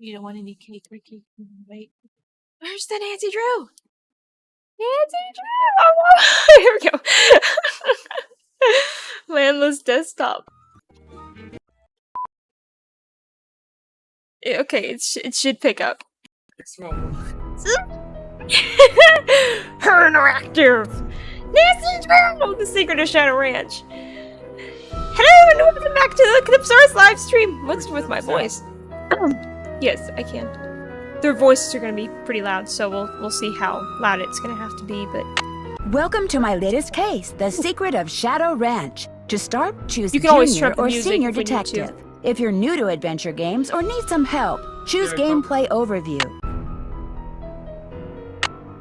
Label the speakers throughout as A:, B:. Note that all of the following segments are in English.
A: You don't want any cake, Ricky. Wait. Where's the Nancy Drew? Nancy Drew! Oh, here we go. Landless desktop. Okay, it should pick up. Her interactive. Nancy Drew! The Secret of Shadow Ranch. Hello and welcome back to the Knipsaurus live stream. What's with my voice? Yes, I can. Their voices are going to be pretty loud, so we'll see how loud it's going to have to be, but...
B: Welcome to my latest case, The Secret of Shadow Ranch. To start, choose
A: You can always
B: Junior
A: trip the
B: or
A: music
B: Senior
A: if we need to.
B: Detective. If you're new to adventure games or need some help, choose Gameplay Overview.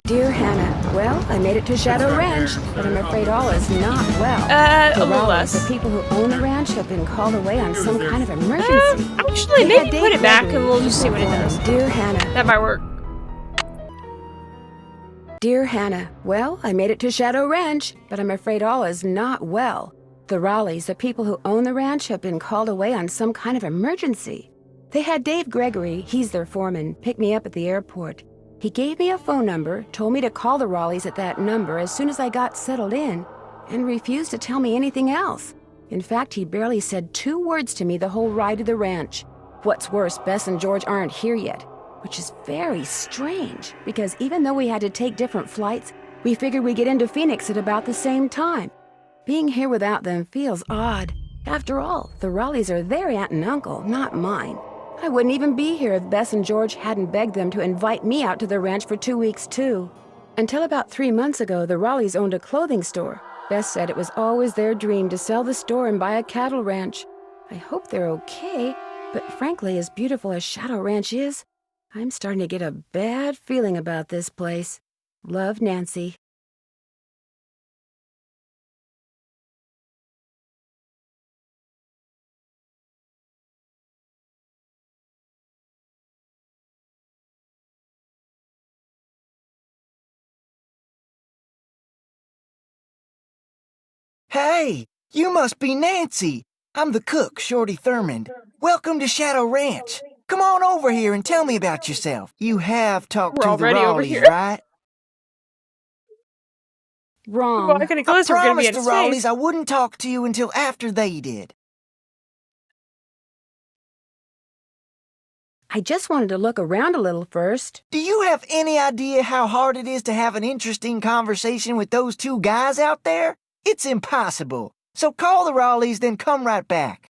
B: Dear Hannah, well, I made it to Shadow Ranch, but I'm afraid all is not well.
A: A
B: The
A: little
B: Rowleys,
A: less.
B: the people who own the ranch, have been called away on some kind of emergency.
A: Actually,
B: They had
A: maybe
B: Dave
A: put it back
B: Gregory,
A: and we'll just see what it does.
B: Dear Hannah.
A: That might work.
B: Dear Hannah, well, I made it to Shadow Ranch, but I'm afraid all is not well. The Rowleys, the people who own the ranch, have been called away on some kind of emergency. They had Dave Gregory, he's their foreman, pick me up at the airport. He gave me a phone number, told me to call the Rowleys at that number as soon as I got settled in, and refused to tell me anything else. In fact, he barely said 2 words to me the whole ride to the ranch. What's worse, Bess and George aren't here yet, which is very strange, because even though we had to take different flights, we figured we'd get into Phoenix at about the same time. Being here without them feels odd. After all, the Rowleys are their aunt and uncle, not mine. I wouldn't even be here if Bess and George hadn't begged them to invite me out to the ranch for 2 weeks, too. Until about 3 months ago, the Rowleys owned a clothing store. Bess said it was always their dream to sell the store and buy a cattle ranch. I hope they're okay, but frankly, as beautiful as Shadow Ranch is, I'm starting to get a bad feeling about this place. Love, Nancy.
C: Hey, you must be Nancy. I'm the cook, Shorty Thurmond. Welcome to Shadow Ranch. Come on over here and tell me about yourself. You have talked
A: We're
C: to the
A: already over
C: Rowleys,
A: here.
C: right?
B: Wrong.
A: Walking
C: I
A: closer, we're gonna be
C: promised
A: in
C: the
A: his
C: Rowleys
A: face.
C: I wouldn't talk to you until after they did.
B: I just wanted to look around a little first.
C: Do you have any idea how hard it is to have an interesting conversation with those 2 guys out there? It's impossible. So call the Rowleys, then come right back.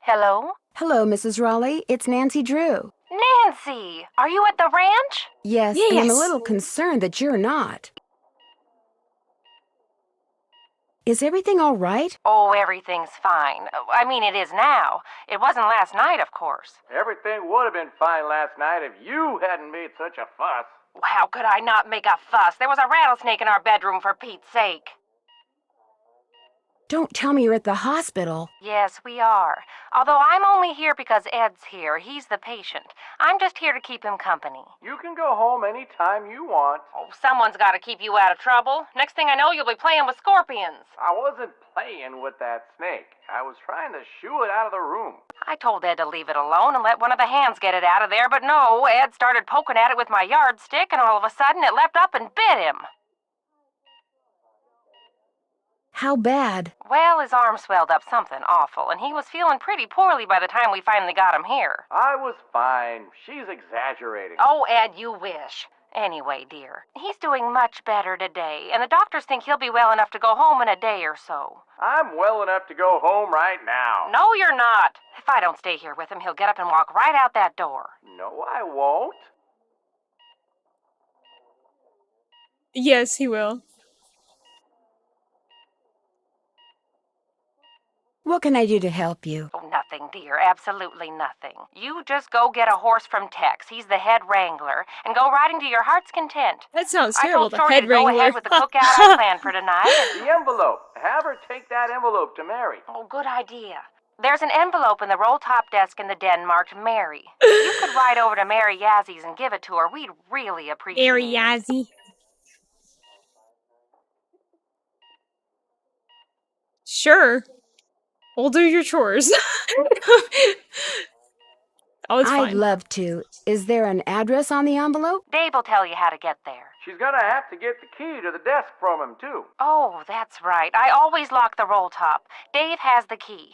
D: Hello?
B: Hello, Mrs. Rowley. It's Nancy Drew.
D: Nancy! Are you at the ranch?
B: Yes, and I'm a
A: Yes.
B: little concerned that you're not. Is everything all right?
D: Oh, everything's fine. I mean, it is now. It wasn't last night, of course.
E: Everything would have been fine last night if you hadn't made such a fuss.
D: How could I not make a fuss? There was a rattlesnake in our bedroom, for Pete's sake.
B: Don't tell me you're at the hospital.
D: Yes, we are. Although I'm only here because Ed's here. He's the patient. I'm just here to keep him company.
E: You can go home any time you want.
D: Oh, someone's got to keep you out of trouble. Next thing I know, you'll be playing with scorpions.
E: I wasn't playing with that snake. I was trying to shoo it out of the room.
D: I told Ed to leave it alone and let one of the hands get it out of there, but no, Ed started poking at it with my yardstick, and all of a sudden it leapt up and bit him.
B: How bad?
D: Well, his arm swelled up something awful, and he was feeling pretty poorly by the time we finally got him here.
E: I was fine. She's exaggerating.
D: Oh, Ed, you wish. Anyway, dear, he's doing much better today, and the doctors think he'll be well enough to go home in a day or so.
E: I'm well enough to go home right now.
D: No, you're not. If I don't stay here with him, he'll get up and walk right out that door.
E: No, I won't.
A: Yes, he will.
B: What can I do to help you?
D: Oh, nothing, dear. Absolutely nothing. You just go get a horse from Tex. He's the head wrangler, and go riding to your heart's content.
A: That sounds
D: I
A: terrible.
D: told
A: The
D: Shorty
A: head
D: to go
A: wrangler.
D: ahead with the cookout I planned for tonight.
E: The envelope. have her take that envelope to Mary.
D: Oh, good idea. There's an envelope in the roll-top desk in the den marked Mary. You could ride over to Mary Yazzy's and give it to her. We'd really appreciate
A: Very
D: it.
A: Yazzie. Sure. We'll do your chores. Oh, it's
B: I'd
A: fine.
B: love to. Is there an address on the envelope?
D: Dave will tell you how to get there.
E: She's gonna have to get the key to the desk from him, too.
D: Oh, that's right. I always lock the roll-top. Dave has the key.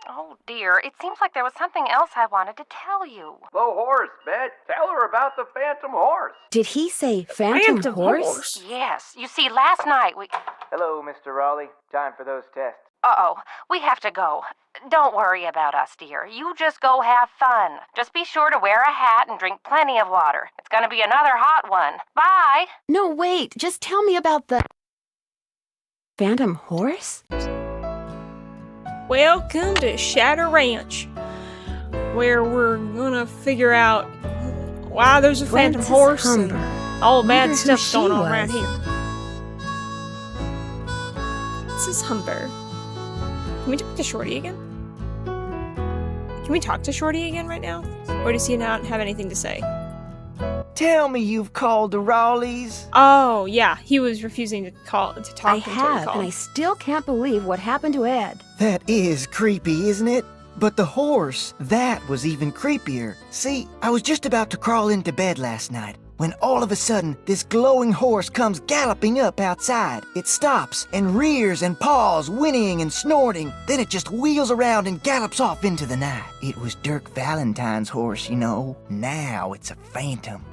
D: Oh, dear. It seems like there was something else I wanted to tell you.
E: The horse, Bet. Tell her about the phantom horse.
B: Did he say phantom
A: Phantom
B: horse?
A: horse.
D: Yes. You see, last night we...
F: Hello, Mr. Raleigh. Time for those tests.
D: Uh-oh. We have to go. Don't worry about us, dear. You just go have fun. Just be sure to wear a hat and drink plenty of water. It's gonna be another hot one. Bye!
B: No, wait. Just tell me about the phantom horse?
A: Welcome to Shadow Ranch, where we're gonna figure out why there's a phantom
B: Frances
A: horse and
B: Humber.
A: all bad
B: Wonder who
A: stuff
B: she
A: going on
B: was.
A: around here. This is Humber. Can we talk to Shorty again? Can we talk to Shorty again right now? Or does he not have anything to say?
C: Tell me you've called the Raleighs.
A: Oh, yeah, he was refusing to talk
B: I
A: until he
B: have,
A: called.
B: and I still can't believe what happened to Ed.
C: That is creepy, isn't it? But the horse, that was even creepier. See, I was just about to crawl into bed last night when all of a sudden this glowing horse comes galloping up outside. It stops and rears and paws, whinnying and snorting. Then it just wheels around and gallops off into the night. It was Dirk Valentine's horse, you know. Now it's a phantom.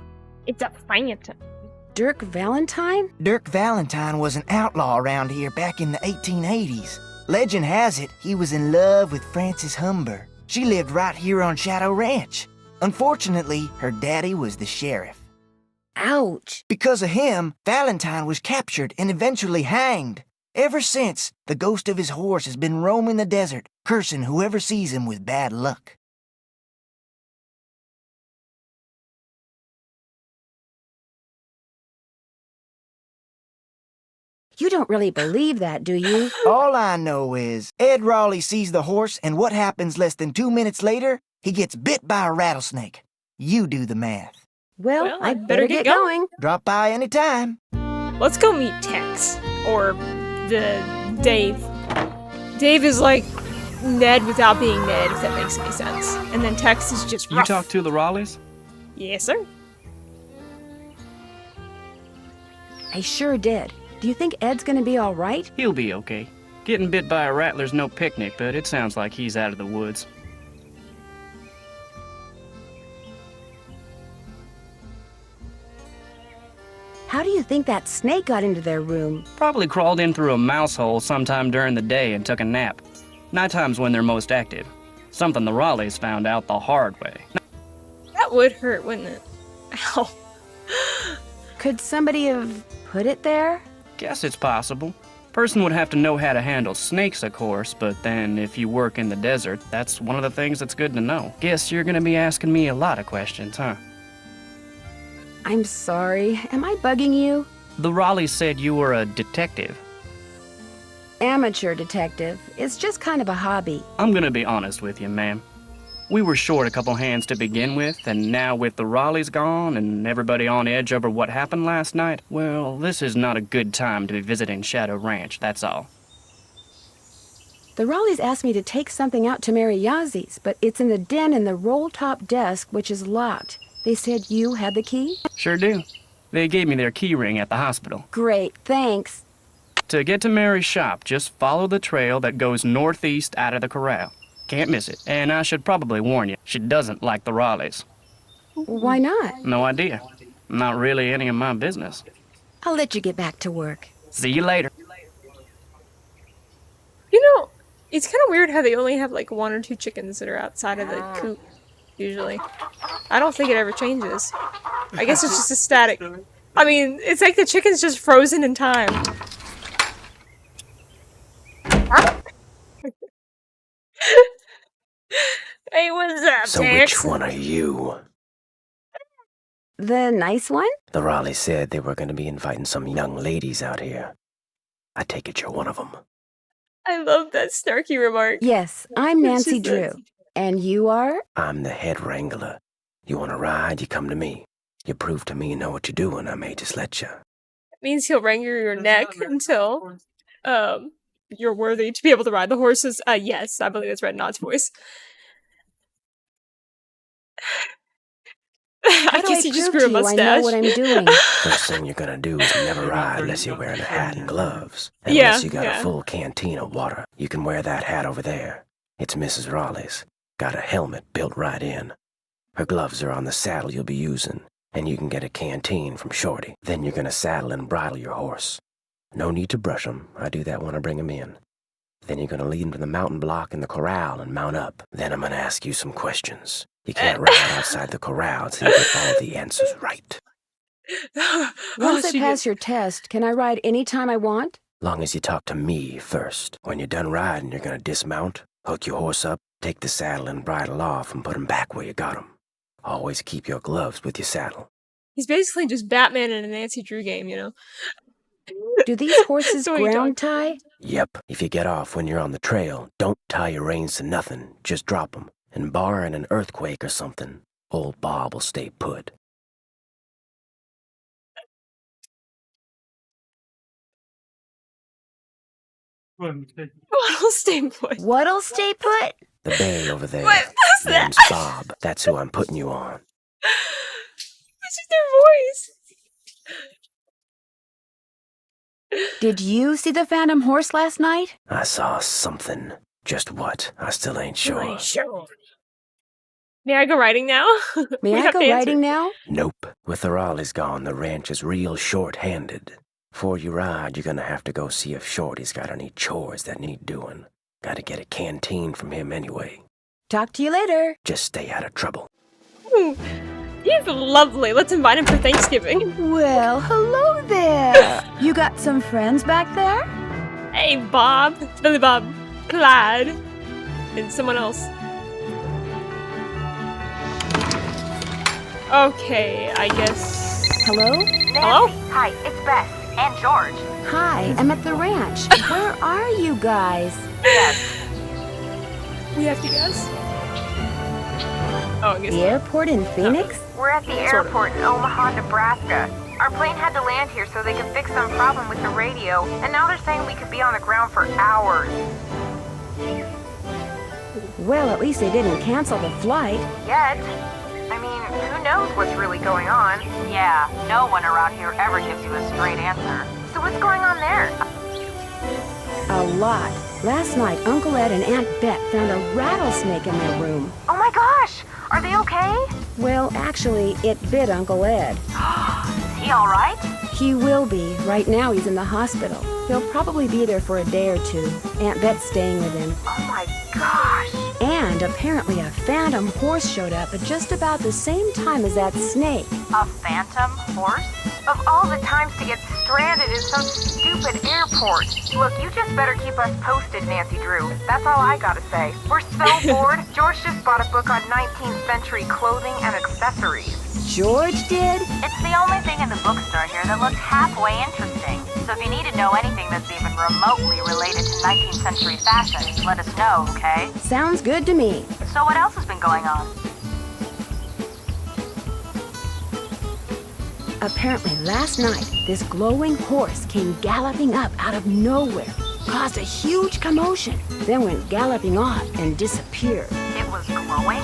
A: It's a phantom.
B: Dirk Valentine?
C: Dirk Valentine was an outlaw around here back in the 1880s. Legend has it he was in love with Frances Humber. She lived right here on Shadow Ranch. Unfortunately, her daddy was the sheriff.
B: Ouch.
C: Because of him, Valentine was captured and eventually hanged. Ever since, the ghost of his horse has been roaming the desert, cursing whoever sees him with bad luck.
B: You don't really believe that, do you?
C: All I know is, Ed Raleigh sees the horse, and what happens less than 2 minutes later? He gets bit by a rattlesnake. You do the math.
B: Well, I better get going.
C: Drop by anytime.
A: Let's go meet Tex. Or the Dave. Dave is like Ned without being Ned, if that makes any sense. And then Tex is just
G: You
A: rough.
G: talked to the Raleighs?
A: Yes, sir.
B: I sure did. Do you think Ed's gonna be all right?
G: He'll be okay. Getting bit by a rattler's no picnic, but it sounds like he's out of the woods.
B: How do you think that snake got into their room?
G: Probably crawled in through a mouse hole sometime during the day and took a nap. Nighttime's when they're most active. Something the Raleighs found out the hard way.
A: That would hurt, wouldn't it? Ow.
B: Could somebody have put it there?
G: Guess it's possible. Person would have to know how to handle snakes, of course, but then if you work in the desert, that's one of the things that's good to know. Guess you're gonna be asking me a lot of questions, huh?
B: I'm sorry. Am I bugging you?
G: The Raleighs said you were a detective.
B: Amateur detective. It's just kind of a hobby.
G: I'm gonna be honest with you, ma'am. We were short a couple hands to begin with, and now with the Raleighs gone and everybody on edge over what happened last night, well, this is not a good time to be visiting Shadow Ranch, that's all.
B: The Raleighs asked me to take something out to Mary Yazzy's, but it's in the den in the roll-top desk, which is locked. They said you had the key?
G: Sure do. They gave me their key ring at the hospital.
B: Great, thanks.
G: To get to Mary's shop, just follow the trail that goes northeast out of the corral. Can't miss it. And I should probably warn you, she doesn't like the Raleighs.
B: Why not?
G: No idea. Not really any of my business.
B: I'll let you get back to work.
G: See you later.
A: You know, it's kind of weird how they only have like 1 or 2 chickens that are outside of the coop, usually. I don't think it ever changes. I guess it's just a static. I mean, it's like the chicken's just frozen in time. Hey, what's up,
F: So
A: Tex?
F: which one are you?
B: The nice one?
F: The Raleighs said they were going to be inviting some young ladies out here. I take it you're one of them.
A: I love that snarky remark.
B: Yes, I'm
A: It's
B: Nancy
A: just that-
B: Drew. And you are?
H: I'm the head wrangler. You want to ride, you come to me. You prove to me you know what you're doing, I may just let you.
A: It means he'll wrangle your neck until you're worthy to be able to ride the horses. Yes, I believe that's Red Knot's voice. I
B: How do
A: guess
B: I
A: he just
B: prove
A: grew a
B: to you I know
A: mustache.
B: what I'm doing?
H: First thing you're gonna do is never ride unless you're wearing a hat and gloves.
A: Yeah,
H: Unless you got
A: yeah.
H: a full canteen of water. You can wear that hat over there. It's Mrs. Raleigh's. Got a helmet built right in. Her gloves are on the saddle you'll be using, and you can get a canteen from Shorty. Then you're gonna saddle and bridle your horse. No need to brush him. I do that when I bring him in. Then you're gonna lead him to the mountain block in the corral and mount up. Then I'm gonna ask you some questions. You can't ride outside the corral until you get all the answers right.
B: Once I
A: she
B: pass your test, can I ride any time I want?
H: Long as you talk to me first. When you're done riding, you're gonna dismount, hook your horse up, take the saddle and bridle off, and put 'em back where you got 'em. Always keep your gloves with your saddle.
A: He's basically just Batman in a Nancy Drew game, you know?
B: Do these horses
A: So what you
B: ground tie?
H: Yep, if you get off when you're on the trail, don't tie your reins to nothing, just drop 'em. And barring an earthquake or something, old Bob will stay put.
A: I'll stay put.
B: What'll stay put?
H: The bay over there.
A: What was that?
H: Name's Bob. That's who I'm putting you on.
A: It's just their voice.
B: Did you see the Phantom Horse last night?
H: I saw something. Just what? I still ain't sure.
A: May I go riding now?
B: May
A: We
B: I
A: have
B: go
A: to answer.
B: riding now?
H: Nope. With the Raleighs gone, the ranch is real short-handed. Before you ride, you're gonna have to go see if Shorty's got any chores that need doing. Gotta get a canteen from him anyway.
B: Talk to you later.
H: Just stay out of trouble.
A: Ooh, he's lovely. Let's invite him for Thanksgiving.
B: Well, hello there. You got some friends back there?
A: Hey, Bob. Billy Bob. Clyde. And someone else. Okay, I guess...
B: Hello?
A: Hello?
D: Hi, it's Beth and George.
B: Hi, I'm at the ranch. Where are you guys?
A: We have to guess. Oh, I guess
B: The airport in Phoenix?
D: We're at the airport in Omaha, Nebraska. Our plane had to land here so they could fix some problem with the radio, and now they're saying we could be on the ground for hours.
B: Well, at least they didn't cancel the flight.
D: Yet. I mean, who knows what's really going on? Yeah, no one around here ever gives you a straight answer. So what's going on there?
B: A lot. Last night, Uncle Ed and Aunt Bet found a rattlesnake in their room.
D: Oh my gosh! Are they okay?
B: Well, actually, it bit Uncle Ed.
D: Is he alright?
B: He will be. Right now, he's in the hospital. He'll probably be there for a day or two. Aunt Bet's staying with him.
D: Oh my gosh!
B: And apparently a phantom horse showed up at just about the same time as that snake.
D: A phantom horse? Of all the times to get stranded in some stupid airport. Look, you just better keep us posted, Nancy Drew. That's all I gotta say. We're so bored. George just bought a book on 19th century clothing and accessories.
B: George did?
D: It's the only thing in the bookstore here that looks halfway interesting. So if you need to know anything that's even remotely related to 19th century fashion, let us know, okay?
B: Sounds good to me.
D: So what else has been going on?
B: Apparently last night, this glowing horse came galloping up out of nowhere, caused a huge commotion, then went galloping off and disappeared.
D: It was glowing?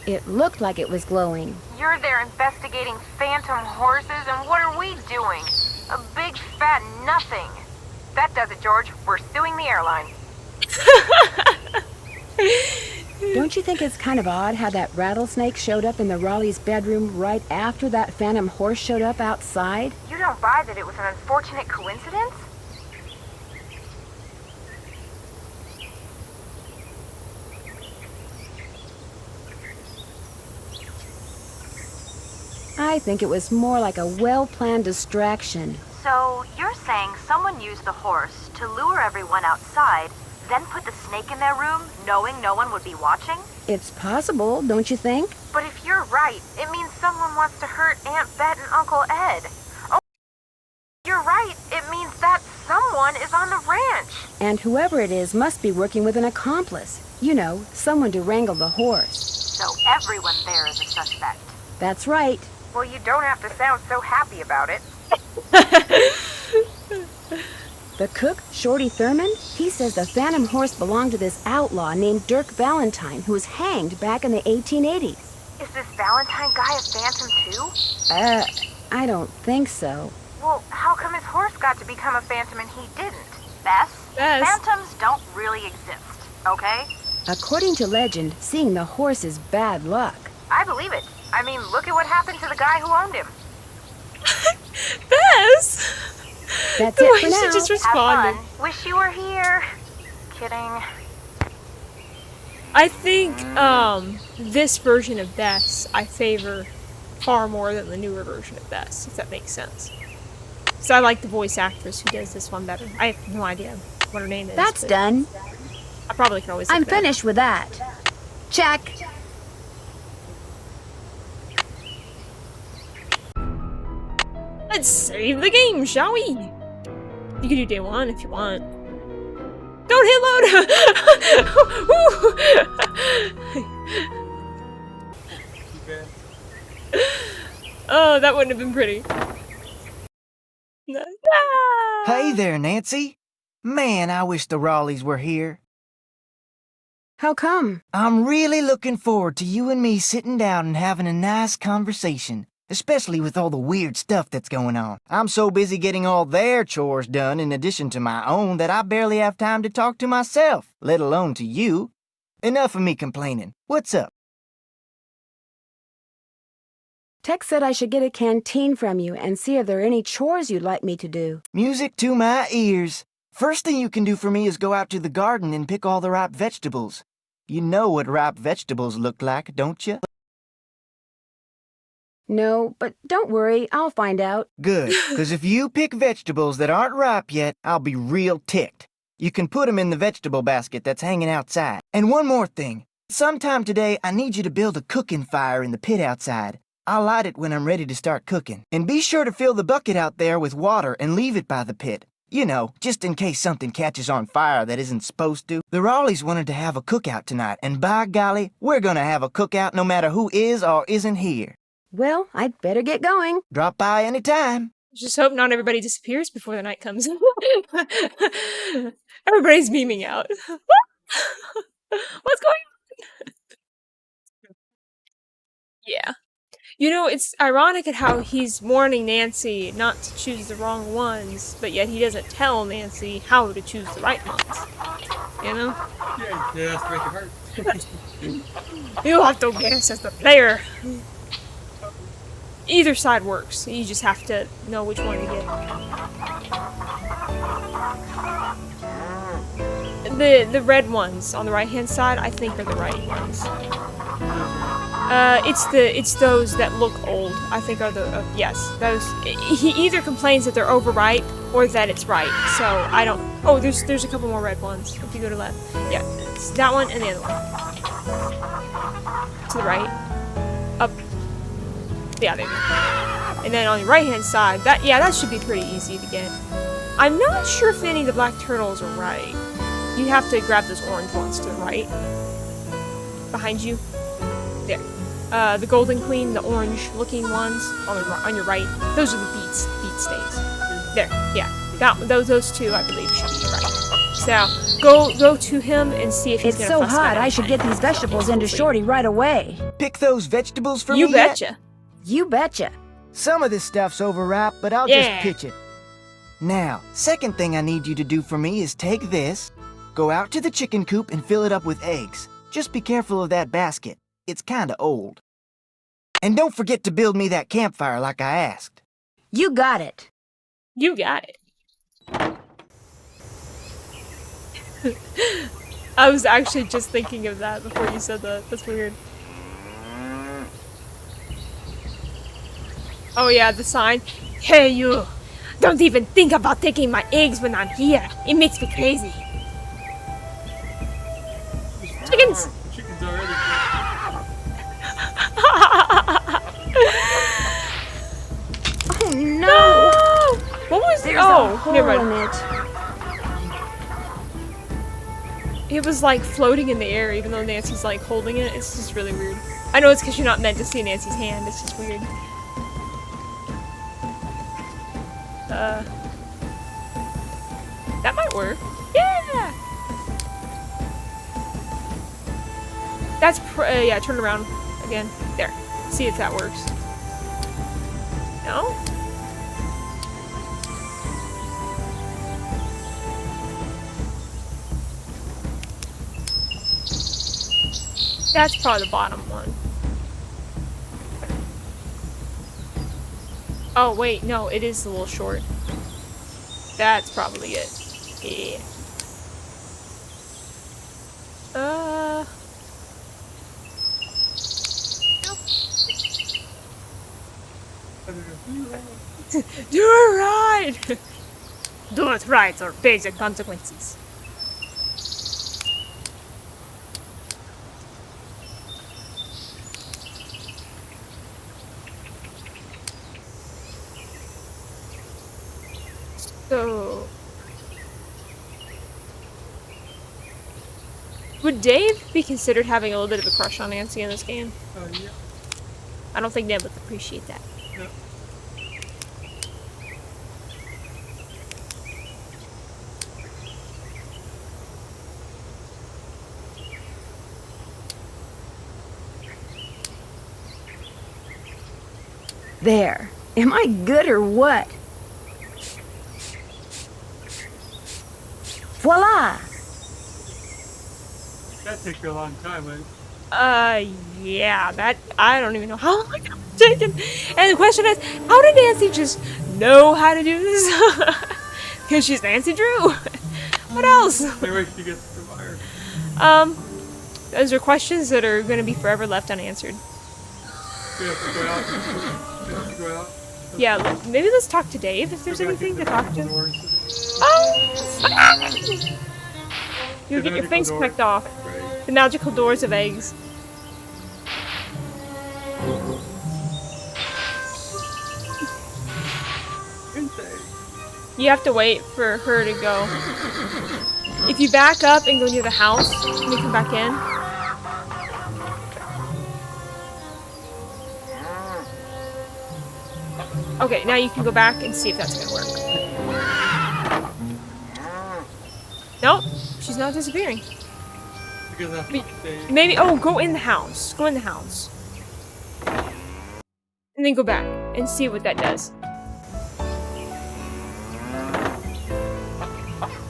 B: It looked like it was glowing.
D: You're there investigating phantom horses, and what are we doing? A big fat nothing. That does it, George. We're suing the airline.
B: Don't you think it's kind of odd how that rattlesnake showed up in the Raleigh's bedroom right after that phantom horse showed up outside?
D: You don't buy that it was an unfortunate coincidence?
B: I think it was more like a well-planned distraction.
D: So, you're saying someone used the horse to lure everyone outside, then put the snake in their room, knowing no one would be watching?
B: It's possible, don't you think?
D: But if you're right, it means someone wants to hurt Aunt Bet and Uncle Ed. Oh, you're right. It means that
B: And whoever it is must be working with an accomplice. You know, someone to wrangle the horse.
D: So everyone there is a suspect.
B: That's right.
D: Well, you don't have to sound so happy about it.
B: The cook, Shorty Thurman, he says the Phantom horse belonged to this outlaw named Dirk Valentine, who was hanged back in the 1880s.
D: Is this Valentine guy a phantom too?
B: I don't think so.
D: Well, how come his horse got to become a phantom and he didn't? Bess,
A: Bess.
D: phantoms don't really exist, okay?
B: According to legend, seeing the horse is bad luck.
D: I believe it. I mean, look at what happened to the guy who owned him.
A: Bess!
B: That's
A: The
B: it
A: way
B: for
A: she
B: now.
A: just
D: Have
A: responded.
D: fun. Wish you were here. Kidding.
A: I think this version of Bess I favor far more than the newer version of Bess, if that makes sense. So I like the voice actress who does this one better. I have no idea what her name is.
B: That's
A: but
B: done.
A: I probably can always
B: I'm
A: look it up.
B: finished with that. Check.
A: Let's save the game, shall we? You can do day one if you want. Don't hit load! Oh, that wouldn't have been pretty.
C: Hey there, Nancy. Man, I wish the Raleighs were here.
B: How come?
C: I'm really looking forward to you and me sitting down and having a nice conversation, especially with all the weird stuff that's going on. I'm so busy getting all their chores done in addition to my own that I barely have time to talk to myself, let alone to you. Enough of me complaining. What's up?
B: Tex said I should get a canteen from you and see if there are any chores you'd like me to do.
C: Music to my ears. First thing you can do for me is go out to the garden and pick all the ripe vegetables. You know what ripe vegetables look like, don't you?
B: No, but don't worry, I'll find out.
C: Good, because if you pick vegetables that aren't ripe yet, I'll be real ticked. You can put 'em in the vegetable basket that's hanging outside. And one more thing. Sometime today, I need you to build a cooking fire in the pit outside. I'll light it when I'm ready to start cooking. And be sure to fill the bucket out there with water and leave it by the pit. You know, just in case something catches on fire that isn't supposed to. The Raleighs wanted to have a cookout tonight, and by golly, we're gonna have a cookout no matter who is or isn't here.
B: Well, I'd better get going.
C: Drop by anytime.
A: Just hope not everybody disappears before the night comes. Everybody's beaming out. What's going on? Yeah. You know, it's ironic at how he's warning Nancy not to choose the wrong ones, but yet he doesn't tell Nancy how to choose the right ones. You know?
I: Yeah, that's to make it hurt.
A: You have to guess as the player. Either side works. You just have to know which one to get. The red ones on the right hand side, I think, are the right ones. It's those that look old. I think are the yes. Those. He either complains that they're overripe or that it's right. So I don't. Oh, there's a couple more red ones. If you go to left, yeah, it's that one and the other one. To the right, up. Yeah, there you go. And then on the right hand side, that should be pretty easy to get. I'm not sure if any of the black turtles are right. You have to grab those orange ones to the right. Behind you. There. The Golden Queen, the orange-looking ones on your right. Those are the beet stays. There. Yeah. Those two, I believe, should be right. So go to him and see if he's
B: It's
A: gonna
B: so
A: fuss about
B: hot, I should get these vegetables into Shorty right away.
C: Pick those vegetables for
A: You
C: me yet?
A: betcha.
B: You betcha.
C: Some of this stuff's overripe, but I'll
A: Yeah.
C: just pitch it. Now, second thing I need you to do for me is take this, go out to the chicken coop and fill it up with eggs. Just be careful of that basket. It's kinda old. And don't forget to build me that campfire like I asked.
B: You got it.
A: You got it. I was actually just thinking of that before you said that. That's weird. Oh yeah, the sign. Hey you! Don't even think about taking my eggs when I'm here. It makes me crazy. Chickens!
I: Chicken's already.
B: Oh no!
A: No! What was
B: There's
A: oh,
B: a hole
A: never
B: in
A: mind.
B: it.
A: it was like floating in the air even though Nancy's like holding it. It's just really weird. I know it's because you're not meant to see Nancy's hand. It's just weird. That might work. Yeah! That's yeah, turn around again. There. See if that works. No? That's probably the bottom one. Oh, wait, no, it is a little short. That's probably it. Yeah. Do it right! Do it right or face the consequences. So... would Dave be considered having a little bit of a crush on Nancy in this game?
I: Yeah.
A: I don't think Dave would appreciate that.
I: No.
B: There. Am I good or what? Voila!
I: That takes you a long time, right?
A: Yeah, that, I don't even know how long that was taken. And the question is, how did Nancy just know how to do this? Because she's Nancy Drew. What else?
I: Maybe she gets the fire.
A: Those are questions that are going to be forever left unanswered.
I: We have to go out. We have to go out.
A: Yeah, maybe let's talk to Dave if there's anything to talk to. You'll get your face picked off. The magical doors of eggs. You have to wait for her to go. If you back up and go near the house, and you come back in. Okay, now you can go back and see if that's gonna work. Nope, she's not disappearing. Maybe, oh, go in the house. Go in the house. And then go back and see what that does.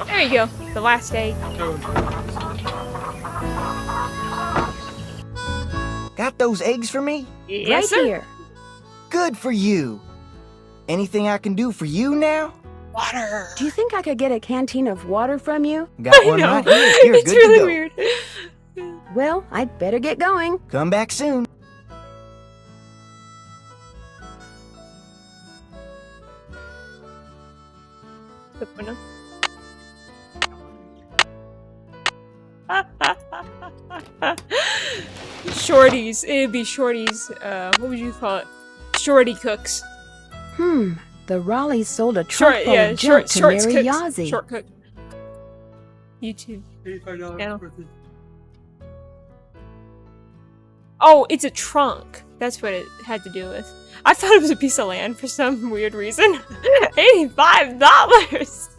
A: There you go. The last day.
C: Got those eggs for me?
A: Yes,
B: Right
A: sir.
B: here.
C: Good for you. Anything I can do for you now?
A: Water.
B: Do you think I could get a canteen of water from you?
C: Got
A: I
C: one
A: know.
C: right here. You're
A: It's
C: good
A: really
C: to go.
A: weird.
B: Well, I'd better get going.
C: Come back soon.
A: Shorties. It'd be Shorties. What would you call it? Shorty cooks.
B: The Raleighs sold a trunk full of junk to
A: shorts
B: Mary
A: cooks.
B: Yazzie.
A: Short cook. YouTube.
I: $85
A: Yeah.
I: worth of-
A: Oh, it's a trunk. That's what it had to do with. I thought it was a piece of land for some weird reason. $85.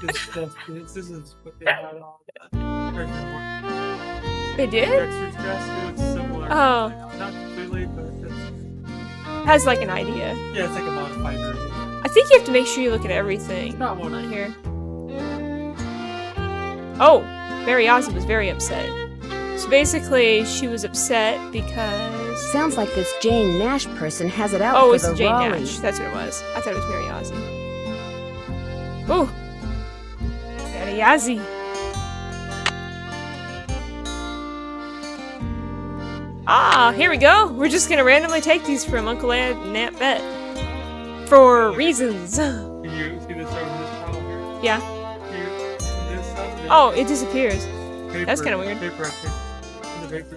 I: This is what they had on
A: They did?
I: Dexter's desk. It looks similar.
A: Oh.
I: Not completely, but it's,
A: Has like an idea.
I: yeah, it's like a modified version.
A: I think you have to make sure you look at everything
I: Not one.
A: on here. Oh, Mary Ozzy was very upset. So basically, she was upset because...
B: Sounds like this Jane Nash person has it out
A: Oh,
B: for
A: it's
B: the
A: Jane
B: Raleighs.
A: Nash. That's what it was. I thought it was Mary Ozzy. Ooh. Mary Ozzy. Ah, here we go. We're just gonna randomly take these from Uncle Ed and Aunt Bet. For reasons.
I: Can you see this over this panel here?
A: Yeah.
I: Can you see this up? Yeah.
A: Oh, it disappears.
I: Paper,
A: that's kinda weird.
I: Paper up here. In the paper.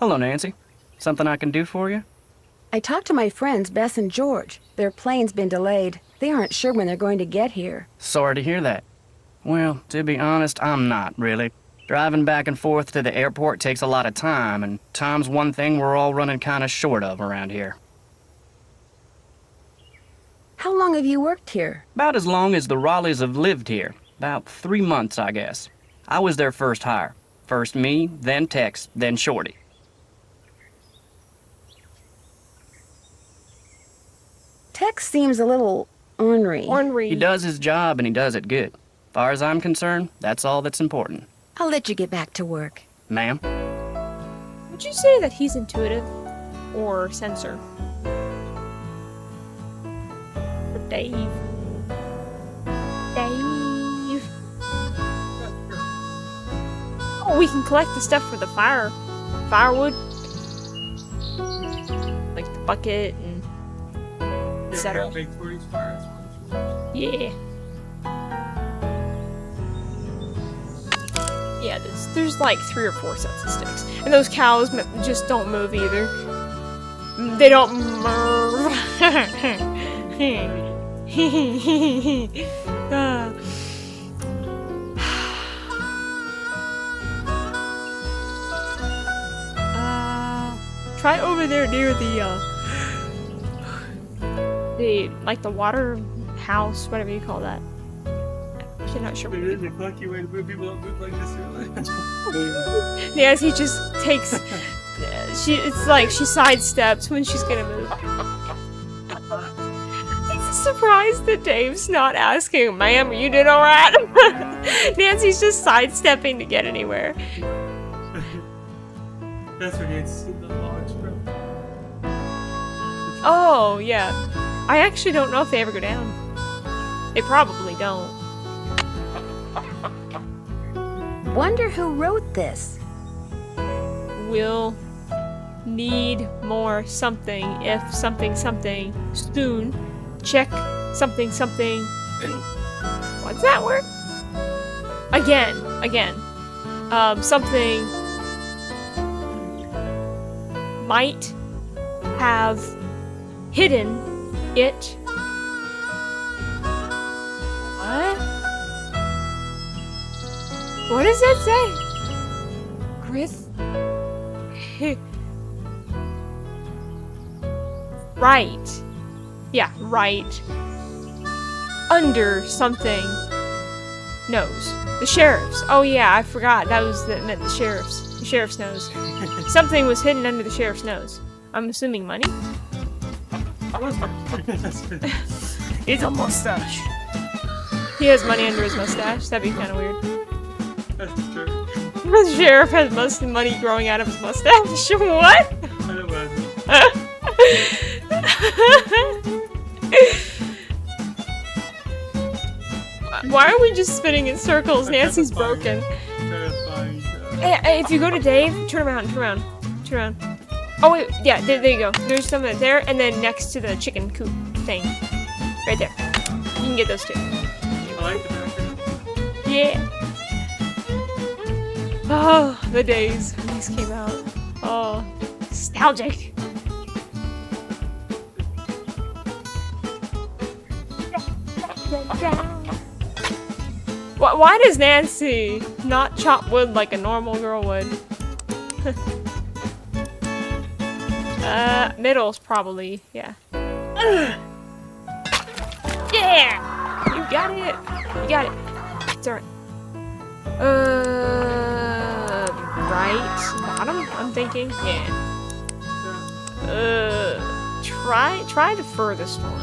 G: Hello, Nancy. Something I can do for you?
B: I talked to my friends, Bess and George. Their plane's been delayed. They aren't sure when they're going to get here.
G: Sorry to hear that. Well, to be honest, I'm not, really. Driving back and forth to the airport takes a lot of time, and time's one thing we're all running kind of short of around here.
B: How long have you worked here?
G: About as long as the Raleighs have lived here. About 3 months, I guess. I was their first hire. First me, then Tex, then Shorty.
B: Tex seems a little ornery.
G: He does his job, and he does it good. Far as I'm concerned, that's all that's important.
B: I'll let you get back to work.
G: Ma'am?
A: Would you say that he's intuitive or censor? For Dave. Dave. Oh, we can collect the stuff for the firewood. Like the bucket and etc. Yeah. Yeah, there's like 3 or 4 sets of sticks. And those cows just don't move either. They don't move. Try over there near the like the water house, whatever you call that. I'm not sure.
I: It is a clunky way to move people don't move like this.
A: Yes, he just takes. It's like she sidesteps when she's gonna move. He's surprised that Dave's not asking, "Ma'am, are you doing all right?" Nancy's just sidestepping to get anywhere.
I: That's where Nancy's in the logs, bro.
A: Oh yeah, I actually don't know if they ever go down. They probably don't.
B: Wonder who wrote this.
A: Will need more something if something something soon. Check something something. What's that word? Again. Something might have hidden it. What? What does that say? Grith? Right. Yeah, right. Under something nose. The sheriff's. Oh yeah, I forgot. That meant the sheriff's. The sheriff's nose. Something was hidden under the sheriff's nose. I'm assuming money? It's a mustache. He has money under his mustache. That'd be kind of weird.
I: That's true.
A: The sheriff has money growing out of his mustache. What?
I: I don't know.
A: Why are we just spinning in circles? Nancy's broken. Hey, if you go to Dave, turn around. Oh wait, yeah, there you go. There's some there, and then next to the chicken coop thing. Right there. You can get those two.
I: I like the background.
A: Yeah. Oh, the days when these came out. Oh, nostalgic. Why does Nancy not chop wood like a normal girl would? Middle's probably, yeah. Yeah! You got it! It's alright. Right? Bottom? I'm thinking? Yeah. Try the furthest one.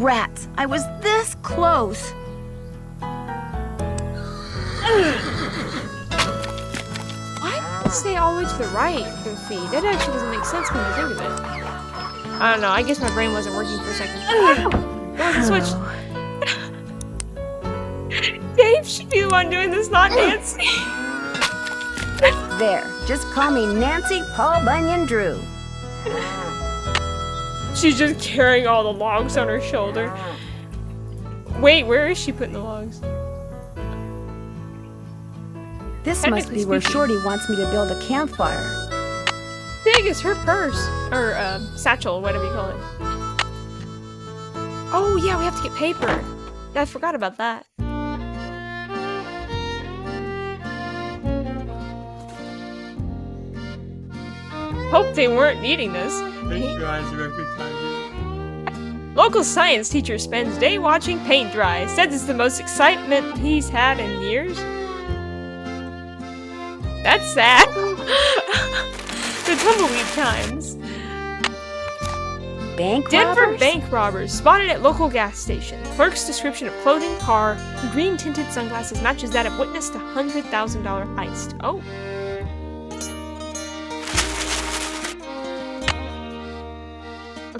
B: Rats! I was this close!
A: Why did it stay all the way to the right for the feed? That actually doesn't make sense when you think of it. I don't know, I guess my brain wasn't working for a second. There was a switch. Dave should be the one doing this, not Nancy.
B: There, just call me Nancy Paul Bunyan Drew.
A: She's just carrying all the logs on her shoulder. Wait, where is she putting the logs?
B: This must
A: Technically
B: be where
A: speaking.
B: Shorty wants me to build a campfire.
A: Big is her purse. Or, satchel, whatever you call it. Oh, yeah, we have to get paper. I forgot about that. Hope they weren't needing this.
I: Paint dries are every time.
A: Local science teacher spends day watching paint dry. Says it's the most excitement he's had in years. That's sad. The tumbleweed times.
B: Bank
A: Denver
B: robbers?
A: bank robbers spotted at local gas station. Clerk's description of clothing, car, and green-tinted sunglasses matches that of witnessed a $100,000 heist. Oh.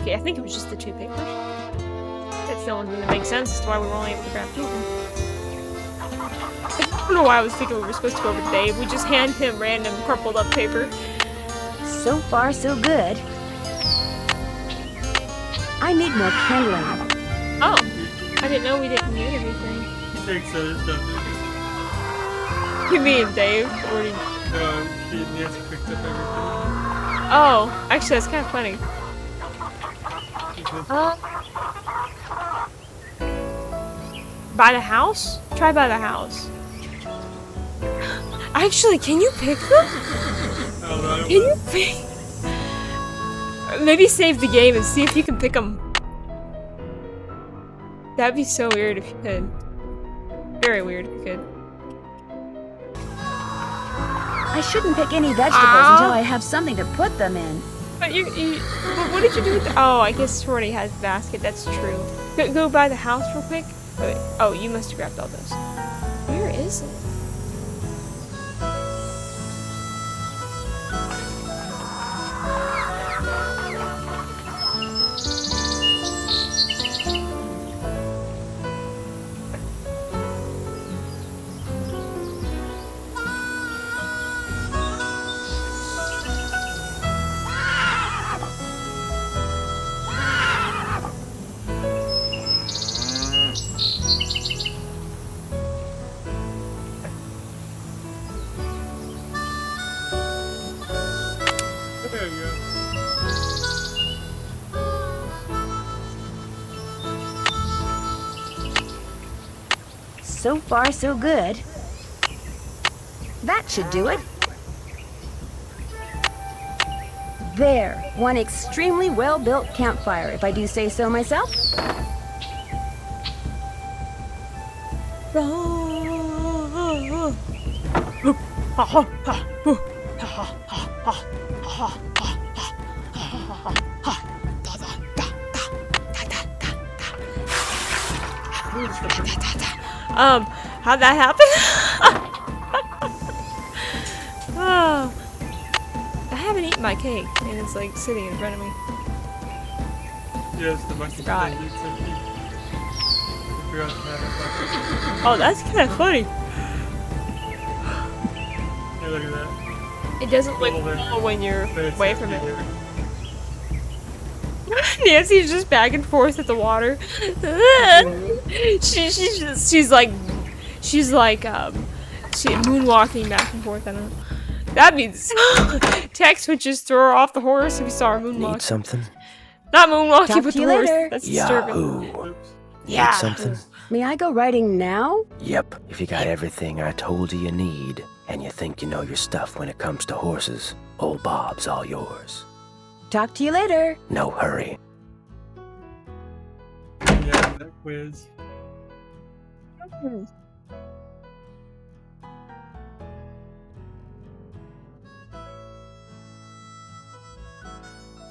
A: Okay, I think it was just the two papers. That's the only thing that makes sense as to why we were only able to grab two. I don't know why I was thinking we were supposed to go over to Dave. We just hand him random crumpled up paper.
B: So far, so good. I need more kindling.
A: Oh, I didn't know we didn't need everything.
I: He takes other stuff.
A: You mean Dave? Or did...
I: Nancy picked up everything.
A: Oh, actually, that's kind of funny. By the house? Try by the house. Actually, can you pick them? Can you pick? Maybe save the game and see if you can pick them. That'd be so weird if you could. Very weird if you could.
B: I shouldn't pick any vegetables until I have something to put them in.
A: But what did you do with the, oh, I guess Shorty has a basket, that's true. Go by the house real quick. Wait, oh, you must have grabbed all those. Where is it?
I: There you go.
B: So far, so good. That should do it. There, one extremely well-built campfire, if I do say so myself.
A: How'd that happen? Oh, I haven't eaten my cake, and it's like sitting in front of me.
I: Yes, the monkey
A: Right.
I: thing.
A: Oh, that's kind of funny.
I: Hey, look at that.
A: It doesn't look
I: Little bit.
A: cool when you're
I: But it's
A: away from it.
I: here.
A: Nancy's just back and forth at the water. she's like moonwalking back and forth. I don't know. That means Tex would just throw her off the horse if he saw her
H: Need
A: moonwalk.
H: something?
A: Not moonwalking,
B: Talk
A: but
B: to
A: the
B: you
A: horse.
B: later.
A: That's disturbing.
H: Yahoo!
A: Yeah.
H: Need something?
B: May I go riding now?
H: Yep. If you got everything I told you need, and you think you know your stuff when it comes to horses, old Bob's all yours.
B: Talk to you later.
H: No hurry.
I: Yeah, that quiz.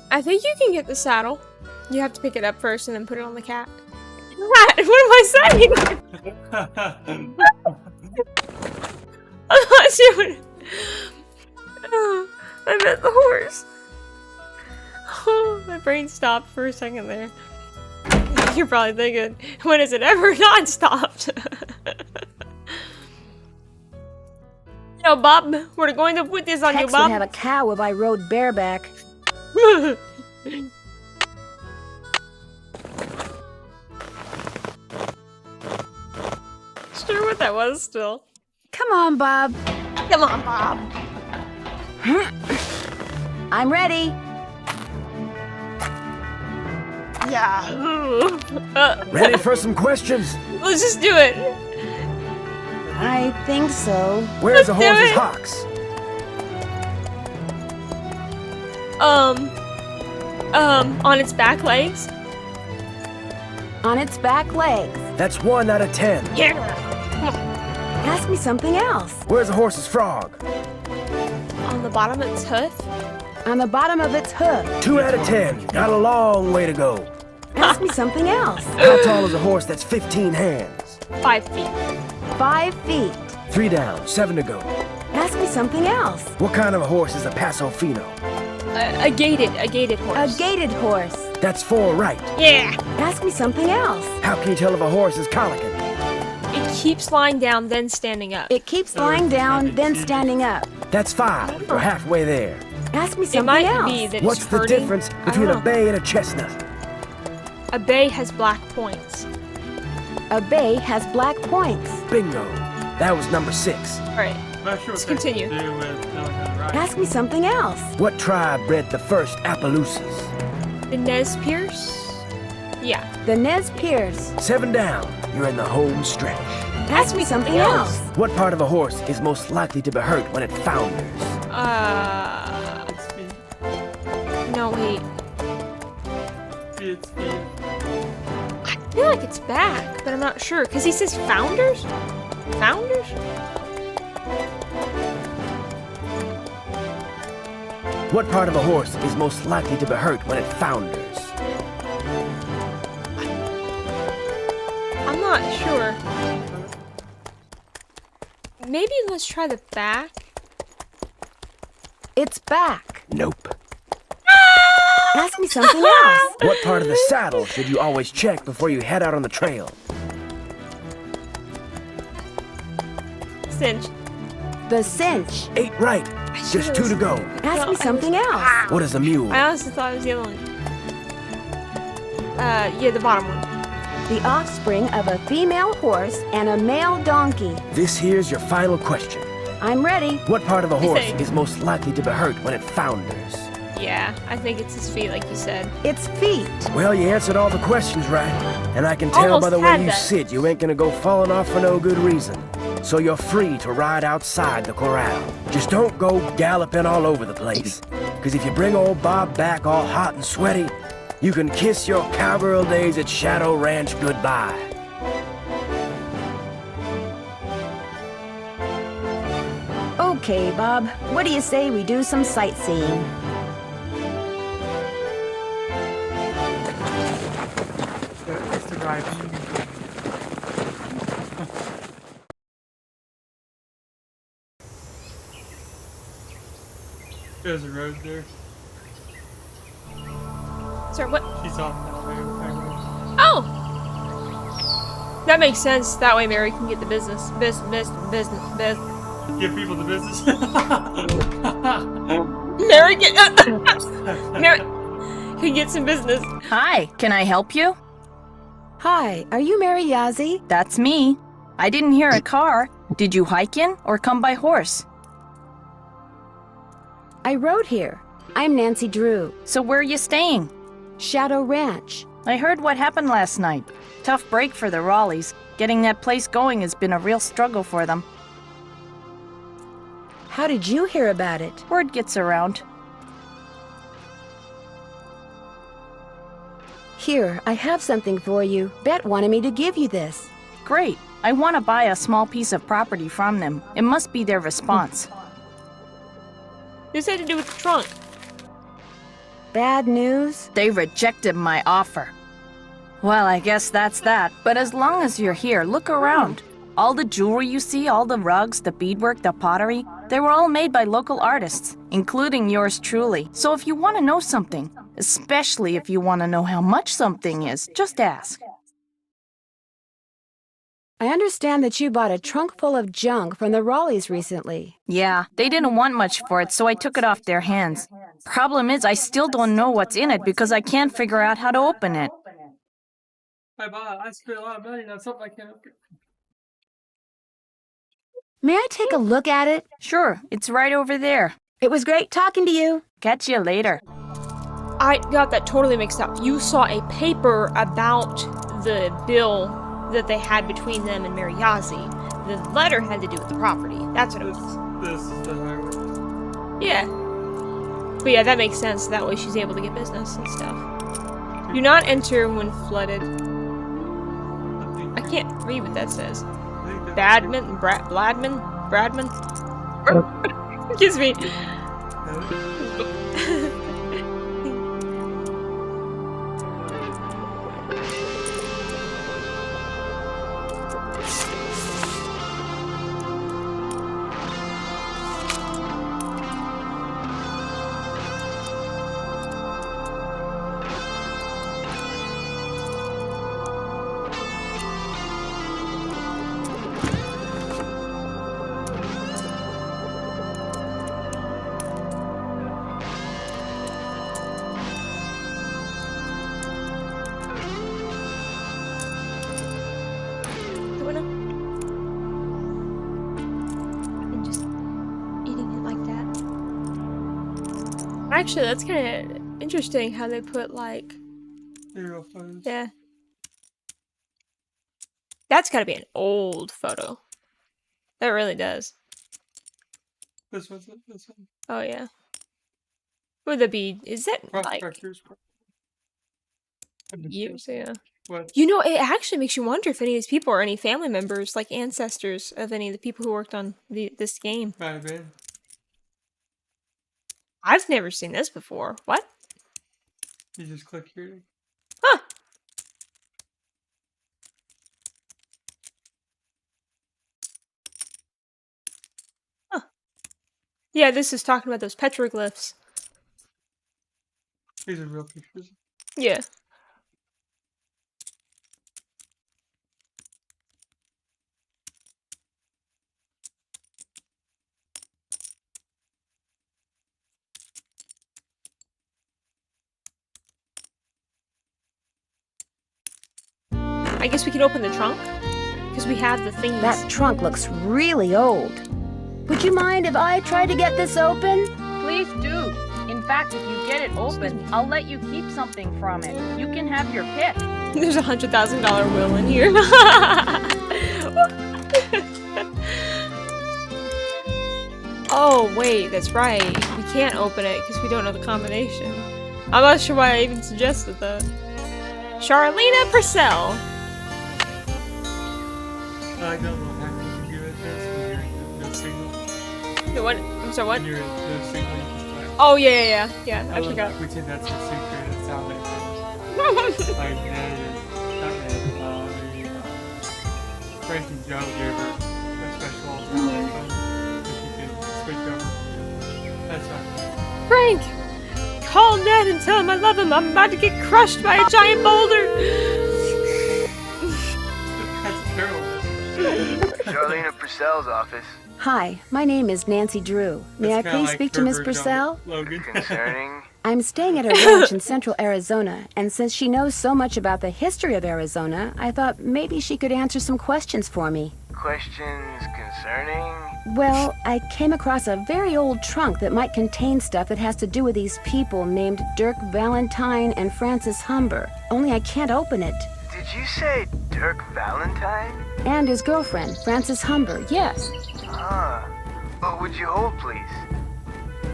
A: I think you can get the saddle. You have to pick it up first and then put it on the cat. What? What am I saying? I'm not doing. Oh, I meant the horse. Oh, my brain stopped for a second there. You're probably thinking, when has it ever not stopped? No, Bob, we're going to put this on you,
B: Tex would
A: Bob.
B: have a cow if I rode bareback.
A: Sure what that was still.
B: Come on, Bob.
A: Come on, Bob.
B: I'm ready.
A: Yeah.
H: Ready for some questions?
A: Let's just do it.
B: I think so.
H: Where's the
A: Let's do
H: horse's
A: it.
H: hocks?
A: On its back legs.
B: On its back legs.
H: That's 1 out of 10.
A: Yeah.
B: Ask me something else.
H: Where's the horse's frog?
A: On the bottom of its hoof.
B: On the bottom of its hoof.
H: 2 out of 10. Got a long way to go.
B: Ask me something else.
H: How tall is a horse that's 15 hands?
A: 5 feet.
B: 5 feet.
H: 3 down, 7 to go.
B: Ask me something else.
H: What kind of a horse is a Paso Fino?
A: A gated horse.
B: A gated horse.
H: That's 4 right.
A: Yeah.
B: Ask me something else.
H: How can you tell if a horse is colicky?
A: It keeps lying down, then standing up.
B: It keeps lying down, then standing up.
H: That's 5. We're halfway there.
B: Ask me
A: It
B: something
A: might
B: else.
A: be that
H: What's
A: it's
H: the
A: hurting.
H: difference
A: I
H: between
A: don't
H: a
A: know.
H: bay and a chestnut?
A: A bay has black points.
B: A bay has black points.
H: Bingo. That was number 6.
A: All right.
I: Not sure
A: Let's
I: what that
A: continue.
I: has to do with knowing how to ride.
B: Ask me something else.
H: What tribe bred the first Appaloosas?
A: The Nez Pierce. Yeah.
B: The Nez Pierce.
H: 7 down. You're in the home stretch.
B: Ask me something else.
H: What part of a horse is most likely to be hurt when it founders?
I: It's speed.
A: No, wait.
I: It's speed.
A: I feel like it's back, but I'm not sure. Because he says founders? Founders?
H: What part of a horse is most likely to be hurt when it founders?
A: I'm not sure. Maybe let's try the back.
B: It's back.
H: Nope.
B: Ask me something else.
H: What part of the saddle should you always check before you head out on the trail?
A: Cinch.
B: The cinch.
H: 8 right. Just 2 to go.
B: Ask me something else.
H: What is a mule?
A: I honestly thought it was the other one. Yeah, the bottom one.
B: The offspring of a female horse and a male donkey.
H: This here's your final question.
B: I'm ready.
H: What part of a horse
A: Say.
H: is most likely to be hurt when it founders?
A: Yeah, I think it's his feet, like you said.
B: It's feet.
H: Well, you answered all the questions right. And I can tell
A: Almost
H: by the way
A: had
H: you
A: that.
H: sit, you ain't gonna go falling off for no good reason. So you're free to ride outside the corral. Just don't go galloping all over the place. Because if you bring old Bob back all hot and sweaty, you can kiss your cowgirl days at Shadow Ranch goodbye.
B: Okay, Bob. What do you say we do some sightseeing?
I: It's the ride. There's a road there.
A: Sorry, what?
I: She's off that way.
A: Oh! That makes sense. That way Mary can get the business. Business.
I: Give people the business.
A: Mary get... Mary can get some business.
J: Hi, can I help you?
B: Hi, are you Mary Yazzie?
J: That's me. I didn't hear a car. Did you hike in or come by horse?
B: I rode here. I'm Nancy Drew.
J: So where are you staying?
B: Shadow Ranch.
J: I heard what happened last night. Tough break for the Raleighs. Getting that place going has been a real struggle for them.
B: How did you hear about it?
J: Word gets around.
B: Here, I have something for you. Bet wanted me to give you this.
J: Great. I want to buy a small piece of property from them. It must be their response.
A: This had to do with the trunk.
B: Bad news?
J: They rejected my offer. Well, I guess that's that. But as long as you're here, look around. All the jewelry you see, all the rugs, the beadwork, the pottery, they were all made by local artists, including yours truly. So if you want to know something, especially if you want to know how much something is, just ask.
B: I understand that you bought a trunk full of junk from the Raleighs recently.
J: Yeah, they didn't want much for it, so I took it off their hands. Problem is, I still don't know what's in it because I can't figure out how to open it.
I: I spent a lot of money on something I can't.
B: May I take a look at it?
J: Sure, it's right over there.
B: It was great talking to you.
J: Catch you later.
A: I got that totally mixed up. You saw a paper about the bill that they had between them and Mariazi. The letter had to do with the property. That's what it was.
I: This is the highway.
A: Yeah. But yeah, that makes sense. That way she's able to get business and stuff. Do not enter when flooded. I can't read what that says. Bradman? Bradman? Excuse me. Actually, that's kind of interesting how they put, like...
I: Zero photos.
A: Yeah. That's gotta be an old photo. That really does.
I: This one's it, this one.
A: Oh, yeah. Would that be... Is that, like... Years, yeah.
I: What?
A: You know, it actually makes you wonder if any of these people are any family members, like ancestors of any of the people who worked on this game.
I: Might have been.
A: I've never seen this before. What?
I: You just click here.
A: Huh. Huh. Yeah, this is talking about those petroglyphs.
I: These are real pictures.
A: Yeah. I guess we can open the trunk? Because we have the things.
B: That trunk looks really old. Would you mind if I try to get this open?
J: Please do. In fact, if you get it open, I'll let you keep something from it. You can have your pick.
A: There's a $100,000 will in here. Oh, wait, that's right. We can't open it because we don't know the combination. I'm not sure why I even suggested that. Charlena Purcell.
I: I don't know how you can give it this when you're in no signal.
A: The what? I'm sorry, what?
I: When you're in no signal, you can fly.
A: Oh, yeah. I forgot.
I: Pretend that's your secret. That's how they finish. Like, Frank and Joe gave her a special alternate that you can switch over. That's right.
A: Frank! Call Ned and tell him I love him. I'm about to get crushed by a giant boulder.
I: That's terrible.
F: Charlena Purcell's office.
B: Hi, my name is Nancy Drew. May I
I: That's kinda
B: please
I: like
B: speak to Miss
I: Herbert
B: Purcell?
I: Logan.
F: Concerning?
B: I'm staying at a ranch in central Arizona, and since she knows so much about the history of Arizona, I thought maybe she could answer some questions for me.
F: Questions concerning?
B: Well, I came across a very old trunk that might contain stuff that has to do with these people named Dirk Valentine and Francis Humber. Only I can't open it.
F: Did you say Dirk Valentine?
B: And his girlfriend, Francis Humber, yes.
F: Oh, would you hold, please?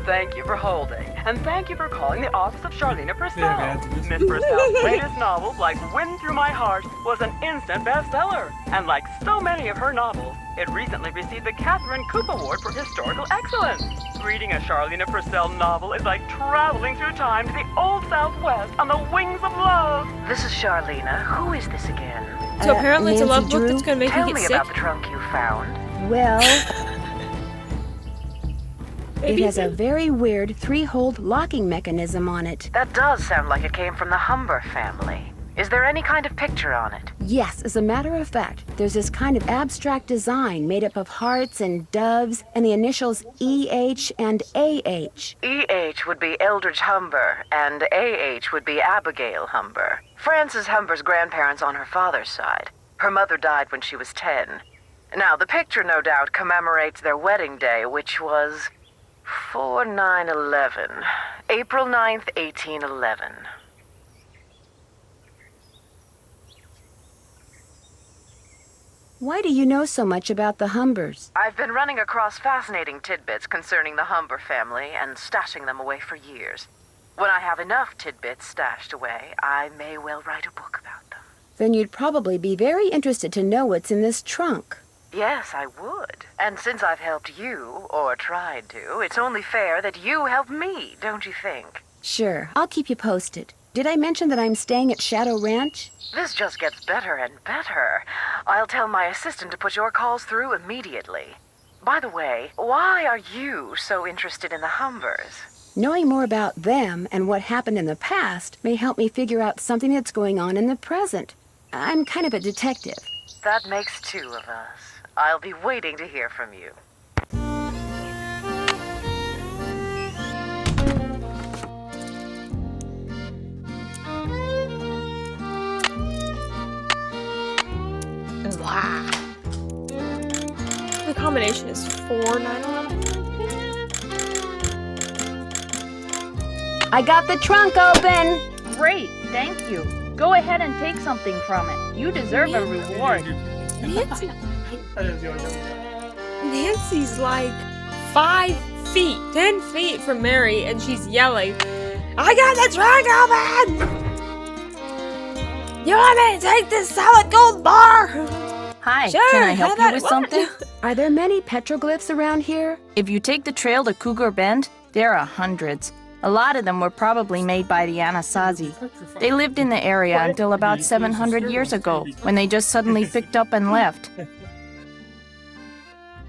K: Thank you for holding, and thank you for calling the office of Charlena Purcell.
I: Yeah,
K: Miss Purcell's latest novel, like Wind Through My Heart, was an instant bestseller. And like so many of her novels, it recently received the Catherine Coop Award for Historical Excellence. Reading a Charlena Purcell novel is like traveling through time to the Old Southwest on the wings of love. This is Charlena. Who is this again?
A: So apparently it's a love
B: Nancy
A: book
B: Drew?
A: that's gonna make
K: Tell
A: you
K: me
A: get sick.
K: about the trunk you found.
B: Well, it
A: Maybe
B: has a very weird 3-hole locking mechanism on it.
K: That does sound like it came from the Humber family. Is there any kind of picture on it?
B: Yes, as a matter of fact, there's this kind of abstract design made up of hearts and doves and the initials EH and AH.
K: EH would be Eldridge Humber, and AH would be Abigail Humber. Frances Humber's grandparents on her father's side. Her mother died when she was 10.
L: Now, the picture no doubt commemorates their wedding day, which was 4/9/11. April 9th, 1811.
B: Why do you know so much about the Humbers?
L: I've been running across fascinating tidbits concerning the Humber family and stashing them away for years. When I have enough tidbits stashed away, I may well write a book about them.
B: Then you'd probably be very interested to know what's in this trunk.
L: Yes, I would. And since I've helped you, or tried to, it's only fair that you help me, don't you think?
B: Sure, I'll keep you posted. Did I mention that I'm staying at Shadow Ranch?
L: This just gets better and better. I'll tell my assistant to put your calls through immediately. By the way, why are you so interested in the Humbers?
B: Knowing more about them and what happened in the past may help me figure out something that's going on in the present. I'm kind of a detective.
L: That makes two of us. I'll be waiting to hear from you.
A: Wow. The combination is 4/9/11.
B: I got the trunk open!
J: Great, thank you. Go ahead and take something from it. You deserve a reward.
A: Nancy. Nancy's like 5 feet, 10 feet from Mary, and she's yelling, I got the trunk open! You want me to take this solid gold bar?
J: Hi,
A: Sure,
J: can I help
A: how
J: you
A: about
J: with
A: what?
J: something?
B: Are there many petroglyphs around here?
J: If you take the trail to Cougar Bend, there are hundreds. A lot of them were probably made by the Anasazi. They lived in the area until about 700 years ago, when they just suddenly picked up and left.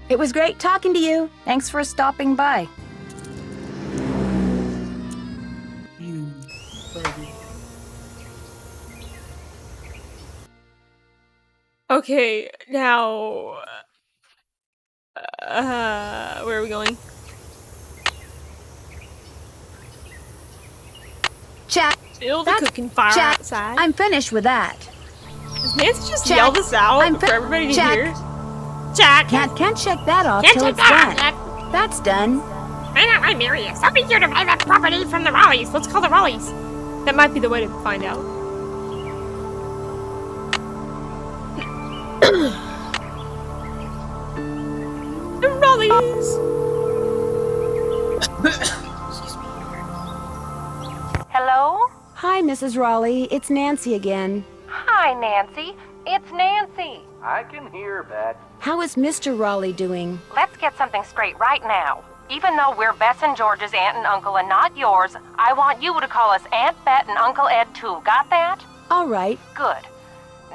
B: It was great talking to you.
J: Thanks for stopping by.
A: Okay, now... where are we going?
B: Chat.
A: Build a cooking fire
B: Chat.
A: outside.
B: I'm finished with that.
A: Does Nancy just
B: Chat.
A: yell this out
B: I'm
A: for everybody to
B: Chat.
A: hear? Chat!
B: Can't check that off
A: Can't
B: till
A: check
B: it's
A: that
B: done.
A: off.
B: That's done.
A: Find out why Mary is so eager to buy that property from the Raleighs. Let's call the Raleighs. That might be the way to find out. The Raleighs!
D: Hello?
B: Hi, Mrs. Raleigh. It's Nancy again.
D: Hi, Nancy. It's Nancy.
E: I can hear, Bet.
B: How is Mr. Raleigh doing?
D: Let's get something straight right now. Even though we're Bess and George's aunt and uncle and not yours, I want you to call us Aunt Bet and Uncle Ed too. Got that?
B: All right.
D: Good.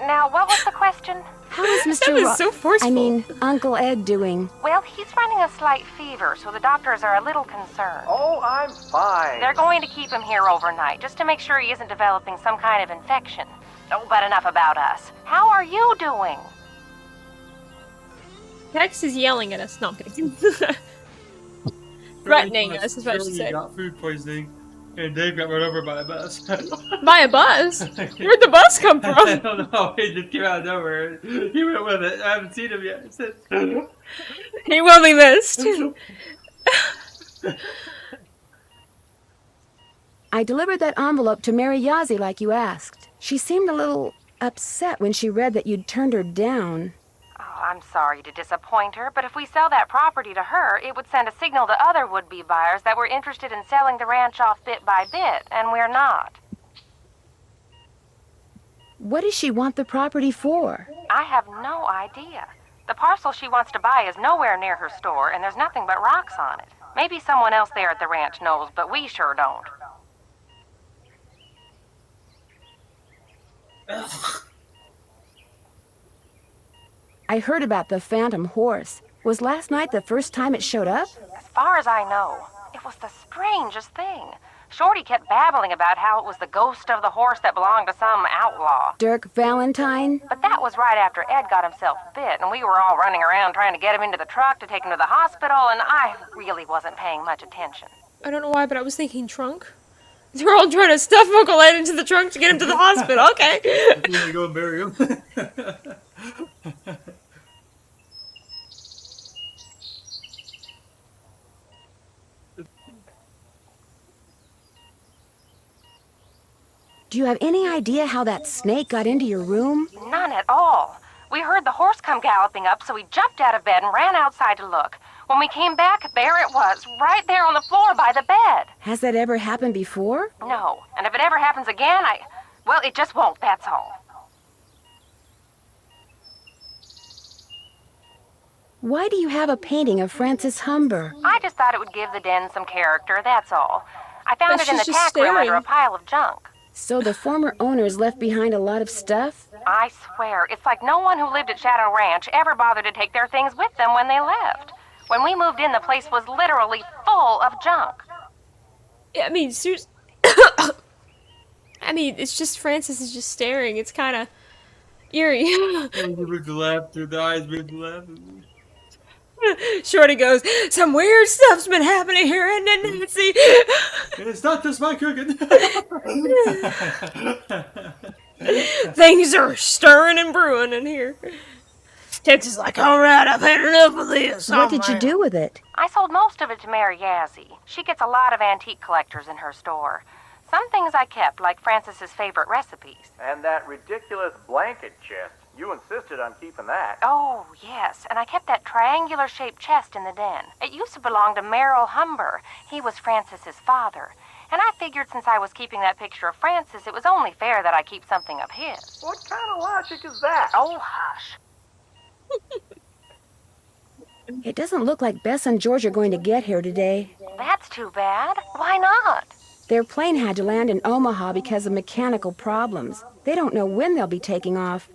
D: Now, what was the question?
B: How is Mr.
A: That was so forceful.
B: I mean, Uncle Ed doing?
D: Well, he's running a slight fever, so the doctors are a little concerned.
E: Oh, I'm fine.
D: They're going to keep him here overnight, just to make sure he isn't developing some kind of infection. Oh, but enough about us. How are you doing?
A: Tex is yelling at us. No, I'm kidding. Threatening us is what she
I: Shirley
A: said.
I: got food poisoning, and Dave got run over by a bus.
A: By a bus? Where'd the bus come
I: I
A: from?
I: don't know. He just came out of nowhere. He went with it. I haven't seen him yet since.
A: He will be missed.
B: I delivered that envelope to Mary Yazzie like you asked. She seemed a little upset when she read that you'd turned her down.
D: Oh, I'm sorry to disappoint her, but if we sell that property to her, it would send a signal to other would-be buyers that we're interested in selling the ranch off bit by bit, and we're not.
B: What does she want the property for?
D: I have no idea. The parcel she wants to buy is nowhere near her store, and there's nothing but rocks on it. Maybe someone else there at the ranch knows, but we sure don't.
B: I heard about the phantom horse. Was last night the first time it showed up?
D: As far as I know, it was the strangest thing. Shorty kept babbling about how it was the ghost of the horse that belonged to some outlaw.
B: Dirk Valentine?
D: But that was right after Ed got himself bit, and we were all running around trying to get him into the truck to take him to the hospital, and I really wasn't paying much attention.
A: I don't know why, but I was thinking trunk. They're all trying to stuff Uncle Ed into the trunk to get him to the hospital. Okay.
I: We're gonna go and bury him.
B: Do you have any idea how that snake got into your room?
D: None at all. We heard the horse come galloping up, so we jumped out of bed and ran outside to look. When we came back, there it was, right there on the floor by the bed.
B: Has that ever happened before?
D: No, and if it ever happens again, well, it just won't, that's all.
B: Why do you have a painting of Frances Humber?
D: I just thought it would give the den some character, that's all. I found
A: But
D: it in the
A: she's just
D: tack room under a
A: staring.
D: pile of junk.
B: So the former owners left behind a lot of stuff?
D: I swear, it's like no one who lived at Shadow Ranch ever bothered to take their things with them when they left. When we moved in, the place was literally full of junk.
A: Yeah, I mean, seriously. I mean, it's just Francis is just staring. It's kind of eerie.
I: With the laughter, the eyes with the laughter.
A: Shorty goes, some weird stuff's been happening here, and then Nancy.
I: It's not just my cooking.
A: Things are stirring and brewing in here. Nancy's like, all right, I've had enough of this.
B: What did you do with it?
D: I sold most of it to Mary Yazzie. She gets a lot of antique collectors in her store. Some things I kept, like Francis's favorite recipes.
E: And that ridiculous blanket chest. You insisted on keeping that.
D: Oh, yes, and I kept that triangular-shaped chest in the den. It used to belong to Merrill Humber. He was Francis's father. And I figured since I was keeping that picture of Francis, it was only fair that I keep something of his.
E: What kind of logic is that?
D: Oh, hush.
B: It doesn't look like Bess and George are going to get here today.
D: That's too bad. Why not?
B: Their plane had to land in Omaha because of mechanical problems. They don't know when they'll be taking off.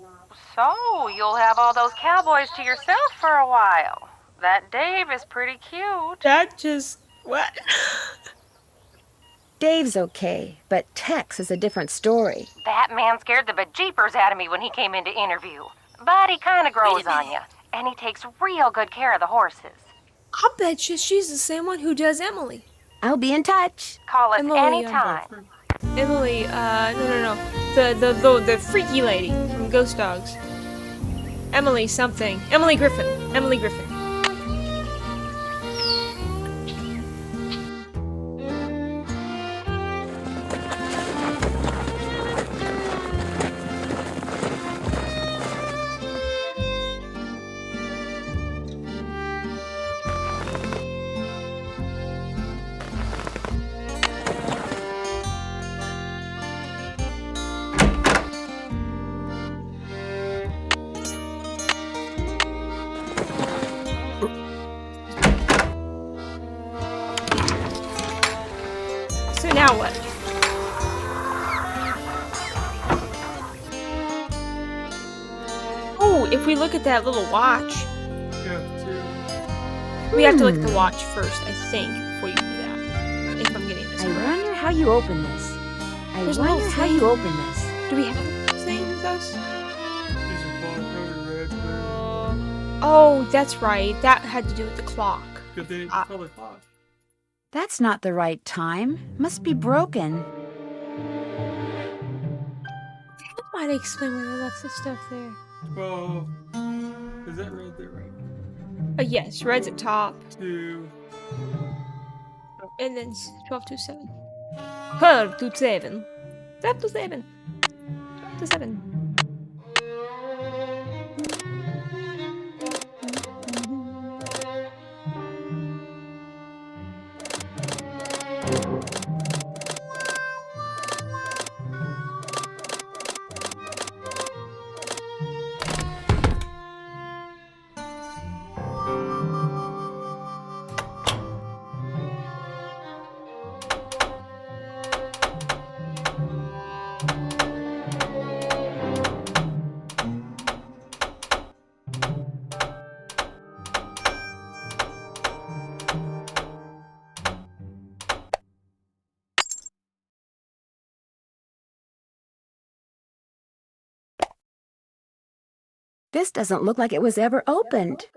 D: So, you'll have all those cowboys to yourself for a while. That Dave is pretty cute.
A: That just... what?
B: Dave's okay, but Tex is a different story.
D: That man scared the bejeepers out of me when he came in to interview. But he kind of grows on you, and he takes real good care of the horses.
A: I'll bet you she's the same one who does Emily.
B: I'll be in touch.
D: Call us
A: Emily,
D: anytime.
A: Emily, no. The freaky lady from Ghost Dogs. Emily something. Emily Griffin. Emily Griffin. So now what? Oh, if we look at that little watch, we have to look at the watch first, I think, before you do that. If I'm getting this
B: I
A: correct.
B: wonder how you open this.
A: There's
B: I
A: no
B: wonder how
A: thing.
B: you open this.
A: Do we have a thing with us?
I: These are ball-coded red, blue.
A: Oh, that's right. That had to do with the clock.
I: Good thing it's color clock.
B: That's not the right time. Must be broken.
A: That might explain why they left the stuff there.
I: 12. Is that red there, right?
A: Yes, red's at top.
I: 2.
A: And then 12 to 7. 12 to 7. 12 to 7. 12 to 7.
B: This doesn't look like it was ever opened.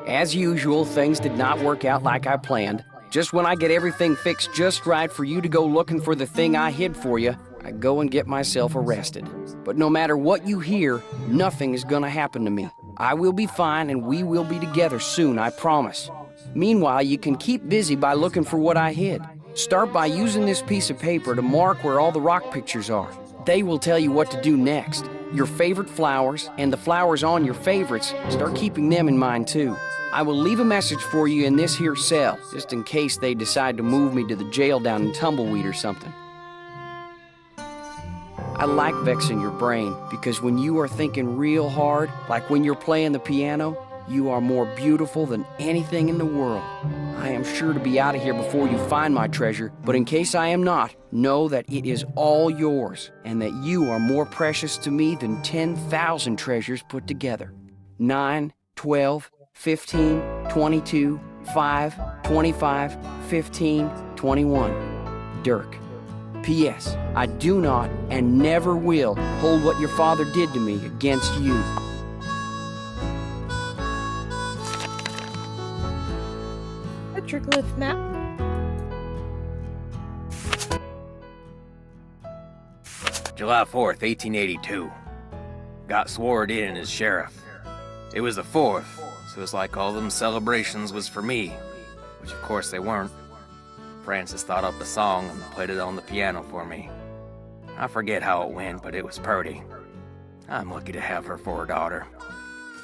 M: As usual, things did not work out like I planned. Just when I get everything fixed just right for you to go looking for the thing I hid for you, I go and get myself arrested. But no matter what you hear, nothing is gonna happen to me. I will be fine and we will be together soon, I promise. Meanwhile, you can keep busy by looking for what I hid. Start by using this piece of paper to mark where all the rock pictures are. They will tell you what to do next. Your favorite flowers and the flowers on your favorites, start keeping them in mind too. I will leave a message for you in this here cell, just in case they decide to move me to the jail down in Tumbleweed or something. I like vexing your brain, because when you are thinking real hard, like when you're playing the piano, you are more beautiful than anything in the world. I am sure to be out of here before you find my treasure, but in case I am not, know that it is all yours, and that you are more precious to me than 10,000 treasures put together. 9, 12, 15, 22, 5, 25, 15, 21. Dirk. P.S. I do not and never will hold what your father did to me against you.
A: Petroglyph map.
N: July 4th, 1882. Got sworn in as sheriff. It was the 4th, so it's like all them celebrations was for me, which of course they weren't. Frances thought up a song and played it on the piano for me. I forget how it went, but it was purty. I'm lucky to have her for a daughter.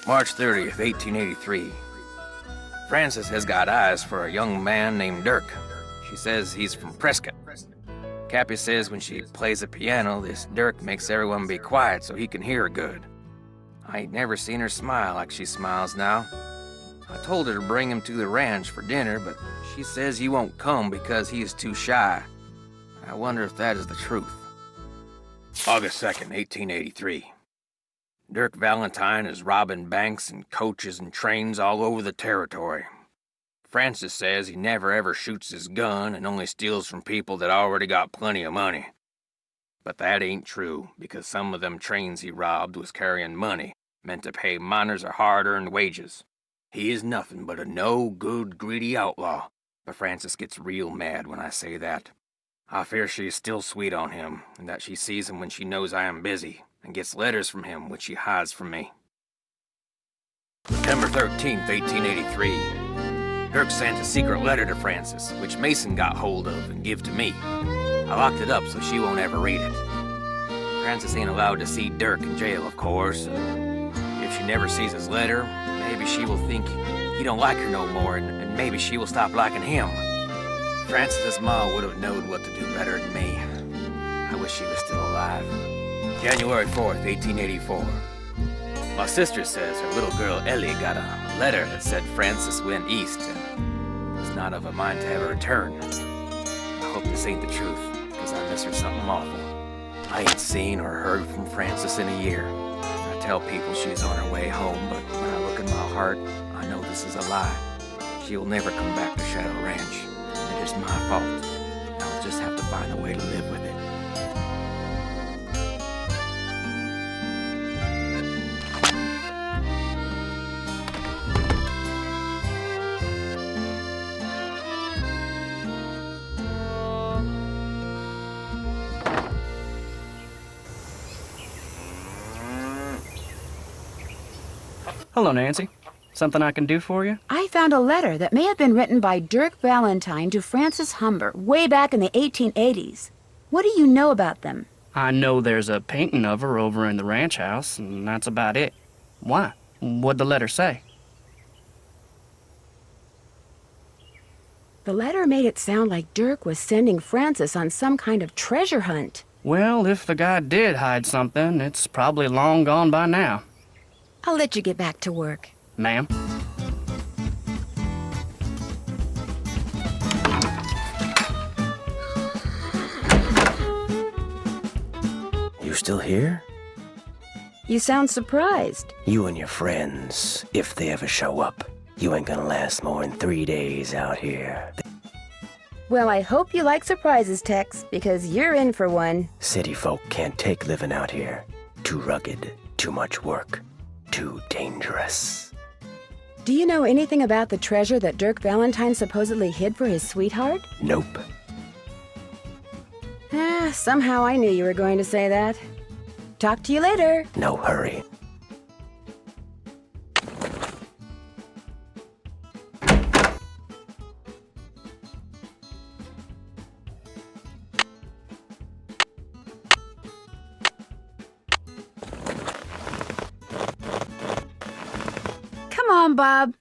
N: March 30th, 1883. Frances has got eyes for a young man named Dirk. She says he's from Prescott. Cappy says when she plays the piano, this Dirk makes everyone be quiet so he can hear her good. I ain't never seen her smile like she smiles now. I told her to bring him to the ranch for dinner, but she says he won't come because he is too shy. I wonder if that is the truth. August 2nd, 1883. Dirk Valentine is robbing banks and coaches and trains all over the territory. Frances says he never ever shoots his gun and only steals from people that already got plenty of money. But that ain't true, because some of them trains he robbed was carrying money, meant to pay miners their hard-earned wages. He is nothing but a no-good, greedy outlaw, but Frances gets real mad when I say that. I fear she is still sweet on him, and that she sees him when she knows I am busy, and gets letters from him which she hides from me. September 13th, 1883. Dirk sent a secret letter to Frances, which Mason got hold of and give to me. I locked it up so she won't ever read it. Frances ain't allowed to see Dirk in jail, of course. If she never sees his letter, maybe she will think he don't like her no more, and maybe she will stop liking him. Frances's ma would have known what to do better than me. I wish she was still alive. January 4th, 1884. My sister says her little girl Ellie got a letter that said Frances went east and was not of a mind to ever return. I hope this ain't the truth, because I miss her something awful. I ain't seen or heard from Frances in a year. I tell people she's on her way home, but when I look in my heart, I know this is a lie. She will never come back to Shadow Ranch. It is my fault. I'll just have to find a way to live with it.
G: Hello, Nancy. Something I can do for you?
B: I found a letter that may have been written by Dirk Valentine to Frances Humber way back in the 1880s. What do you know about them?
G: I know there's a painting of her over in the ranch house, and that's about it. Why? What'd the letter say?
B: The letter made it sound like Dirk was sending Frances on some kind of treasure hunt.
G: Well, if the guy did hide something, it's probably long gone by now.
B: I'll let you get back to work.
G: Ma'am?
H: You still here?
B: You sound surprised.
H: You and your friends, if they ever show up, you ain't gonna last more than 3 days out here.
B: Well, I hope you like surprises, Tex, because you're in for one.
H: City folk can't take living out here. Too rugged, too much work, too dangerous.
B: Do you know anything about the treasure that Dirk Valentine supposedly hid for his sweetheart?
H: Nope.
B: Somehow I knew you were going to say that. Talk to you later.
H: No hurry.
B: on, Bob.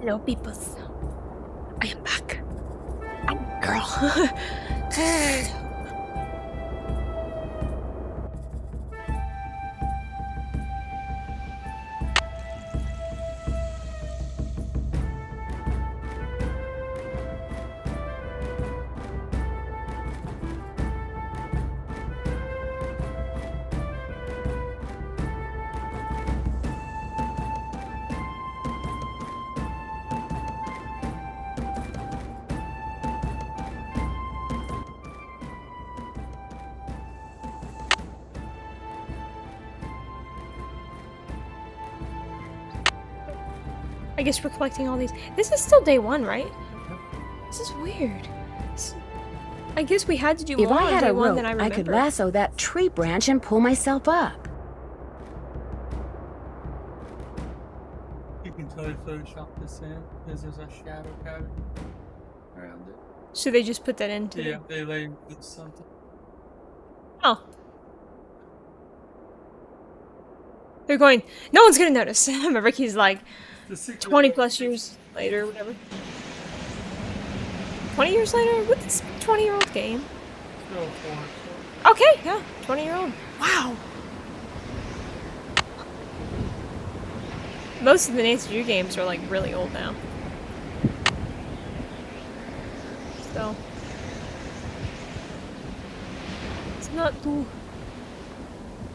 A: Hello, peoples. I am back. I'm a girl. I guess we're collecting all these. This is still day 1, right? This is weird. I guess we had to do
B: If
A: more
B: I
A: on
B: had
A: day
B: a
A: 1
B: rope,
A: than I
B: I
A: remember.
B: could lasso that tree branch and pull myself up.
I: You can totally Photoshop this in because there's a shadow pattern around it.
A: So they just put that into.
I: Yeah, they labeled something.
A: Oh. They're going, no one's gonna notice. Remember, he's like 20 plus years later, whatever. 20 years later? What's this 20-year-old game? Okay, yeah, 20-year-old. Wow. Most of the Nancy Drew games are like really old now. So it's not too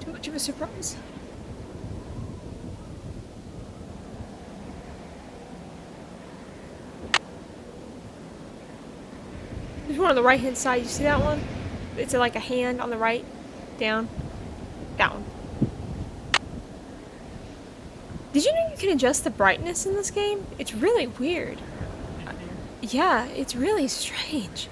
A: much of a surprise. There's one on the right hand side, you see that one? It's like a hand on the right, down, down. Did you know you can adjust the brightness in this game? It's really weird. Yeah, it's really strange.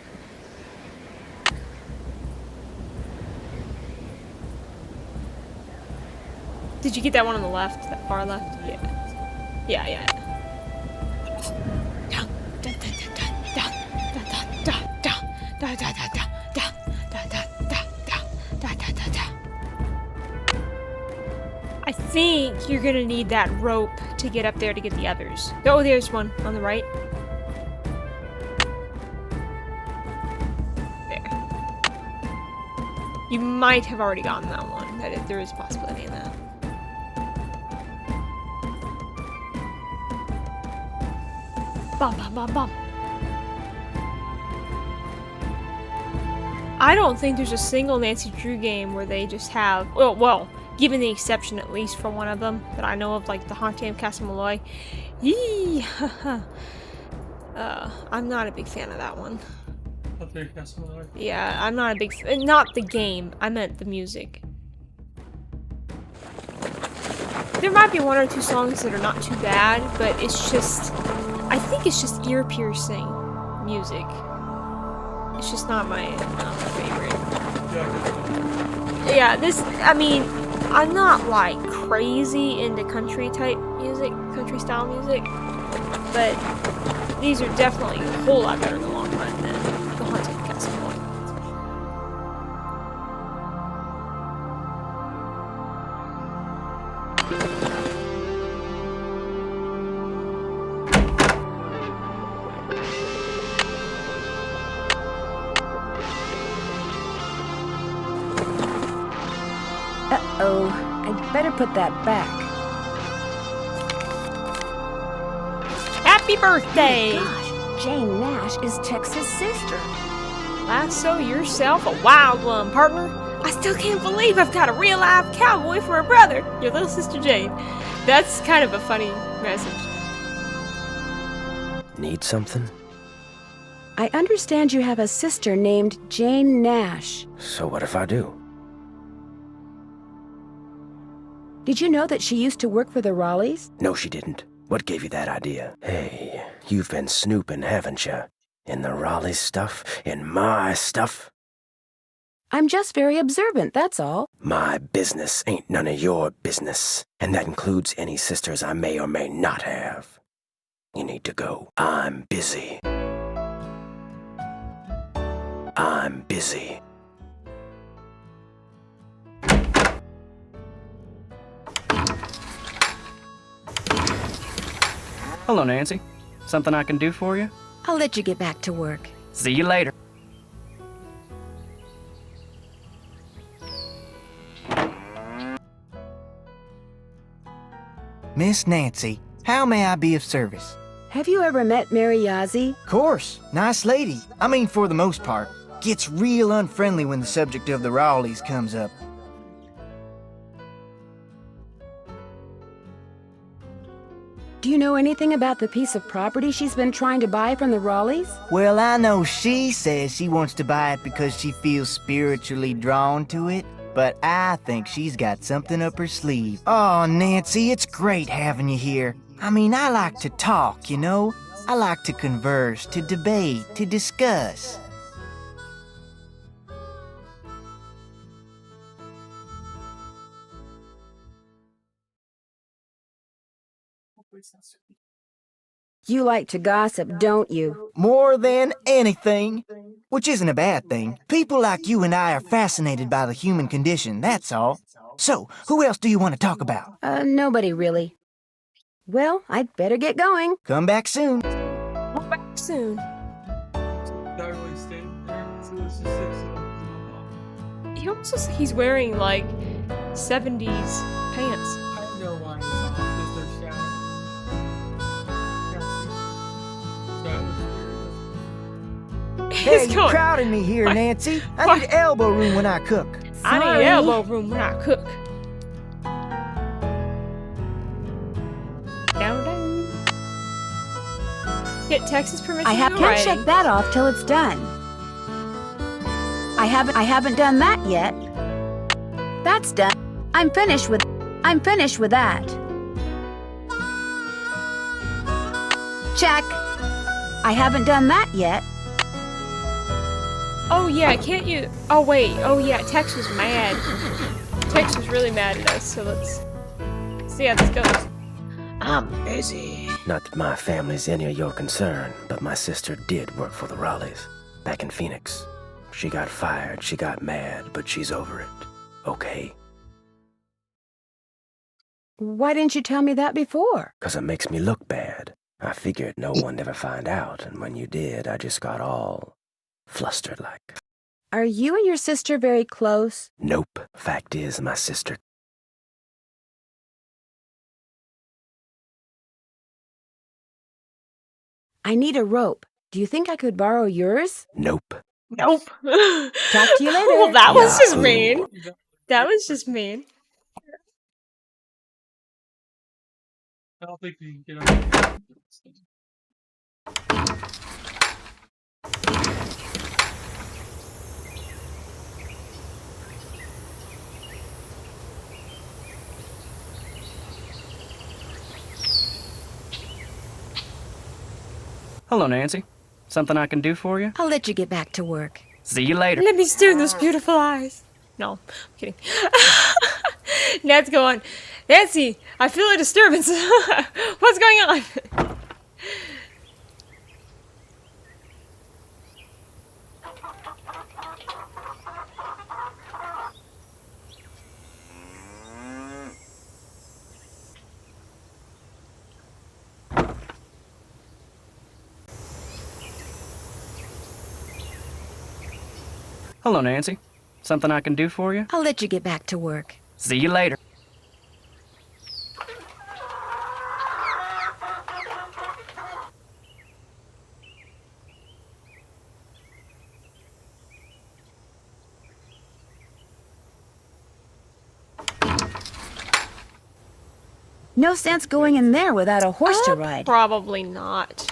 A: Did you get that one on the left? That far left? Yeah. Yeah, yeah. Down, down, down, down, down, down, down, down, down, down, down, down, down, down, down, down, down, down. I think you're gonna need that rope to get up there to get the others. Oh, there's one on the right. There. You might have already gotten that one. There is a possibility in that. Bum, bum, bum, bum. I don't think there's a single Nancy Drew game where they just have, well, given the exception at least for one of them that I know of, like the Haunting of Castle Malloy. Yee! I'm not a big fan of that one. Yeah, I'm not a big not the game, I meant the music. There might be one or two songs that are not too bad, but it's just, I think it's just ear-piercing music. It's just not my favorite. Yeah, this, I mean, I'm not like crazy into country type music, country style music, but these are definitely a whole lot better in the long run than the Haunted Castle Malloy.
B: Uh-oh. I Better put that back.
A: Happy birthday!
B: Gosh, Jane Nash is Tex's sister.
A: Lasso yourself a wild one, partner. I still can't believe I've got a real live cowboy for a brother. Your little sister Jane. That's kind of a funny message.
H: Need something?
B: I understand you have a sister named Jane Nash.
H: So what if I do?
B: Did you know that she used to work for the Raleighs?
H: No, she didn't. What gave you that idea? Hey, you've been snooping, haven't you? In the Raleigh stuff? In my stuff?
B: I'm just very observant, that's all.
H: My business ain't none of your business, and that includes any sisters I may or may not have. You need to go. I'm busy. I'm busy.
G: Hello, Nancy. Something I can do for you?
B: I'll let you get back to work.
G: See you later.
C: Miss Nancy, how may I be of service?
B: Have you ever met Mary Yazzie?
C: Course, nice lady. I mean, for the most part. Gets real unfriendly when the subject of the Raleighs comes up.
B: Do you know anything about the piece of property she's been trying to buy from the Raleighs?
C: Well, I know she says she wants to buy it because she feels spiritually drawn to it, but I think she's got something up her sleeve. Oh, Nancy, it's great having you here. I mean, I like to talk, you know? I like to converse, to debate, to discuss.
B: You like to gossip, don't you?
C: More than anything. Which isn't a bad thing. People like you and I are fascinated by the human condition, that's all. So, who else do you want to talk about?
B: Nobody really. Well, I'd better get going.
C: Come back soon.
A: Come back soon.
I: Darwin staying there, so let's just say so.
A: He almost looks like he's wearing, like, 70s pants.
I: I know why he's on. There's no shower.
C: Hey, you crowding me here, Nancy. I need elbow room when I cook.
A: I need elbow room when I cook. Down, down. Get Texas permission.
B: I can't check that off till it's done. I haven't done that yet. That's done. I'm finished with that. Check. I haven't done that yet.
A: Oh yeah, can't you? Oh wait. Oh yeah, Tex was mad. Tex was really mad at us. So let's see how this goes. I'm busy.
H: Not that my family's any of your concern, but my sister did work for the Raleighs back in Phoenix. She got fired, she got mad, but she's over it. Okay?
B: Why didn't you tell me that before?
H: 'Cause it makes me look bad. I figured no one'd ever find out, and when you did, I just got all flustered like.
B: Are you and your sister very close?
H: Nope. Fact is, my sister.
B: I need a rope. Do you think I could borrow yours?
H: Nope.
A: Nope.
B: Talk to you later.
A: Well, that was just mean. That was just mean.
I: I don't think we can get on.
G: Hello, Nancy. Something I can do for you?
B: I'll let you get back to work.
G: See you later.
A: Let me stare in those beautiful eyes. No, I'm kidding. Ned's going, Nancy, I feel a disturbance. What's going on?
G: Hello, Nancy. Something I can do for you?
B: I'll let you get back to work.
G: See you later.
B: No sense going in there without a horse to ride.
A: Probably not.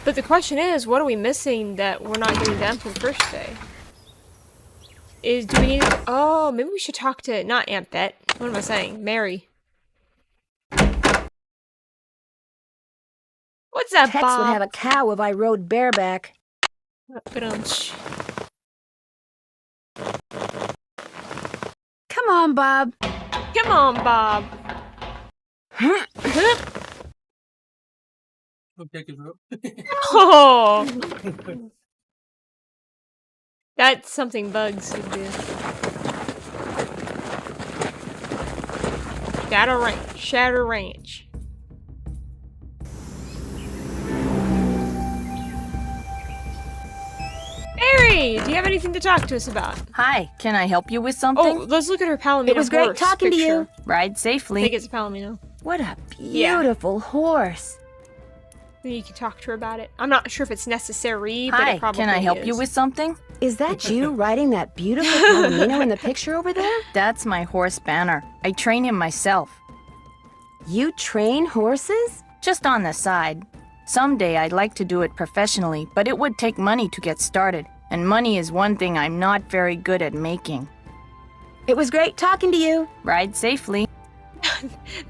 A: But the question is, what are we missing that we're not getting done for the first day? Do we need to, oh, maybe we should talk to, not Aunt Bet. What am I saying? Mary. What's that,
B: Tex
A: Bob?
B: would have a cow if I rode bareback.
A: Ba-dum-tsh.
B: Come on, Bob.
A: Come on, Bob.
I: Okay, good rope.
A: Oh! That's something Bugs would do. Shadow Ranch. Mary, do you have anything to talk to us about?
J: Hi, can I help you with something?
A: Oh, let's look at her Palomino
B: It was great
A: horse
B: talking to
A: picture.
B: you.
J: Ride
A: I
J: safely.
A: think it's a Palomino.
B: What a beautiful horse.
A: Then you can talk to her about it. I'm not sure if it's necessary, but
J: Hi,
A: it probably
J: can I help
A: is.
J: you with something?
B: Is that you riding that beautiful Palomino in the picture over there?
J: That's my horse Banner. I train him myself.
B: You train horses?
J: Just on the side. Someday I'd like to do it professionally, but it would take money to get started, and money is one thing I'm not very good at making.
B: It was great talking to you.
J: Ride safely.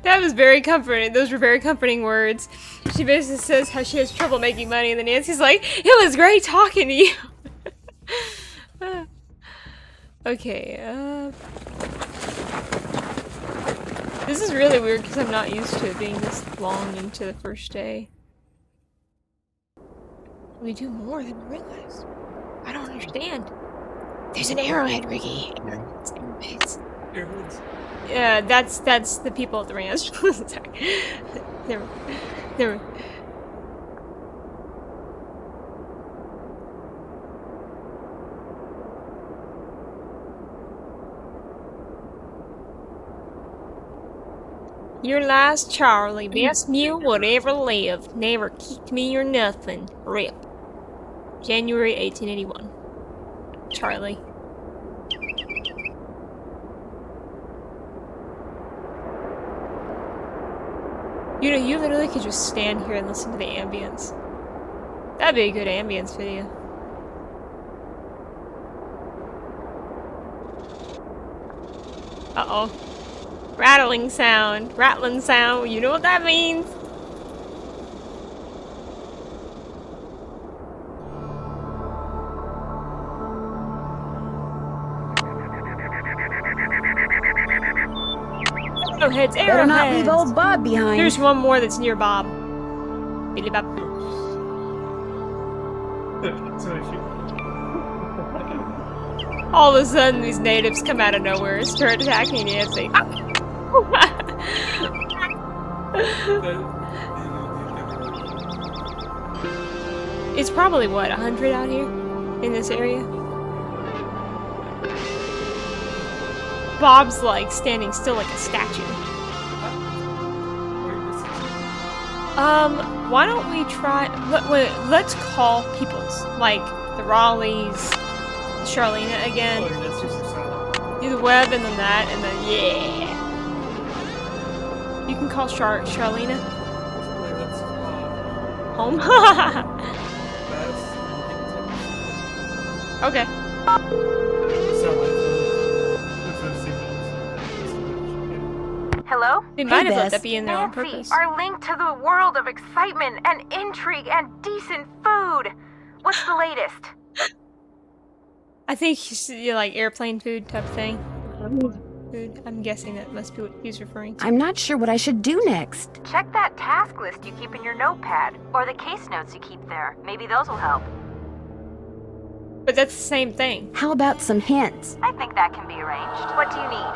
A: That was very comforting. Those were very comforting words. She basically says how she has trouble making money, and then Nancy's like, "It was great talking to you." Okay. This is really weird because I'm not used to it being this long into the first day. We do more than we realize. I don't understand. There's an arrowhead, Ricky. It's arrowheads.
I: Arrowheads.
A: Yeah, that's the people at the ranch. Sorry. They're Your last Charlie, best mule would ever live. Never kicked me or nothing. Rip. January 1881. Charlie. You know, you literally could just stand here and listen to the ambience. That'd be a good ambience video. Uh-oh. Rattling sound. Rattling sound. You know what that means? Arrowheads,
B: Better not leave
A: arrowheads.
B: old Bob behind.
A: Here's one more that's near Bob. Billy Bob. All of a sudden, these natives come out of nowhere and start attacking Nancy. It's probably, what, 100 out here? In this area? Bob's, like, standing still like a statue. Why don't we try... let's call peoples. Like, the Raleighs, Charlena again. Do the web and then that, and then, yeah. You can call Charlena. Home? Okay.
D: Hello?
A: They might have let
B: Bess.
A: that be in there on
D: Nancy,
A: purpose.
D: our link to the world of excitement and intrigue and decent food. What's the latest?
A: I think he's like airplane food type thing. Food. I'm guessing that must be what he's referring to.
B: I'm not sure what I should do next.
D: Check that task list you keep in your notepad, or the case notes you keep there. Maybe those will help.
A: But that's the same thing.
B: How about some hints?
D: I think that can be arranged. What do you need?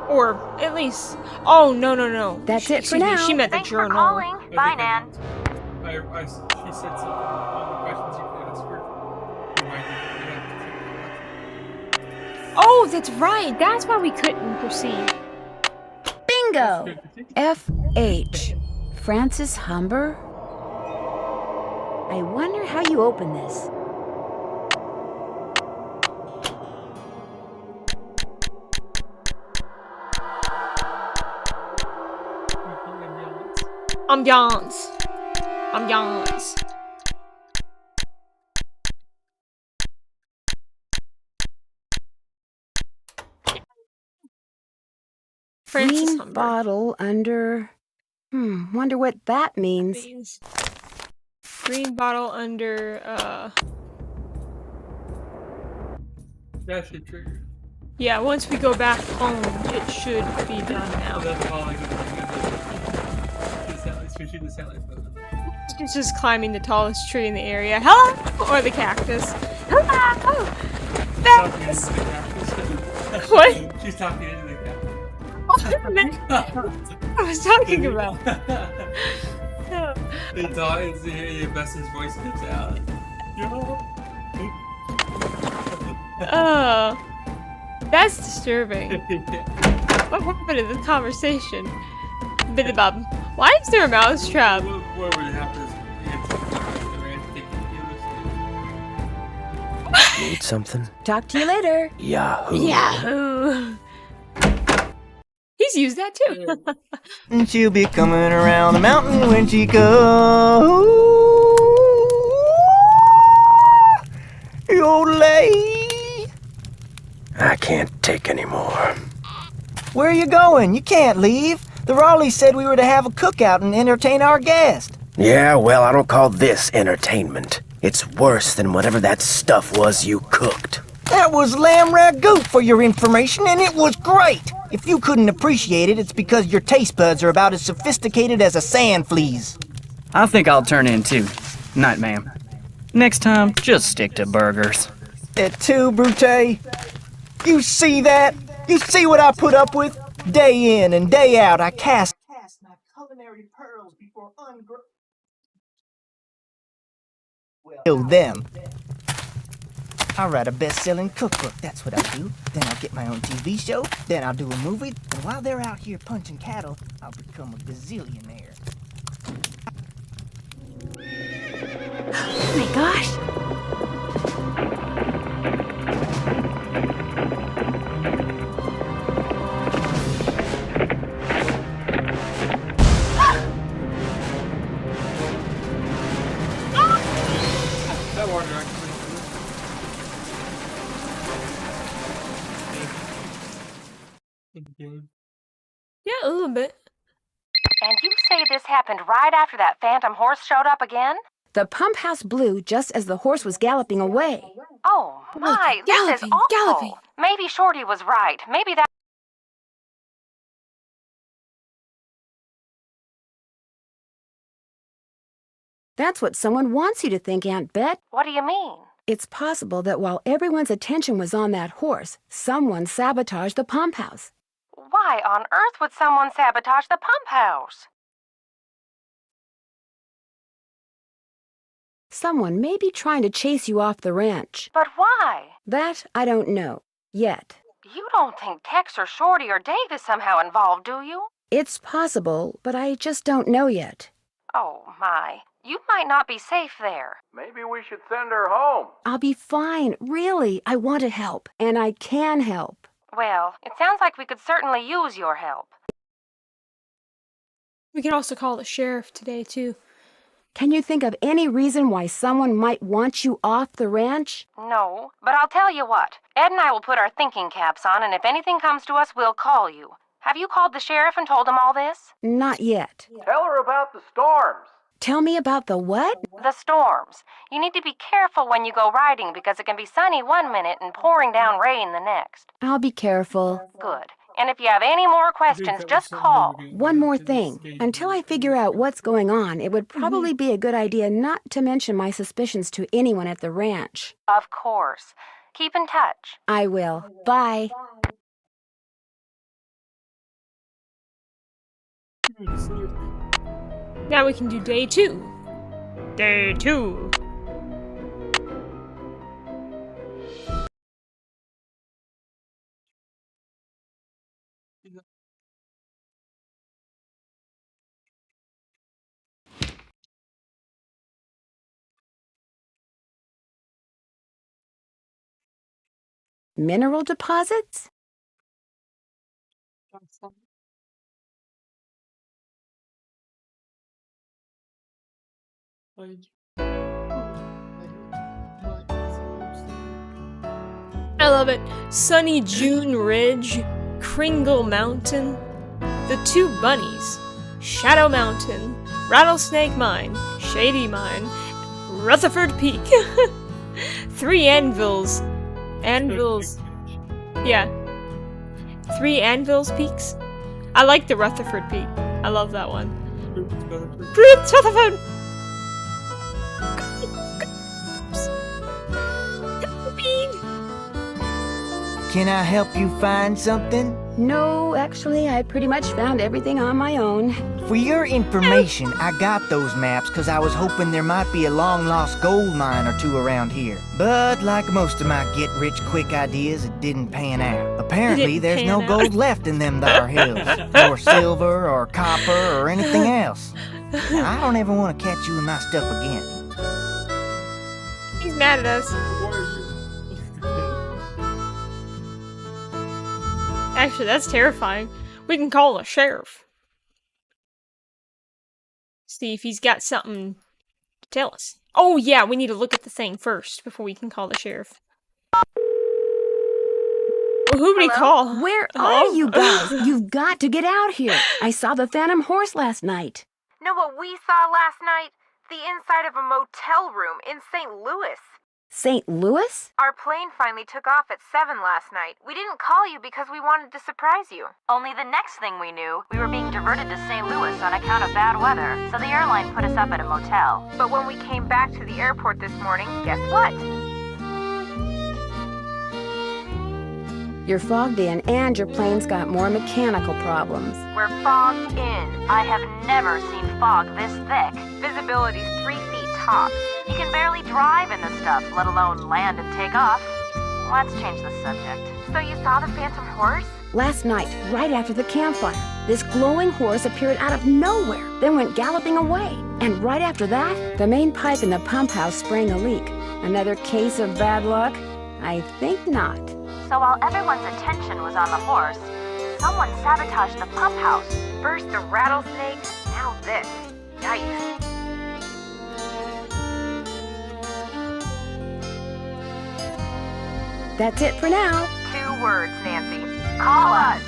A: Or at least... Oh, no.
B: That's it for
A: Excuse me,
B: now.
A: She meant
D: Thanks
A: the
D: for
A: journal.
D: calling. Bye, Nan.
I: She said something. All the questions you could ask her.
A: Oh, that's right. That's why we couldn't proceed.
B: Bingo! F.H. Francis Humber? I wonder how you open this.
A: Ambiance. Ambiance. Francis
B: Green
A: Humber.
B: bottle under... wonder what that means.
A: Green bottle under,
I: That should trigger.
A: yeah, once we go back home, it should be done now.
I: That's all I can think of. Especially the satellite photo.
A: It's just climbing the tallest tree in the area. Hello! Or the cactus. Hello! Thanks! What?
I: She's talking into the cactus.
A: I was talking about.
I: It's your bestest voice comes out.
A: Oh, that's disturbing. What happened in this conversation? Biddabub. Why is there a mouse trap?
I: What would happen is
H: Need something?
B: Talk to you later.
H: Yahoo.
A: Yahoo! He's used that too.
C: And she'll be coming around the mountain when she goes. Yodelay.
H: I can't take any more.
C: Where are you going? You can't leave. The Raleighs said we were to have a cookout and entertain our guest.
H: Yeah, well, I don't call this entertainment. It's worse than whatever that stuff was you cooked.
C: That was lamb ragout for your information, and it was great. If you couldn't appreciate it, it's because your taste buds are about as sophisticated as a sand flea's.
G: I think I'll turn in too. Night, ma'am. Next time, just stick to burgers.
C: Et tu, Brute? You see that? You see what I put up with? Day in and day out, I cast my culinary pearls before them. I'll write a best-selling cookbook, that's what I'll do. Then I'll get my own TV show, then I'll do a movie, and while they're out here punching cattle, I'll become a gazillionaire.
B: Oh my gosh.
I: that water actually.
A: Yeah, a little bit.
D: And you say this happened right after that phantom horse showed up again?
B: The pump house blew just as the horse was galloping away.
D: Oh my, this is awful.
A: Galloping.
D: Maybe Shorty was right. Maybe that...
B: That's what someone wants you to think, Aunt Bet.
D: What do you mean?
B: It's possible that while everyone's attention was on that horse, someone sabotaged the pump house.
D: Why on earth would someone sabotage the pump house?
B: Someone may be trying to chase you off the ranch.
D: But why?
B: That I don't know. Yet.
D: You don't think Tex or Shorty or Dave is somehow involved, do you?
B: It's possible, but I just don't know yet.
D: Oh my, you might not be safe there.
E: Maybe we should send her home.
B: I'll be fine. Really, I want to help, and I can help.
D: Well, it sounds like we could certainly use your help.
A: We can also call the sheriff today, too.
B: Can you think of any reason why someone might want you off the ranch?
D: No, but I'll tell you what. Ed and I will put our thinking caps on, and if anything comes to us, we'll call you. Have you called the sheriff and told him all this?
B: Not yet.
E: Tell her about the storms.
B: Tell me about the what?
D: The storms. You need to be careful when you go riding because it can be sunny one minute and pouring down rain the next.
B: I'll be careful.
D: Good. And if you have any more questions, just call.
B: One more thing. Until I figure out what's going on, it would probably be a good idea not to mention my suspicions to anyone at the ranch.
D: Of course. Keep in touch.
B: I will. Bye.
A: Now we can do day 2. Day 2.
B: Mineral deposits?
I: pode.
A: I love it. Sunny June Ridge, Kringle Mountain, the Two Bunnies, Shadow Mountain, Rattlesnake Mine, Shady Mine, Rutherford Peak. 3 anvils. Anvils. Yeah. 3 anvils peaks. I like the Rutherford Peak. I love that one. Prince Rutherford!
C: Can I help you find something?
B: No, actually, I pretty much found everything on my own.
C: For your information, I got those maps because I was hoping there might be a long-lost gold mine or two around here. But like most of my get-rich-quick ideas, it didn't pan out. Apparently, there's no gold left in them thar hills, or silver, or copper, or anything else. Now, I don't ever want to catch you in my stuff again.
A: He's mad at us. Actually, that's terrifying. We can call the sheriff. See if he's got something to tell us. Oh yeah, we need to look at the thing first before we can call the sheriff. Well, who would he call?
B: Where are you guys? You've got to get out here. I saw the Phantom Horse last night.
D: Know what we saw last night? The inside of a motel room in St. Louis.
B: St. Louis?
D: Our plane finally took off at 7 last night. We didn't call you because we wanted to surprise you.
O: Only the next thing we knew, we were being diverted to St. Louis on account of bad weather, so the airline put us up at a motel.
D: But when we came back to the airport this morning, guess what?
B: You're fogged in and your plane's got more mechanical problems.
D: We're fogged in.
O: I have never seen fog this thick.
D: Visibility's 3 feet tops.
O: You can barely drive in this stuff, let alone land and take off. Let's change the subject.
D: So you saw the Phantom Horse?
B: Last night, right after the campfire, this glowing horse appeared out of nowhere, then went galloping away. And right after that, the main pipe in the pump house sprang a leak. Another case of bad luck? I think not.
O: So while everyone's attention was on the horse, someone sabotaged the pump house.
D: First the rattlesnake, now this. Yikes.
B: That's it for now.
D: 2 words, Nancy. Call us.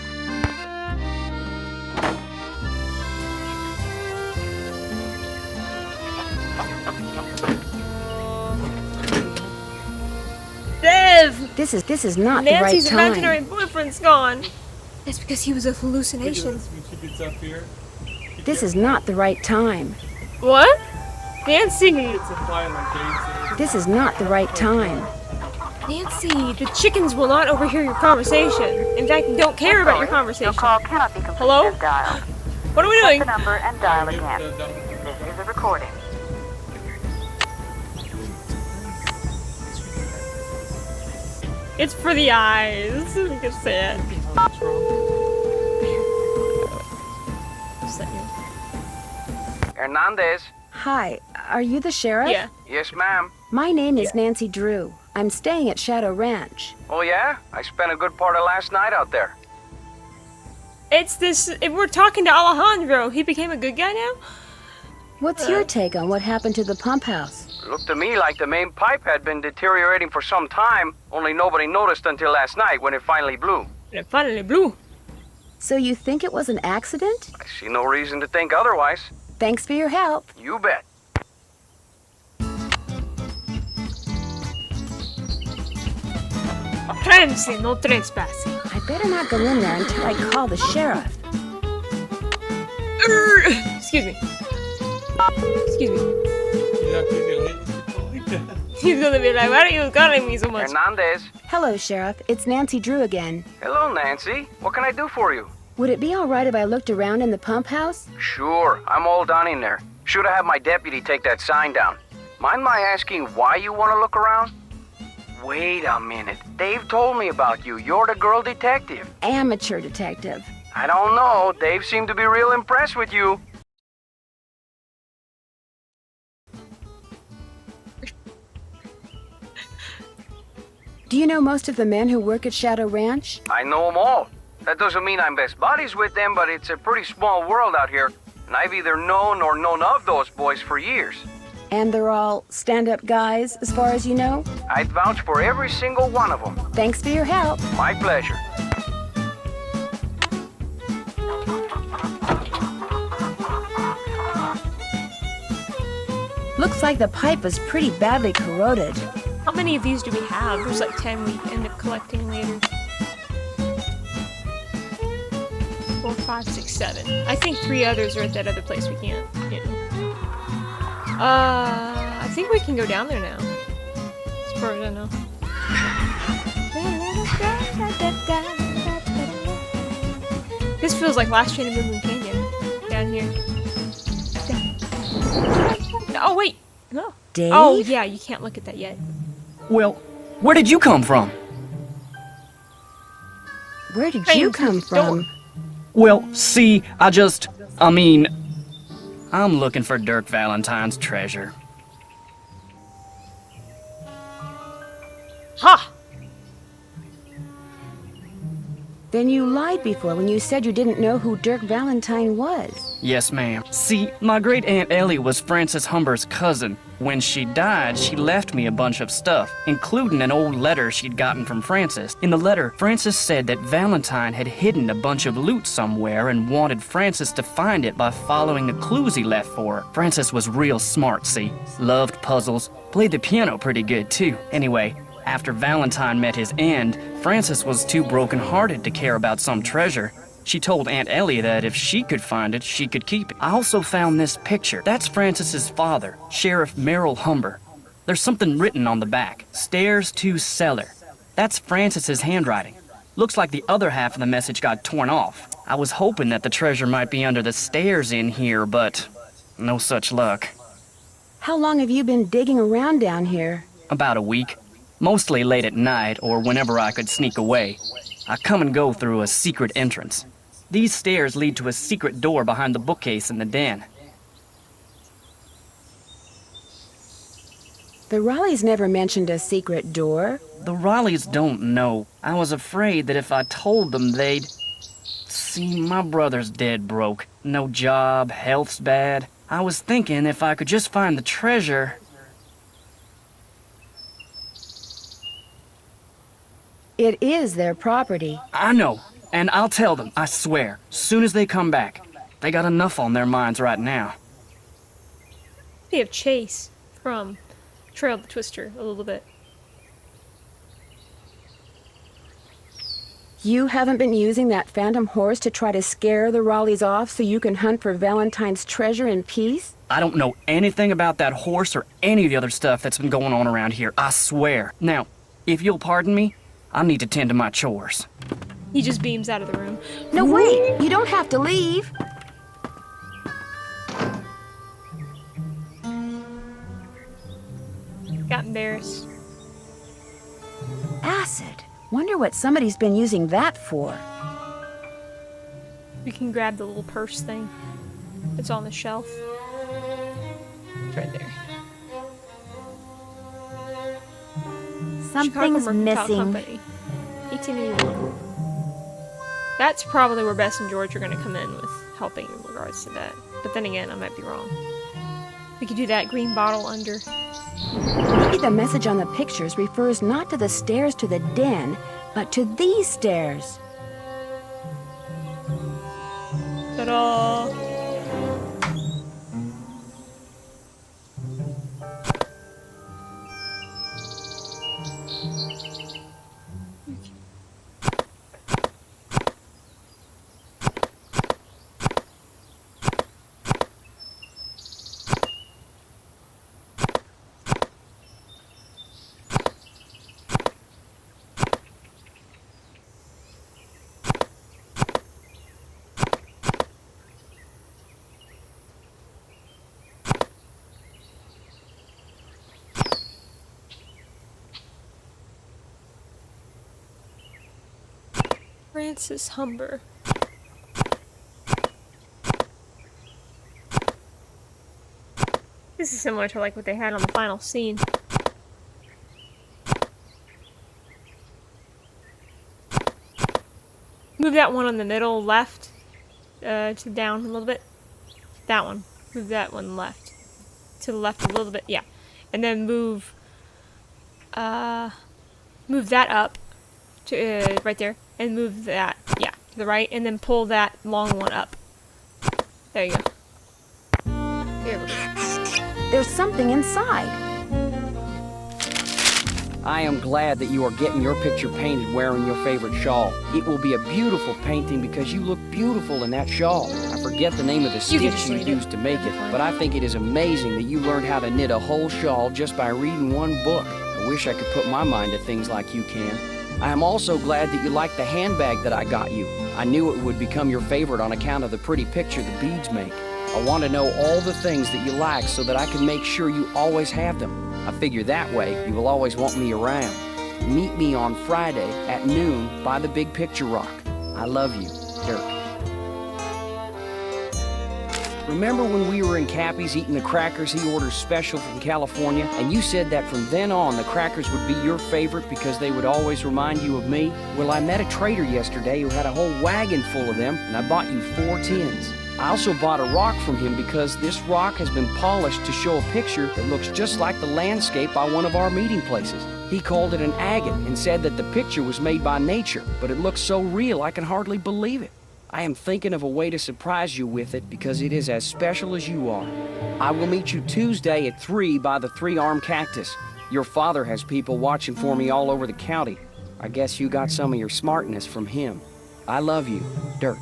A: Dev!
B: This is not
A: Nancy's
B: the right time.
A: imaginary boyfriend's gone. That's because he was a hallucination.
I: When she gets up here.
B: This is not the right time.
A: What? Nancy!
I: It's a violent
B: This is not the right time.
A: Nancy, the chickens will not overhear your conversation. In fact, they don't care about your conversation.
O: Your call cannot be completed
A: Hello?
O: as dialed.
A: What are we
O: Press
A: doing?
O: the number and dial again. This is a recording.
A: It's for the eyes. We can say it.
M: Hernandez.
B: Hi, are you the sheriff?
A: Yeah.
M: Yes, ma'am.
B: My name is Nancy Drew. I'm staying at Shadow Ranch.
M: Oh, yeah? I spent a good part of last night out there.
A: It's this. If we're talking to Alejandro, he became a good guy now?
B: What's your take on what happened to the pump house?
M: Looked to me like the main pipe had been deteriorating for some time, only nobody noticed until last night when it finally blew.
A: It finally blew.
B: So you think it was an accident?
M: I see no reason to think otherwise.
B: Thanks for your help.
M: You bet.
A: Transi, no trespassing.
B: I better not go in there until I call the sheriff.
A: Excuse me. Excuse me. He's gonna be like, why are you calling me so much?
M: Hernandez.
B: Hello, Sheriff. It's Nancy Drew again.
M: Hello, Nancy. What can I do for you?
B: Would it be all right if I looked around in the pump house?
M: Sure. I'm all done in there. Should have had my deputy take that sign down. Mind my asking why you want to look around? Wait a minute. Dave told me about you. You're the girl detective.
B: Amateur detective.
M: I don't know. Dave seemed to be real impressed with you.
B: Do you know most of the men who work at Shadow Ranch?
M: I know them all. That doesn't mean I'm best buddies with them, but it's a pretty small world out here, and I've either known or known of those boys for years.
B: And they're all stand-up guys, as far as you know?
M: I'd vouch for every single one of them.
B: Thanks for your help.
M: My pleasure.
B: Looks like the pipe is pretty badly corroded.
A: How many of these do we have? There's like 10 we end up collecting later. 4, 5, 6, 7. I think 3 others are at that other place we can't get. I think we can go down there now. As far as I know. This feels like Last Train to Moon Canyon. Down here. Oh, wait! No.
B: Dave?
A: Oh, yeah, you can't look at that yet.
G: Well, where did you come from?
B: Where did you come from?
G: Well, see, I'm looking for Dirk Valentine's treasure.
A: Ha!
B: Then you lied before when you said you didn't know who Dirk Valentine was.
G: Yes, ma'am. See, my great-aunt Ellie was Francis Humber's cousin. When she died, she left me a bunch of stuff, including an old letter she'd gotten from Francis. In the letter, Francis said that Valentine had hidden a bunch of loot somewhere and wanted Francis to find it by following the clues he left for her. Francis was real smart, see? Loved puzzles, played the piano pretty good, too. Anyway, after Valentine met his end, Francis was too broken-hearted to care about some treasure. She told Aunt Ellie that if she could find it, she could keep it. I also found this picture. That's Francis's father, Sheriff Merrill Humber. There's something written on the back. Stairs to cellar. That's Francis's handwriting. Looks like the other half of the message got torn off. I was hoping that the treasure might be under the stairs in here, but no such luck.
B: How long have you been digging around down here?
G: About a week. Mostly late at night or whenever I could sneak away. I come and go through a secret entrance. These stairs lead to a secret door behind the bookcase in the den.
B: The Raleighs never mentioned a secret door.
G: The Raleighs don't know. I was afraid that if I told them they'd... See, my brother's dead broke. No job, health's bad. I was thinking if I could just find the treasure...
B: It is their property.
G: I know, and I'll tell them, I swear, soon as they come back. They got enough on their minds right now.
A: We have Chase from Trail of the Twister a little bit.
B: You haven't been using that phantom horse to try to scare the Raleighs off so you can hunt for Valentine's treasure in peace?
G: I don't know anything about that horse or any of the other stuff that's been going on around here, I swear. Now, if you'll pardon me, I need to tend to my chores.
A: He just beams out of the room.
B: No, wait! You don't have to leave!
A: Got embarrassed.
B: Acid. Wonder what somebody's been using that for.
A: We can grab the little purse thing. It's on the shelf. It's right there.
P: Something's missing.
A: 1881. That's probably where Bess and George are going to come in with helping in regards to that. But then again, I might be wrong. We could do that green bottle under.
B: Maybe the message on the pictures refers not to the stairs to the den, but to these stairs.
A: Ta-da! Francis Humber. This is similar to like what they had on the final scene. Move that one on the middle left to down a little bit. That one. Move that one left. to the left a little bit. Yeah. And then move that up to right there, and move that, yeah, to the right, and then pull that long one up. There you go. Here we go.
B: There's something inside.
M: I am glad that you are getting your picture painted wearing your favorite shawl. It will be a beautiful painting because you look beautiful in that shawl. I forget the name of the stitch you used to make it, but I think it is amazing that you learned how to knit a whole shawl just by reading one book. I wish I could put my mind to things like you can. I am also glad that you like the handbag that I got you. I knew it would become your favorite on account of the pretty picture the beads make. I want to know all the things that you like so that I can make sure you always have them. I figure that way you will always want me around. Meet me on Friday at noon by the Big Picture Rock. I love you, Dirk. Remember when we were in Cappy's eating the crackers he orders special from California, and you said that from then on the crackers would be your favorite because they would always remind you of me? Well, I met a trader yesterday who had a whole wagon full of them, and I bought you 4 tins. I also bought a rock from him because this rock has been polished to show a picture that looks just like the landscape by one of our meeting places. He called it an agate and said that the picture was made by nature, but it looks so real I can hardly believe it. I am thinking of a way to surprise you with it because it is as special as you are. I will meet you Tuesday at 3 by the 3-armed cactus. Your father has people watching for me all over the county. I guess you got some of your smartness from him. I love you, Dirk.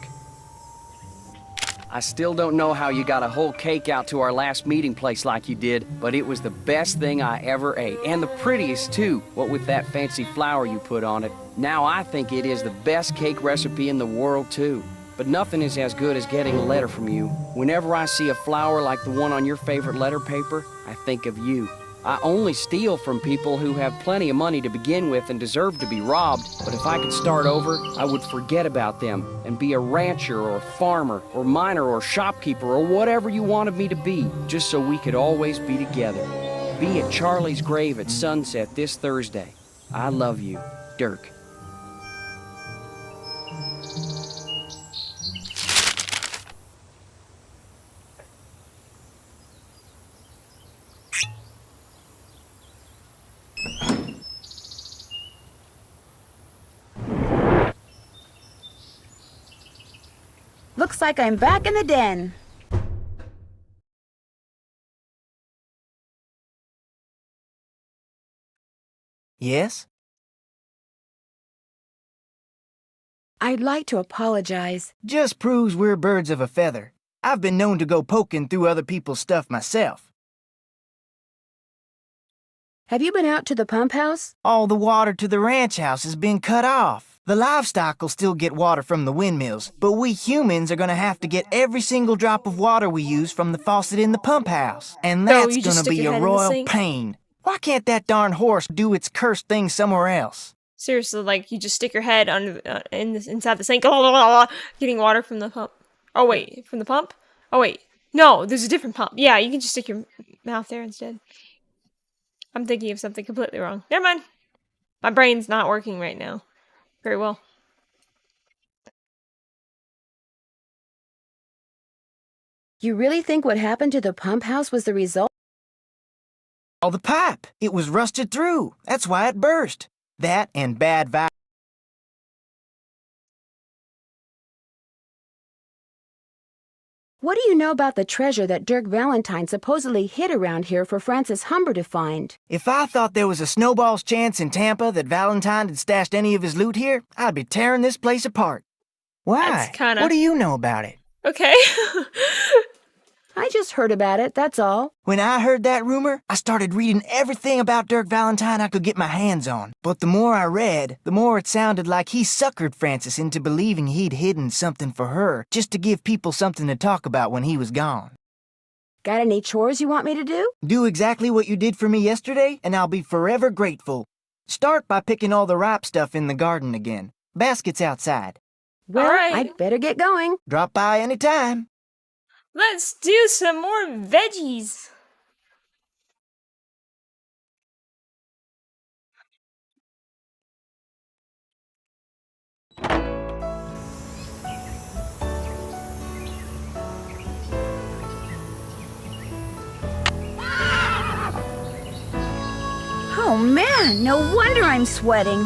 M: I still don't know how you got a whole cake out to our last meeting place like you did, but it was the best thing I ever ate. And the prettiest, too, what with that fancy flower you put on it. Now I think it is the best cake recipe in the world, too. But nothing is as good as getting a letter from you. Whenever I see a flower like the one on your favorite letter paper, I think of you. I only steal from people who have plenty of money to begin with and deserve to be robbed, but if I could start over, I would forget about them and be a rancher or a farmer or miner or shopkeeper or whatever you wanted me to be, just so we could always be together. Be at Charlie's grave at sunset this Thursday. I love you, Dirk.
B: Looks like I'm back in the den.
C: Yes?
B: I'd like to apologize.
C: Just proves we're birds of a feather. I've been known to go poking through other people's stuff myself.
B: Have you been out to the pump house?
C: All the water to the ranch house has been cut off. The livestock will still get water from the windmills, but we humans are gonna have to get every single drop of water we use from the faucet in the pump house. And that's gonna be a royal pain. Why can't that darn horse do its cursed thing somewhere else?
A: Seriously, like, you just stick your head under, inside the sink, getting water from the pump. Oh, wait, from the pump? Oh, wait. No, there's a different pump. Yeah, you can just stick your mouth there instead. I'm thinking of something completely wrong. Never mind. My brain's not working right now. Very well.
B: You really think what happened to the pump house was the result?
C: Oh, the pipe. It was rusted through. That's why it burst. That and bad vibes.
B: What do you know about the treasure that Dirk Valentine supposedly hid around here for Francis Humber to find?
C: If I thought there was a snowball's chance in Tampa that Valentine had stashed any of his loot here, I'd be tearing this place apart. Why? What do you know about it?
A: Okay.
B: I just heard about it, that's all.
C: When I heard that rumor, I started reading everything about Dirk Valentine I could get my hands on. But the more I read, the more it sounded like he suckered Francis into believing he'd hidden something for her, just to give people something to talk about when he was gone.
B: Got any chores you want me to do?
C: Do exactly what you did for me yesterday, and I'll be forever grateful. Start by picking all the ripe stuff in the garden again. Basket's outside.
B: Well, I'd better get going.
C: Drop by anytime.
A: Let's do some more veggies.
P: Oh man, no wonder I'm sweating.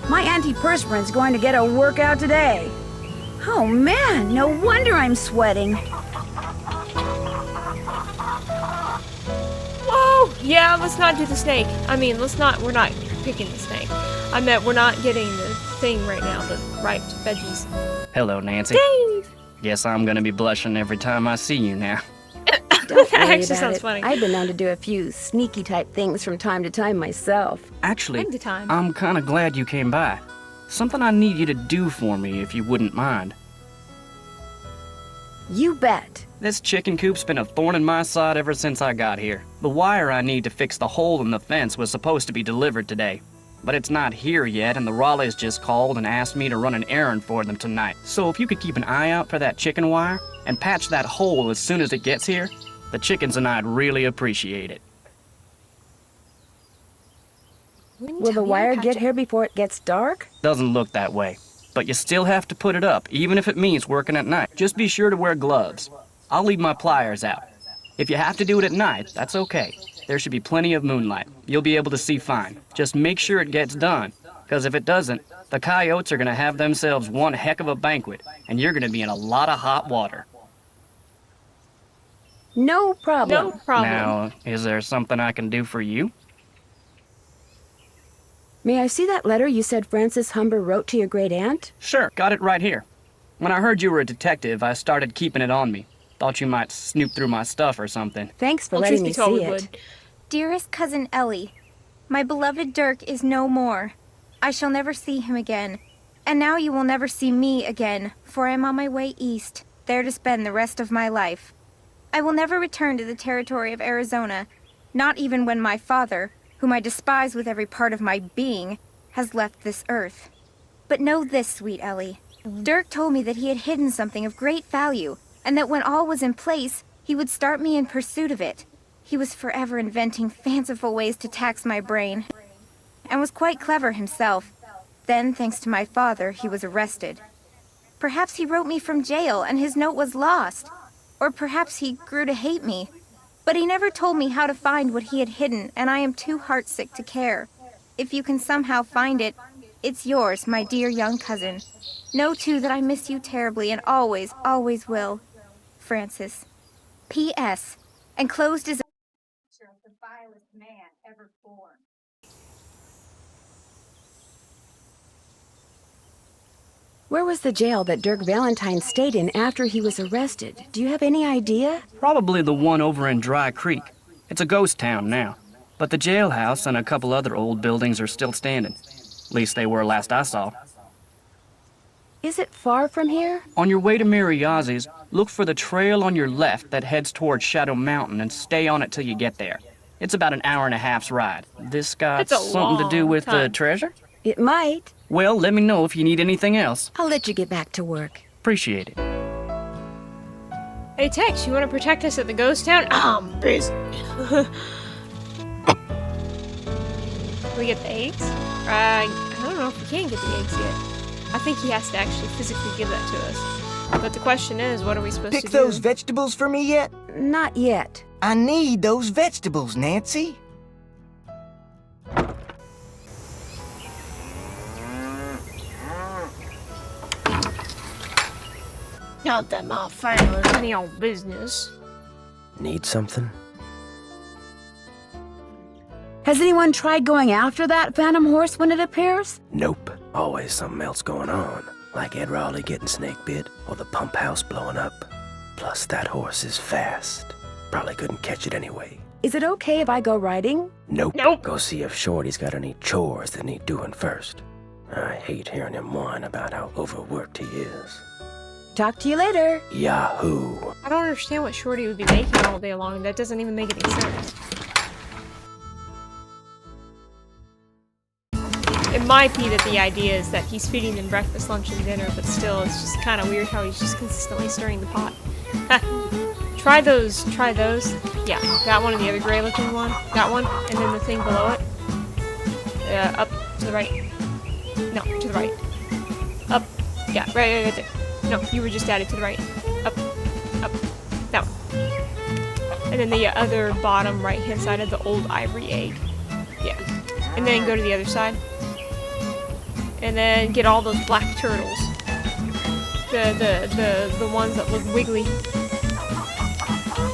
P: My antiperspirant's going to get a workout today. Oh man, no wonder I'm sweating.
A: Whoa! Yeah, let's not do the snake. I mean, we're not picking the snake. I meant we're not getting the thing right now, the ripe veggies.
G: Hello, Nancy.
A: Dave!
G: Guess I'm gonna be blushing every time I see you now.
B: Don't
A: That
B: worry
A: actually
B: about
A: sounds
B: it.
A: funny.
B: I've been known to do a few sneaky type things from time to time myself.
G: Actually,
A: Time to time.
G: I'm kinda glad you came by. Something I need you to do for me, if you wouldn't mind.
B: You bet.
G: This chicken coop's been a thorn in my side ever since I got here. The wire I need to fix the hole in the fence was supposed to be delivered today, but it's not here yet, and the Raleighs just called and asked me to run an errand for them tonight. So if you could keep an eye out for that chicken wire and patch that hole as soon as it gets here, the chickens and I'd really appreciate it.
B: Will the wire get here before it gets dark?
G: Doesn't look that way, but you still have to put it up, even if it means working at night. Just be sure to wear gloves. I'll leave my pliers out. If you have to do it at night, that's okay. There should be plenty of moonlight. You'll be able to see fine. Just make sure it gets done, because if it doesn't, the coyotes are going to have themselves one heck of a banquet, and you're going to be in a lot of hot water.
B: No problem.
A: No problem.
G: Now, is there something I can do for you?
B: May I see that letter you said Francis Humber wrote to your great aunt?
G: Sure, got it right here. When I heard you were a detective, I started keeping it on me. Thought you might snoop through my stuff or something.
B: Thanks for
A: Well,
B: letting
A: truth
B: me
A: be told,
B: see
A: we
B: it.
A: would.
Q: Dearest cousin Ellie, my beloved Dirk is no more. I shall never see him again. And now you will never see me again, for I am on my way east, there to spend the rest of my life. I will never return to the territory of Arizona, not even when my father, whom I despise with every part of my being, has left this earth. But know this, sweet Ellie. Dirk told me that he had hidden something of great value, and that when all was in place, he would start me in pursuit of it. He was forever inventing fanciful ways to tax my brain, and was quite clever himself. Then, thanks to my father, he was arrested. Perhaps he wrote me from jail, and his note was lost. Or perhaps he grew to hate me. But he never told me how to find what he had hidden, and I am too heartsick to care. If you can somehow find it, it's yours, my dear young cousin. Know, too, that I miss you terribly and always, always will. Francis. P.S. Enclosed is the vilest man ever born.
B: Where was the jail that Dirk Valentine stayed in after he was arrested? Do you have any idea?
G: Probably the one over in Dry Creek. It's a ghost town now, but the jailhouse and a couple other old buildings are still standing. At least they were last I saw.
B: Is it far from here?
G: On your way to Mariazzi's, look for the trail on your left that heads towards Shadow Mountain and stay on it till you get there. It's about an hour and a half's ride. This got
A: It's a
G: something to do
A: long
G: with the
A: time.
G: treasure?
B: It might.
G: Well, let me know if you need anything else.
B: I'll let you get back to work.
G: Appreciate it.
A: Hey, Tex, you want to protect us at the ghost town? I'm busy. We get the eggs? I don't know if we can get the eggs yet. I think he has to actually physically give that to us. But the question is, what are we supposed
C: Pick
A: to do?
C: those vegetables for me yet?
B: Not yet.
C: I need those vegetables, Nancy.
A: Not that my family's any old business.
H: Need something?
P: Has anyone tried going after that phantom horse when it appears?
H: Nope. Always something else going on. Like Ed Raleigh getting snake bit or the pump house blowing up. Plus, that horse is fast. Probably couldn't catch it anyway.
B: Is it okay if I go riding?
H: Nope.
A: Nope.
H: Go see if Shorty's got any chores that need doing first. I hate hearing him whine about how overworked he is.
B: Talk to you later.
H: Yahoo!
A: I don't understand what Shorty would be making all day long. That doesn't even make any sense. It might be that the idea is that he's feeding them breakfast, lunch, and dinner, but still, it's just kind of weird how he's just consistently stirring the pot. Try those. Yeah, that one and the other gray looking one. That one, and then the thing below it. Up to the right. No, to the right. Up. Yeah, right there. No, you were just added to the right. Up. That one. And then the other bottom right-hand side of the old ivory egg. Yeah. And then go to the other side. And then get all those black turtles. The ones that look wiggly.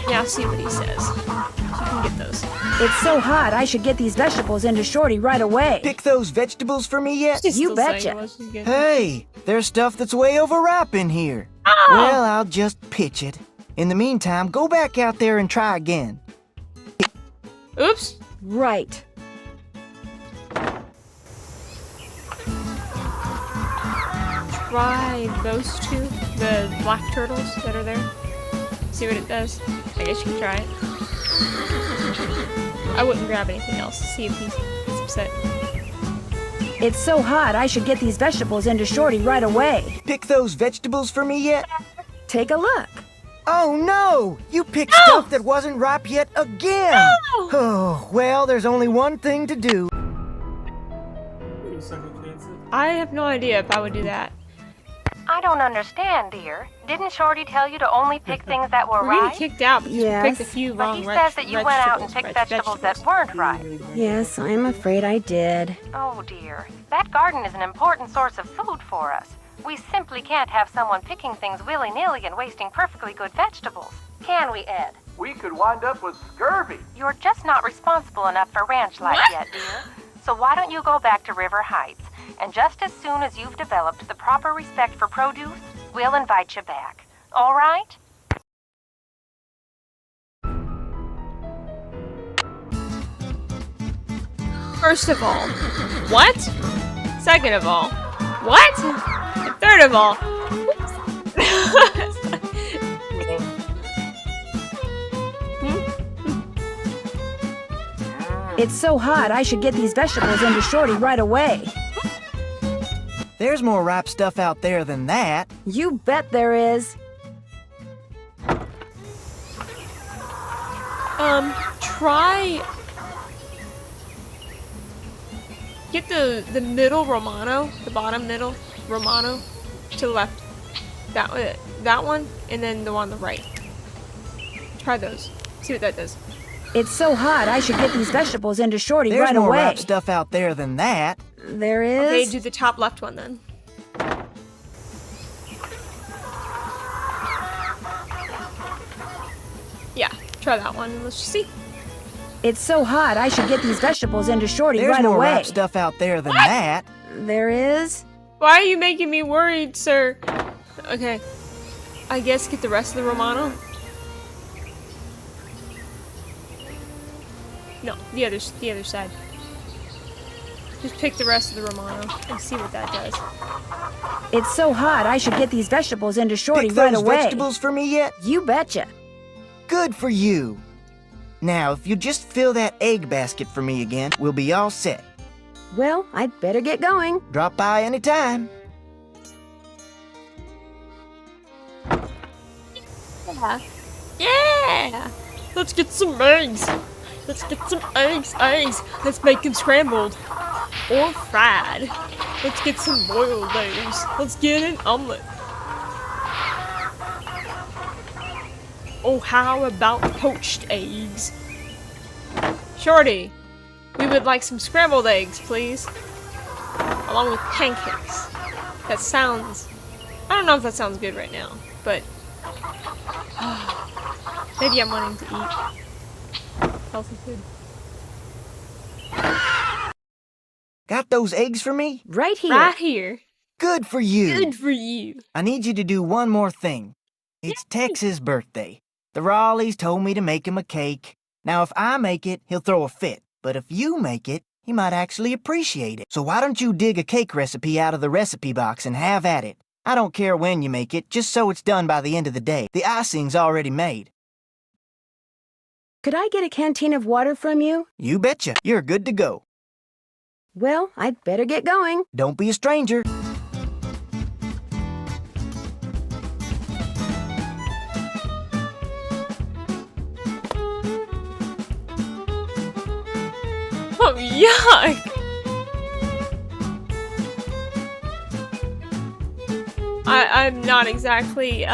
A: Now see what he says. You can get those.
P: It's so hot, I should get these vegetables into Shorty right away.
C: Pick those vegetables for me yet?
P: You betcha.
C: Hey, there's stuff that's way overripe in here.
A: Oh.
C: Well, I'll just pitch it. In the meantime, go back out there and try again.
A: Oops.
P: Right.
A: Try those two, the black turtles that are there. See what it does. I guess you can try it. I wouldn't grab anything else. See if he's upset.
P: It's so hot, I should get these vegetables into Shorty right away.
C: Pick those vegetables for me yet?
P: Take a look.
C: Oh no! You picked stuff that wasn't ripe yet again!
A: No!
C: Oh, well, there's only one thing to do.
A: I have no idea if I would do that.
D: I don't understand, dear. Didn't Shorty tell you to only pick things that were
A: We're getting
D: ripe?
A: kicked out because
P: Yes.
A: we picked a few
D: But
A: wrong
D: he says that you went out and picked vegetables that weren't ripe.
P: Yes, I'm afraid I did.
D: Oh dear. That garden is an important source of food for us. We simply can't have someone picking things willy-nilly and wasting perfectly good vegetables. Can we, Ed?
E: We could wind up with scurvy.
D: You're just not responsible enough for ranch life yet, dear. So why don't you go back to River Heights? And just as soon as you've developed the proper respect for produce, we'll invite you back. All right?
A: First of all, what? Second of all, what? And third of all,
P: It's so hot, I should get these vegetables into Shorty right away.
C: There's more ripe stuff out there than that.
P: You bet there is.
A: try get the middle Romano, the bottom middle Romano to the left. That one, and then the one on the right. Try those. See what that does.
P: It's so hot, I should get these vegetables into Shorty
C: There's
P: right
C: more
P: away.
C: ripe stuff out there than that.
P: There is.
A: Okay, do the top left one then. Yeah, try that one and let's just see.
P: It's so hot, I should get these vegetables into Shorty
C: There's
P: right
C: more
P: away.
C: ripe stuff out there than that.
P: There is.
A: Why are you making me worried, sir? Okay, I guess get the rest of the Romano. No, the other side. Just pick the rest of the Romano and see what that does.
P: It's so hot, I should get these vegetables into Shorty
C: Pick
P: right
C: those
P: away.
C: vegetables for me yet?
P: You betcha.
C: Good for you. Now, if you just fill that egg basket for me again, we'll be all set.
P: Well, I'd better get going.
C: Drop by anytime.
A: Yeah! Let's get some eggs. Let's get some eggs. Let's make them scrambled or fried. Let's get some boiled eggs. Let's get an omelet. Oh, how about poached eggs? Shorty, we would like some scrambled eggs, please. Along with pancakes. That sounds... I don't know if that sounds good right now, but... maybe I'm wanting to eat healthy food.
C: Got those eggs for me?
P: Right here.
A: Right here.
C: Good for you.
A: Good for you.
C: I need you to do one more thing. It's Tex's birthday. The Raleighs told me to make him a cake. Now, if I make it, he'll throw a fit. But if you make it, he might actually appreciate it. So why don't you dig a cake recipe out of the recipe box and have at it? I don't care when you make it, just so it's done by the end of the day. The icing's already made.
P: Could I get a canteen of water from you?
C: You betcha. You're good to go.
P: Well, I'd better get going.
C: Don't be a stranger.
A: Oh, yuck! I'm not exactly,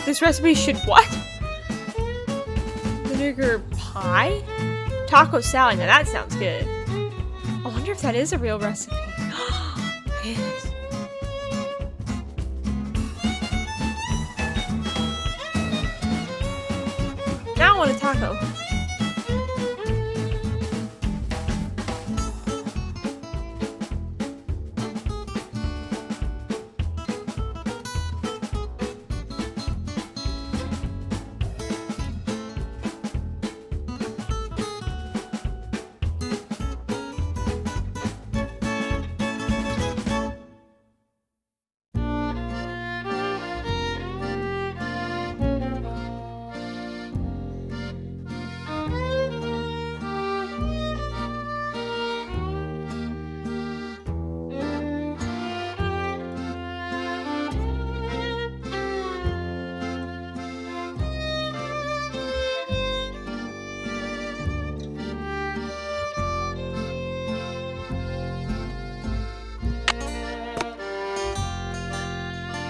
A: this recipe should what? Vinegar pie? Taco salad, now that sounds good. if that is a real recipe. Yes. Now I want a taco.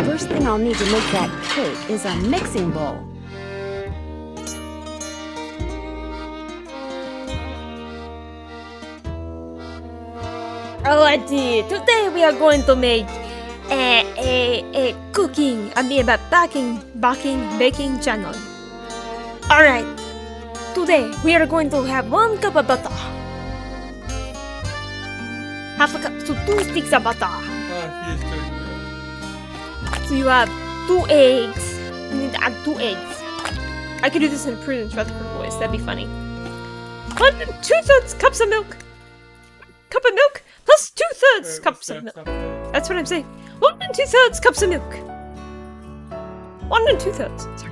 B: First thing I'll need to make that cake is a mixing bowl.
A: Alrighty, today we are going to make a cooking, baking channel. Alright, today we are going to have 1 cup of butter. Half a cup, so 2 sticks of butter. So you have 2 eggs. You need to add 2 eggs. I could do this in Prudence Rutherford voice, that'd be funny. 1 2/3 cups of milk. Cup of milk plus 2/3 cups of milk. That's what I'm saying. 1 2/3 cups of milk. 1 2/3. Sorry.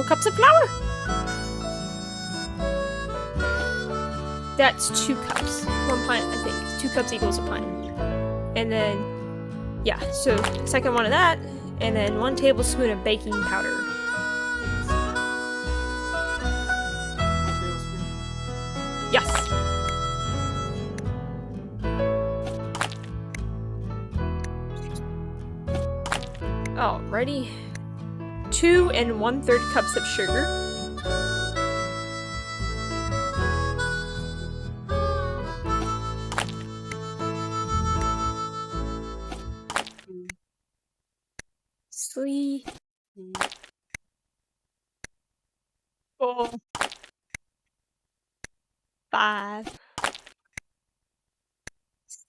A: Cups of flour. That's 2 cups. 1 pint, I think. 2 cups equals a pint. And then, yeah, so second one of that, and then 1 tablespoon of baking powder. Yes. Alrighty. 2 1/3 cups of sugar. Three, 4, 5,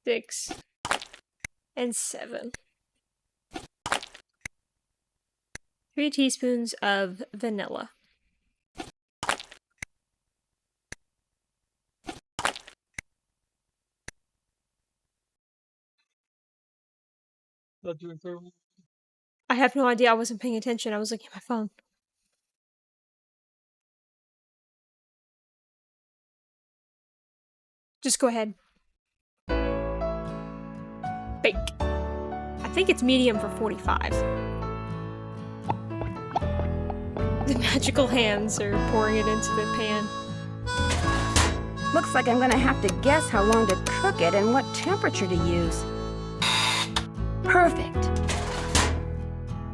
A: 6, and 7. 3 teaspoons of vanilla. I have no idea. I wasn't paying attention. I was looking at my phone. Just go ahead. Bake. I think it's medium for 45. The magical hands are pouring it into the pan.
B: Looks like I'm gonna have to guess how long to cook it and what temperature to use. Perfect.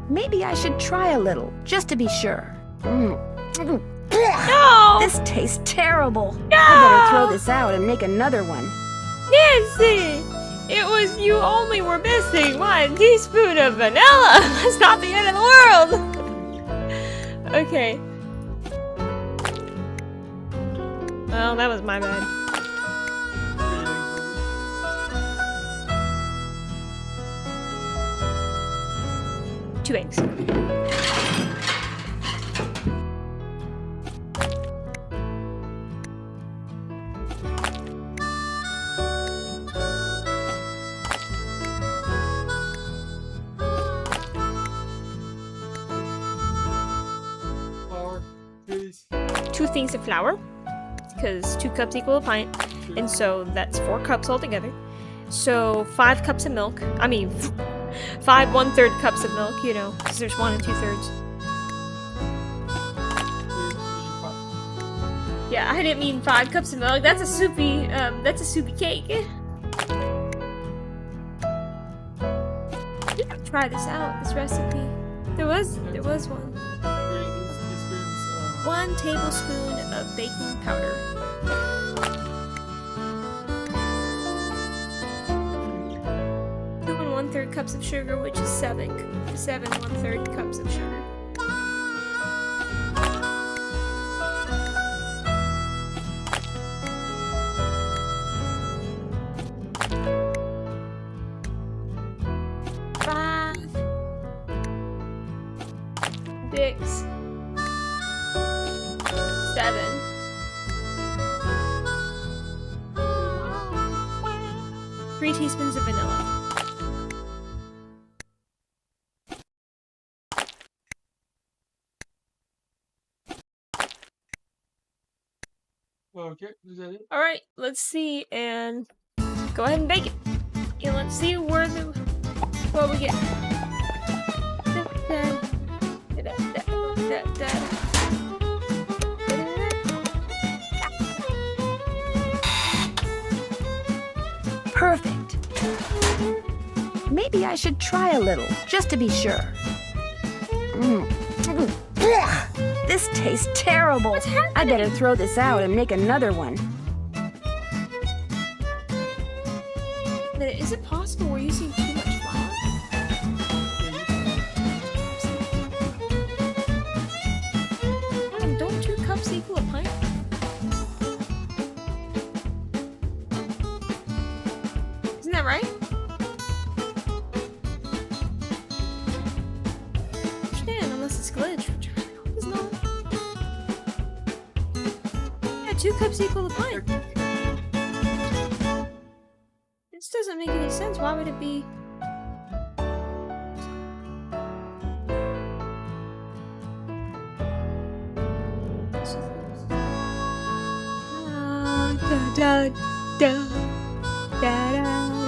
B: Maybe I should try a little, just to be sure.
A: No!
B: This tastes terrible.
A: No!
B: I better throw this out and make another one.
A: Nancy! It was you only were missing 1 teaspoon of vanilla! That's not the end of the world! Okay. Well, that was my bad. Two eggs.
I: Flour, cheese.
A: 2 things of flour, because 2 cups equal a pint, and so that's 4 cups altogether. So 5 cups of milk. I mean, 5 1/3 cups of milk, you know, because there's 1 2/3. Yeah, I didn't mean 5 cups of milk. That's a soupy cake. Try this out, this recipe. There was one. 1 tablespoon of baking powder. 2 1/3 cups of sugar, which is 7 1/3 cups of sugar. Six, 7. Three teaspoons of vanilla.
I: Okay, is that it?
A: Alright, let's see, and go ahead and bake it. And let's see what we get.
B: Perfect. Maybe I should try a little, just to be sure. This tastes terrible. I better throw this out and make another one.
A: Is it possible we're using too much flour? Don't 2 cups equal a pint? Isn't that right? I understand, unless it's glitch. It's not. Yeah, 2 cups equal a pint. This doesn't make any sense. Why would it be? Da, da, da, da, da, da, da.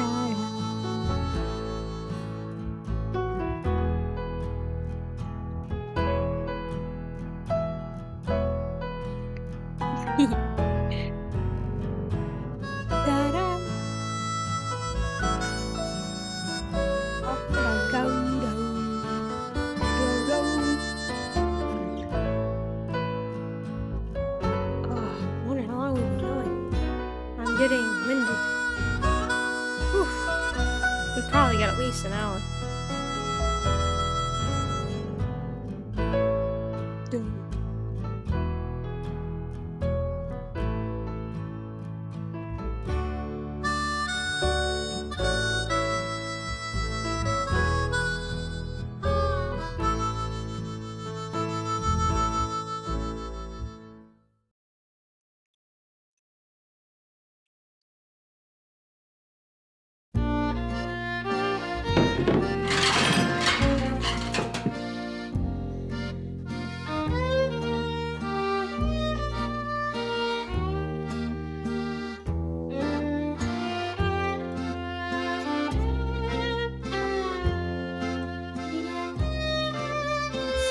A: Wonder how long we've been going. I'm getting winded. Oof. We've probably got at least an hour. Dun.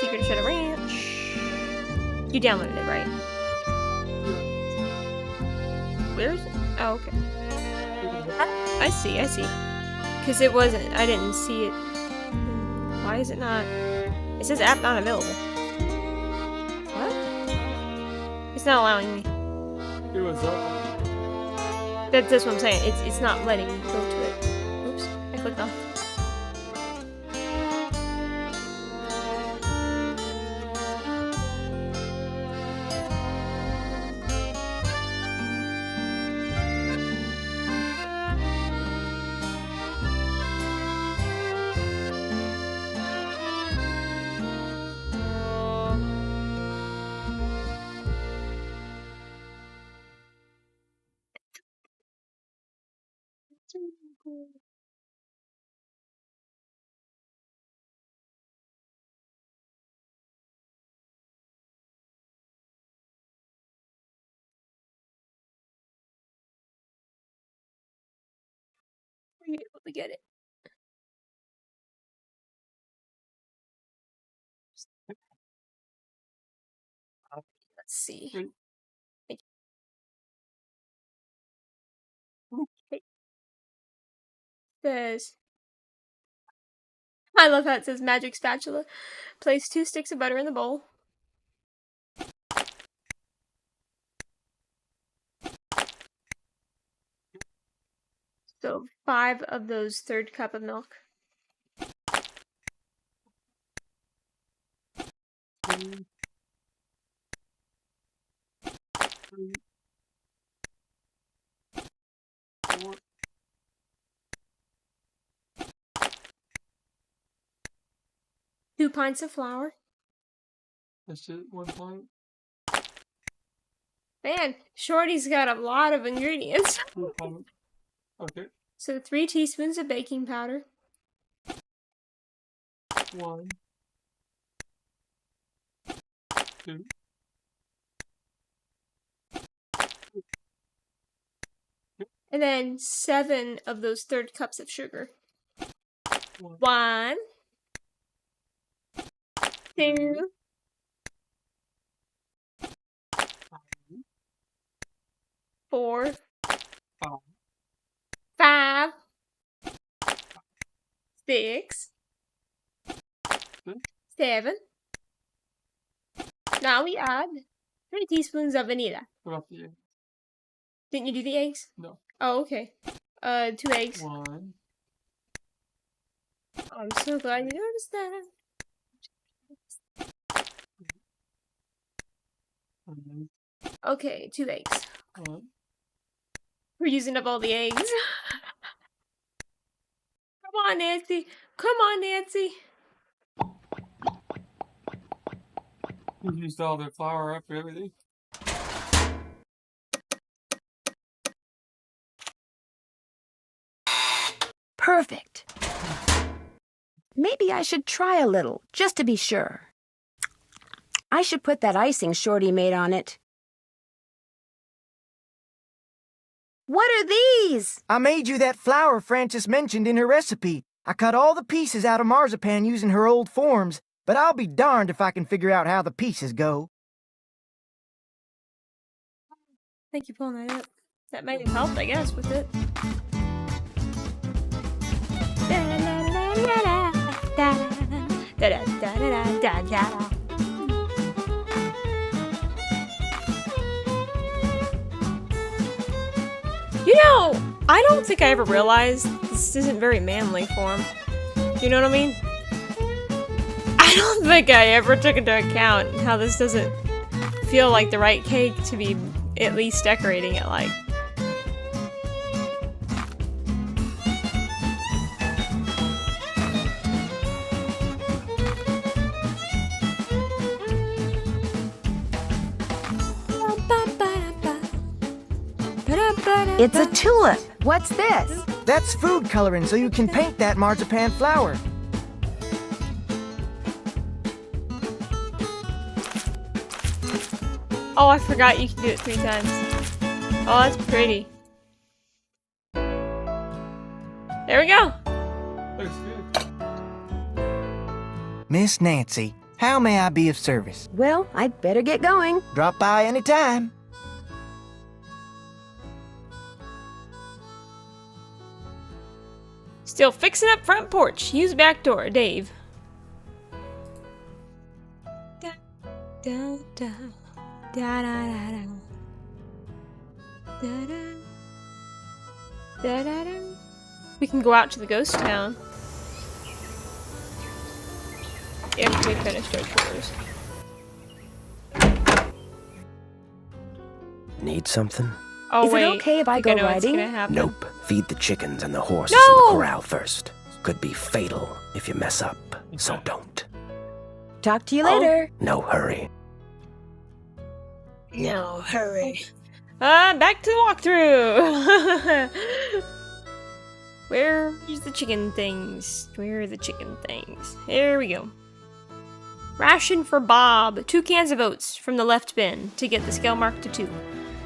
A: Secret Shadow Ranch. You downloaded it, right? Where is it? Oh, okay. I see. Because it wasn't. I didn't see it. Why is it not? It says app not available. What? It's not allowing me.
I: It was up.
A: That's what I'm saying. It's not letting me go to it. Oops. I clicked off. Were you able to get it? Let's see. Says, I love how it says magic spatula. Place 2 sticks of butter in the bowl. So 5 of those 1/3 cup of milk. Two pints of flour.
I: That's it, 1 pint.
A: Man, Shorty's got a lot of ingredients.
I: 2 pints. Okay.
A: So 3 teaspoons of baking powder.
I: 1, 2,
A: And then 7 of those 1/3 cups of sugar. 1, 2, 4, 5, 6, 7. Now we add 3 teaspoons of vanilla.
I: What about the egg?
A: Didn't you do the eggs?
I: No.
A: Oh, okay. 2 eggs.
I: 1.
A: I'm so glad you noticed that. Okay, 2 eggs.
I: 1.
A: We're using up all the eggs. Come on, Nancy. Come on, Nancy.
I: You used all their flour up and everything.
B: Perfect. Maybe I should try a little, just to be sure. I should put that icing Shorty made on it. What are these?
C: I made you that flour Frances mentioned in her recipe. I cut all the pieces out of marzipan using her old forms, but I'll be darned if I can figure out how the pieces go.
A: Thank you for pulling that up. That might have helped, I guess, with it. You know, I don't think I ever realized this isn't very manly for him. You know what I mean? I don't think I ever took into account how this doesn't feel like the right cake to be at least decorating it like.
B: It's a tulip. What's this?
C: That's food coloring so you can paint that marzipan flour.
A: Oh, I forgot you can do it 3 times. Oh, that's pretty. There we go.
I: Looks good.
C: Miss Nancy, how may I be of service?
B: Well, I'd better get going.
C: Drop by any time.
A: Still fixing up front porch. Use back door, Dave. Da, da, da, da, da, da, da, da, da, da, da. We can go out to the ghost town. If we finished our chores.
H: Need something?
B: Is it okay if I go riding?
H: Nope. Feed the chickens and the horses
A: No!
H: in the corral first. Could be fatal if you mess up, so don't.
B: Talk to you later.
H: No hurry.
A: No, hurry. Back to the walkthrough. Where's the chicken things? Where are the chicken things? Here we go. Ration for Bob. 2 cans of oats from the left bin to get the scale mark to 2.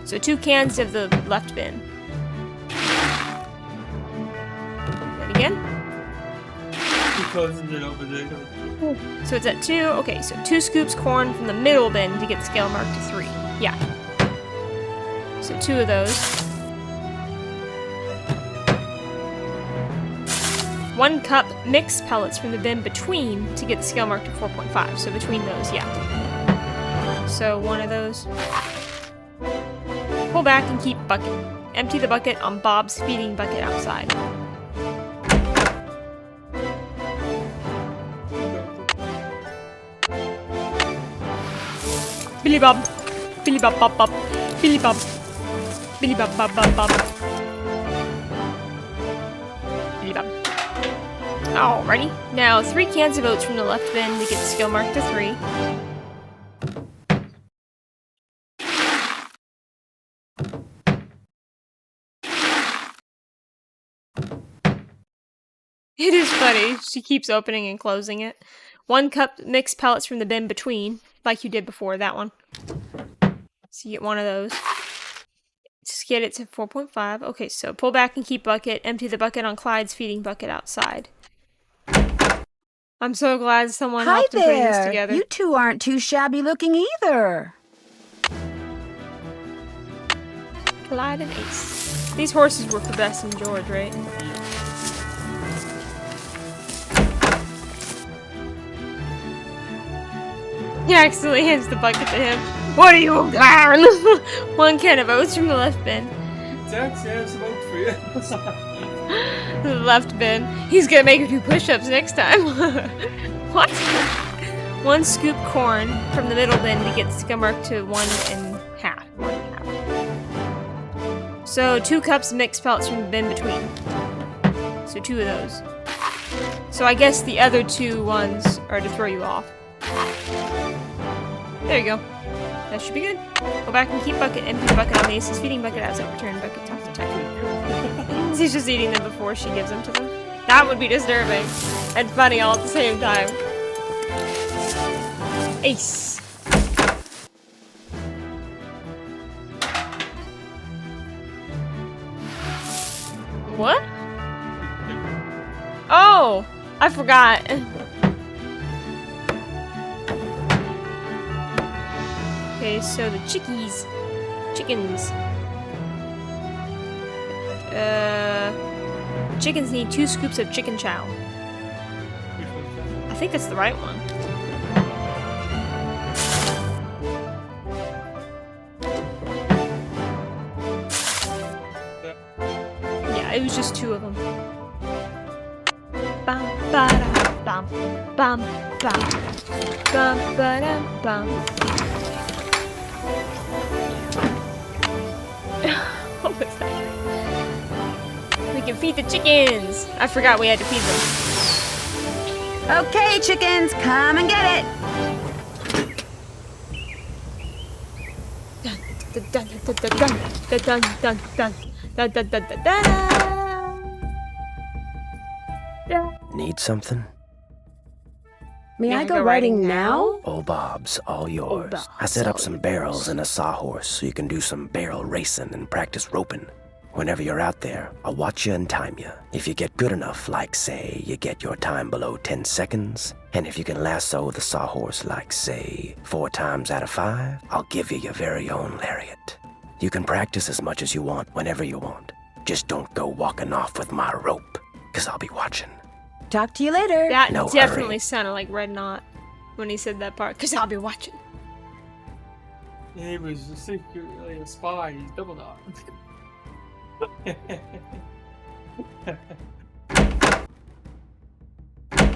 A: So 2 cans of the left bin. And again.
I: He closes it over there.
A: So it's at 2. Okay, so 2 scoops corn from the middle bin to get the scale mark to 3. Yeah. So 2 of those. 1 cup mix pellets from the bin between to get the scale mark to 4.5. So between those, yeah. So 1 of those. Pull back and keep bucket. Empty the bucket on Bob's feeding bucket outside. Billy Bob. Billy Bob Bob Bob. Billy Bob. Billy Bob Bob Bob Bob. Billy Bob. Alrighty. Now 3 cans of oats from the left bin to get the skill mark to 3. It is funny. She keeps opening and closing it. 1 cup mixed pellets from the bin between, like you did before, that one. So you get 1 of those. Just get it to 4.5. Okay, so pull back and keep bucket. Empty the bucket on Clyde's feeding bucket outside. I'm so glad someone
P: Hi
A: helped in putting this
P: there.
A: together.
P: You two aren't too shabby looking either.
A: Clyde and Ace. These horses were for Bess and George, right? He accidentally hands the bucket to him. What are you, darn? 1 can of oats from the left bin.
I: Jack's has some oats for you.
A: The left bin. He's gonna make her do push-ups next time. What? 1 scoop corn from the middle bin to get the scale mark to 1.5. 1.5. So 2 cups mixed pellets from the bin between. So 2 of those. So I guess the other 2 ones are to throw you off. There you go. That should be good. Go back and keep bucket. Empty the bucket on Ace's feeding bucket outside. Return bucket top to top. He's just eating them before she gives them to them. That would be disturbing and funny all at the same time. Ace. What? Oh, I forgot. Okay, so the chickens. Chickens need 2 scoops of chicken chow. I think that's the right one. Yeah, it was just 2 of them. Bum ba da bum bum bum bum ba da bum. What was that? We can feed the chickens! I forgot we had to feed them.
P: Okay, chickens, come and get it.
A: Dun dun dun dun dun dun dun dun dun dun dun dun dun.
H: Need something?
B: May I go riding now?
H: Old Bob's all yours. I set up some barrels and a sawhorse so you can do some barrel racing and practice roping. Whenever you're out there, I'll watch you and time you. If you get good enough, like say, you get your time below 10 seconds, and if you can lasso the sawhorse like say, 4 times out of 5, I'll give you your very own lariat. You can practice as much as you want whenever you want. Just don't go walking off with my rope, 'cause I'll be watching.
B: Talk to you later.
A: That
H: No
A: definitely
H: hurry.
A: sounded like Red Knot when he said that part, 'cause I'll be watching.
I: He was secretly a spy. He's double knot. We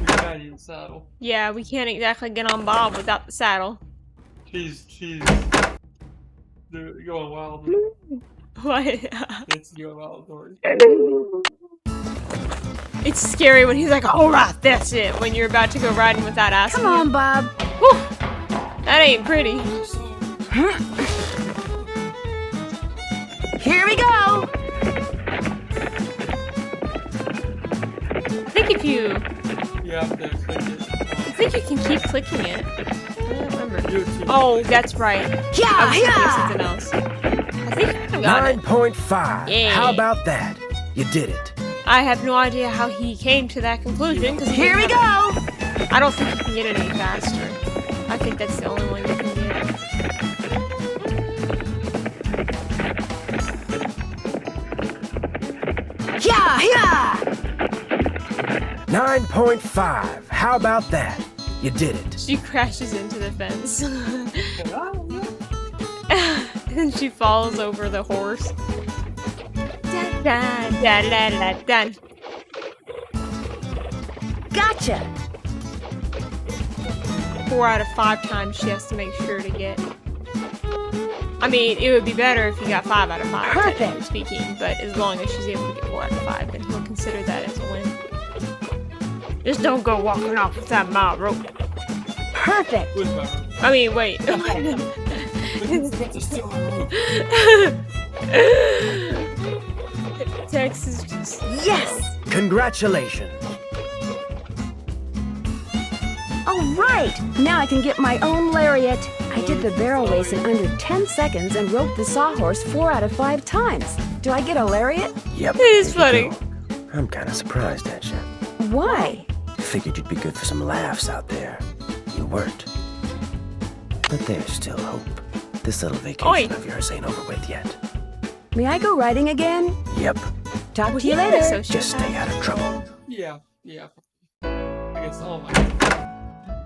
I: got you in the saddle.
A: Yeah, we can't exactly get on Bob without the saddle.
I: She's going wild.
A: What?
I: It's going wild, Dory.
A: It's scary when he's like, alright, that's it, when you're about to go riding with that ass.
P: Come on, Bob.
A: Whew, that ain't pretty.
P: Here we go.
A: I think if you...
I: You have to click it.
A: I think you can keep clicking it. I don't remember. Oh, that's right.
P: Yeah,
A: I was thinking of
P: yeah.
A: something else. I think I got it.
H: 9.5.
A: Yeah.
H: How about that? You did it.
A: I have no idea how he came to that conclusion.
P: Here we go.
A: I don't think you can get it any faster. I think that's the only one you can get.
P: Yeah, yeah.
H: 9.5. How about that? You did it.
A: She crashes into the fence. And she falls over the horse. Dun, dun, dun, dun, dun, dun.
P: Gotcha!
A: 4 out of 5 times she has to make sure to get. I mean, it would be better if he got 5 out of 5, technically speaking, but as long as she's able to get 4 out of 5, then he'll consider that as a win. Just don't go walking off with that mile rope.
P: Perfect!
A: I mean, wait. Tex is just...
P: Yes!
H: Congratulations.
P: All right! Now I can get my own lariat. I did the barrel race in under 10 seconds and roped the sawhorse 4 out of 5 times. Do I get a lariat?
H: Yep.
A: It is funny.
H: I'm kind of surprised at you.
P: Why?
H: Figured you'd be good for some laughs out there. You weren't. But there's still hope. This little vacation of yours ain't over with yet.
P: May I go riding again?
H: Yep.
P: Talk to you later.
H: Just stay out of trouble.
I: Yeah. I guess all my.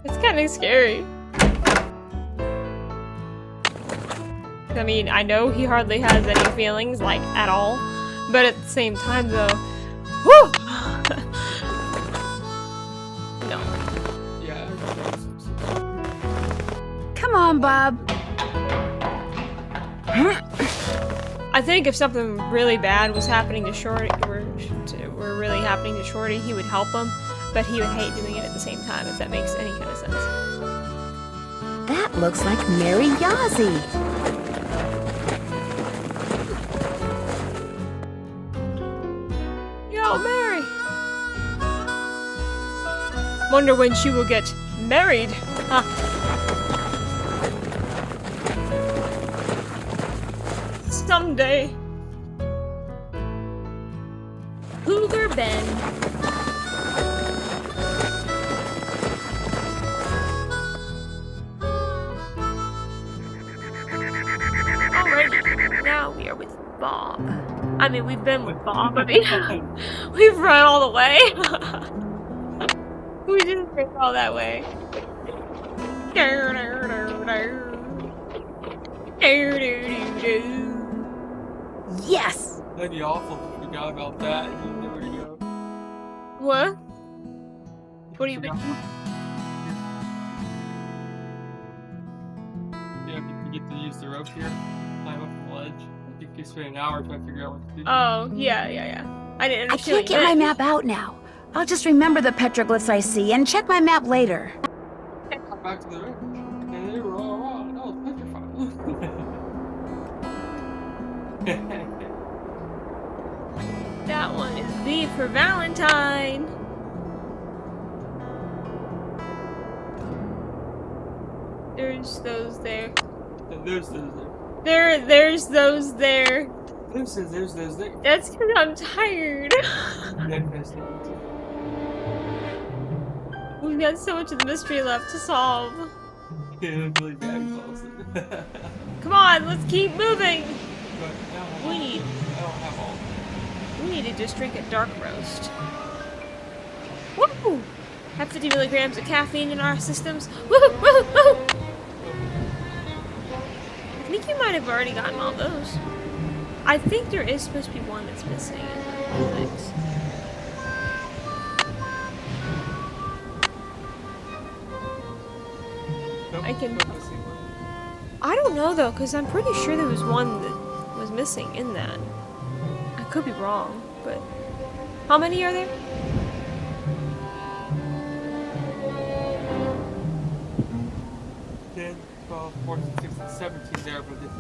A: It's kind of scary. I mean, I know he hardly has any feelings, like, at all. But at the same time, though, whew! No.
I: Yeah.
P: Come on, Bob.
A: I think if something really bad was happening to Shorty, were really happening to Shorty, he would help him, but he would hate doing it at the same time, if that makes any kind of sense.
P: That looks like Mary Yazzie.
A: Yo, Mary! Wonder when she will get married. Huh. Someday. Cougar Bend. Alrighty, now we are with Bob. I mean, we've been with Bob. I mean, we've run all the way. We didn't run all that way.
P: Yes!
I: That'd be awful if you forgot about that and you knew where to go.
A: What? What do you mean?
I: Yeah, if you get to use the rope here, climb up the ledge. I think you spend an hour trying to figure out what to do.
A: Oh, yeah. I didn't
P: I
A: understand.
P: can't get my map out now. I'll just remember the petroglyphs I see and check my map later.
I: Back to the ridge. And they were all wrong. That was petrified.
A: That one is V for Valentine. There's those there.
I: There's those there.
A: There's those there.
I: There's those there.
A: That's because I'm tired. We've got so much of the mystery left to solve.
I: Yeah, really bad close.
A: Come on, let's keep moving. We need to just drink a dark roast. Woo! Have 50 milligrams of caffeine in our systems. Woo! Woo! Woo! I think you might have already gotten all those. I think there is supposed to be one that's missing in the things. I don't know though, because I'm pretty sure there was one that was missing in that. I could be wrong, but how many are there?
I: Then 12, 14, 16, 17 there, but this is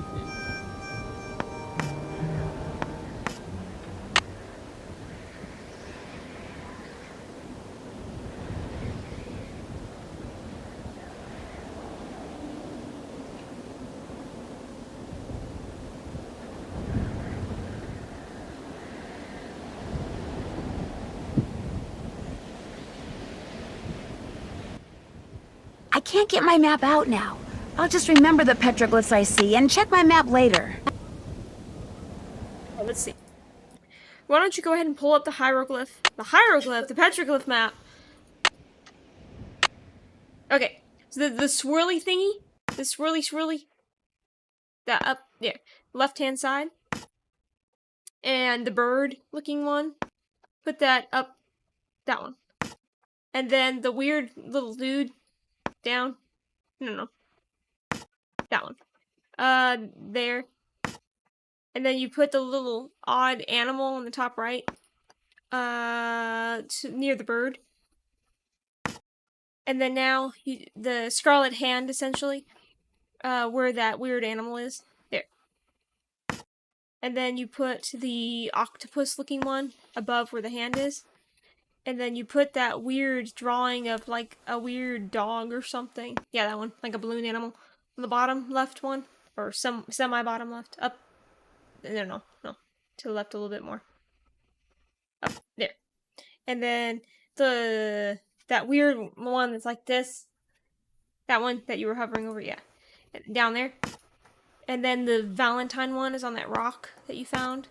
P: I can't get my map out now. I'll just remember the petroglyphs I see and check my map later.
A: Let's see. Why don't you go ahead and pull up the hieroglyph? The petroglyph map. Okay, so the swirly thingy, the swirly, that up there, left-hand side, and the bird-looking one, put that up, that one, and then the weird little dude down, no, that one, there, and then you put the little odd animal on the top right, near the bird. And then now, the scarlet hand, essentially, where that weird animal is. There. And then you put the octopus-looking one above where the hand is. And then you put that weird drawing of, like, a weird dog or something. Yeah, that one. Like a balloon animal. On the bottom left one. Or semi-bottom left. Up. No. To the left a little bit more. Up. There. And then that weird one that's like this. That one that you were hovering over, yeah. Down there. And then the Valentine one is on that rock that you found.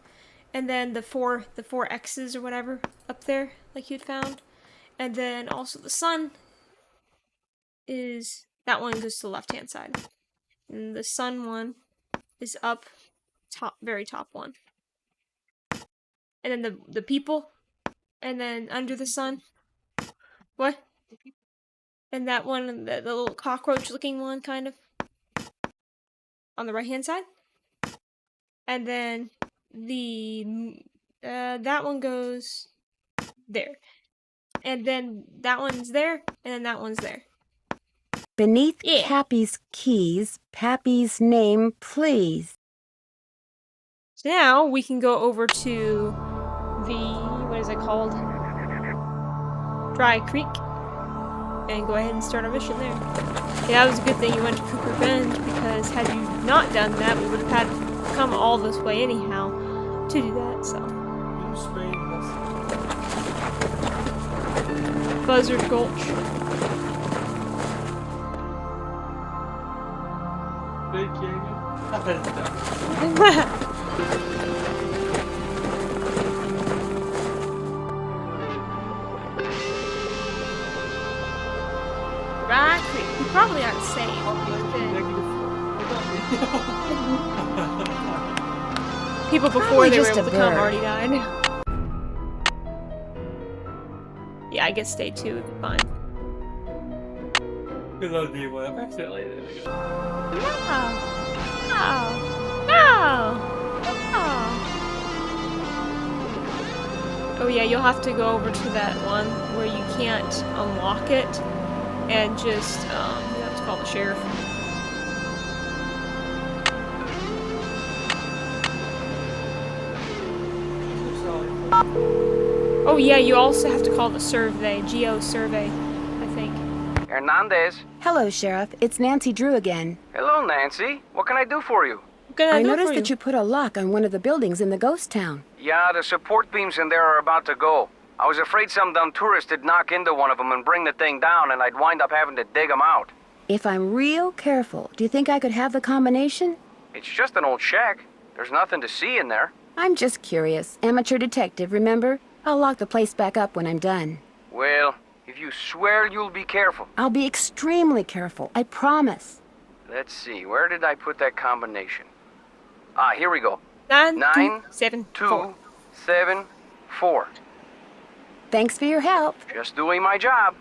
A: And then the four X's or whatever up there, like you'd found. And then also the sun is, that one goes to the left-hand side. And the sun one is up top, very top one. And then the people. And then under the sun. What? And that one, the little cockroach-looking one, kind of. On the right-hand side. And then that one goes there. And then that one's there, and then that one's there.
B: Beneath Cappy's keys, Pappy's name, please.
A: So now we can go over to what is it called? Dry Creek. And go ahead and start our mission there. Yeah, it was a good thing you went to Cook Revenge, because had you not done that, we would have had to come all this way anyhow to do that, so. Buzzard Gulch.
I: Big Canyon.
A: Dry Creek. We probably aren't safe. People before they were able to come already died. Yeah, I guess stay 2 would be fine.
I: Good luck, D1. I'm accidentally.
A: No! Oh yeah, you'll have to go over to that one where you can't unlock it, and just, you have to call the sheriff. Oh yeah, you also have to call the survey, Geo survey, I think.
M: Hernandez.
B: Hello, Sheriff. It's Nancy Drew again.
M: Hello, Nancy. What can I do for you?
B: I noticed that you put a lock on one of the buildings in the ghost town.
M: Yeah, the support beams in there are about to go. I was afraid some dumb tourist would knock into one of them and bring the thing down, and I'd wind up having to dig them out.
B: If I'm real careful, do you think I could have the combination?
M: It's just an old shack. There's nothing to see in there.
B: I'm just curious. Amateur detective, remember? I'll lock the place back up when I'm done.
M: Well, if you swear you'll be careful.
B: I'll be extremely careful, I promise.
M: Let's see, where did I put that combination? Ah, here we go.
A: 9,
M: 9
A: 2, 7,
M: 2
A: 4.
M: 7 4.
B: Thanks for your help.
M: Just doing my job.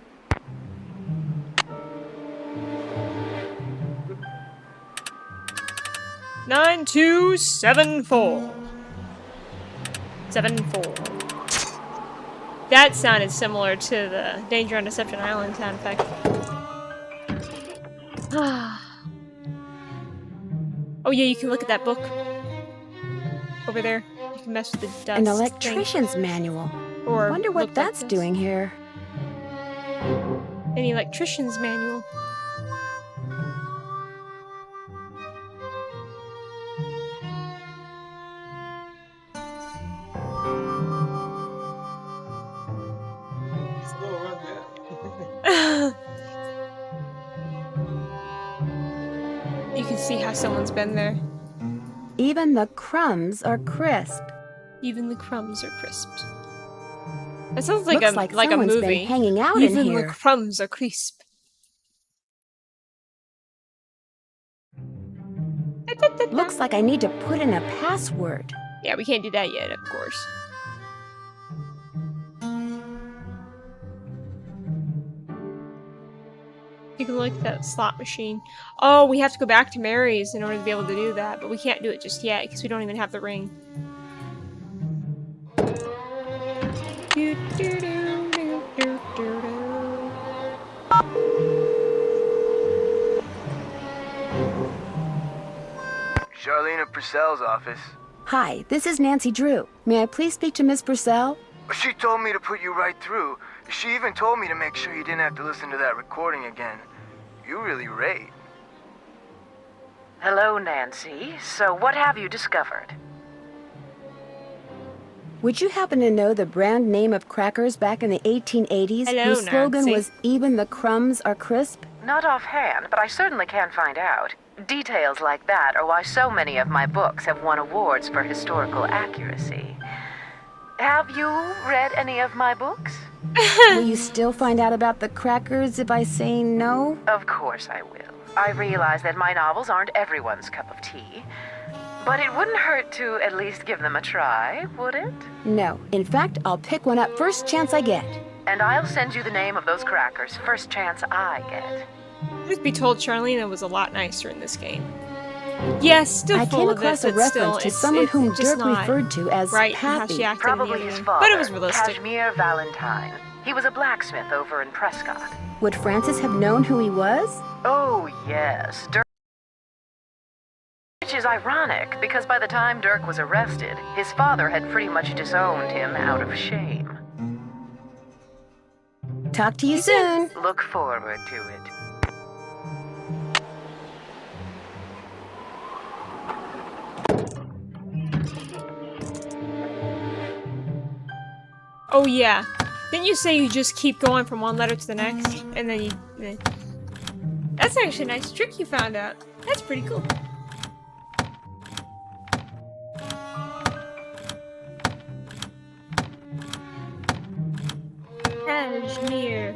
A: Nine, 2, 7, 4. 7, 4. That sounded similar to the Danger on Deception Island sound effect. Oh yeah, you can look at that book. Over there. You can mess with the dust.
B: An electrician's manual.
A: Or
B: wonder what that's doing here.
A: An electrician's manual. You can see how someone's been there.
B: Even the crumbs are crisp.
A: Even the crumbs are crisped. That sounds like
B: Looks
A: a
B: like
A: a
B: someone's
A: movie.
B: been hanging out
A: Even
B: in
A: the
B: here.
A: crumbs are crisp.
B: Looks like I need to put in a password.
A: Yeah, we can't do that yet, of course. You can look at that slot machine. Oh, we have to go back to Mary's in order to be able to do that, but we can't do it just yet because we don't even have the ring.
F: Charlene Purcell's office.
B: Hi, this is Nancy Drew. May I please speak to Miss Purcell?
F: She told me to put you right through. She even told me to make sure you didn't have to listen to that recording again. You really rate.
L: Hello, Nancy. So what have you discovered?
B: Would you happen to know the brand name of crackers back in the 1880s
A: Hello,
B: whose slogan
A: Nancy.
B: was "Even the crumbs are crisp"?
L: Not offhand, but I certainly can find out. Details like that are why so many of my books have won awards for historical accuracy. Have you read any of my books?
B: Will you still find out about the crackers if I say no?
L: Of course I will. I realize that my novels aren't everyone's cup of tea. But it wouldn't hurt to at least give them a try, would it?
B: No. In fact, I'll pick one up first chance I get.
L: And I'll send you the name of those crackers first chance I get.
A: Truth be told, Charlena was a lot nicer in this game. Yes, still
B: I
A: full
B: came
A: of
B: across
A: it,
B: a
A: but still,
B: reference to
A: it's
B: someone whom
A: just
B: Dirk
A: not
B: referred to as
A: right how
B: Pappy.
A: she acted
L: Probably
A: in the
L: his
A: other
L: father,
A: game. But it was realistic.
L: Kashmir Valentine. He was a blacksmith over in Prescott.
B: Would Francis have known who he was?
L: Oh, yes. Dirk. Which is ironic, because by the time Dirk was arrested, his father had pretty much disowned him out of shame.
B: Talk to you soon.
L: Look forward to it.
A: Oh yeah. Didn't you say you just keep going from one letter to the next? And then you... That's actually a nice trick you found out. That's pretty cool. Kashmir.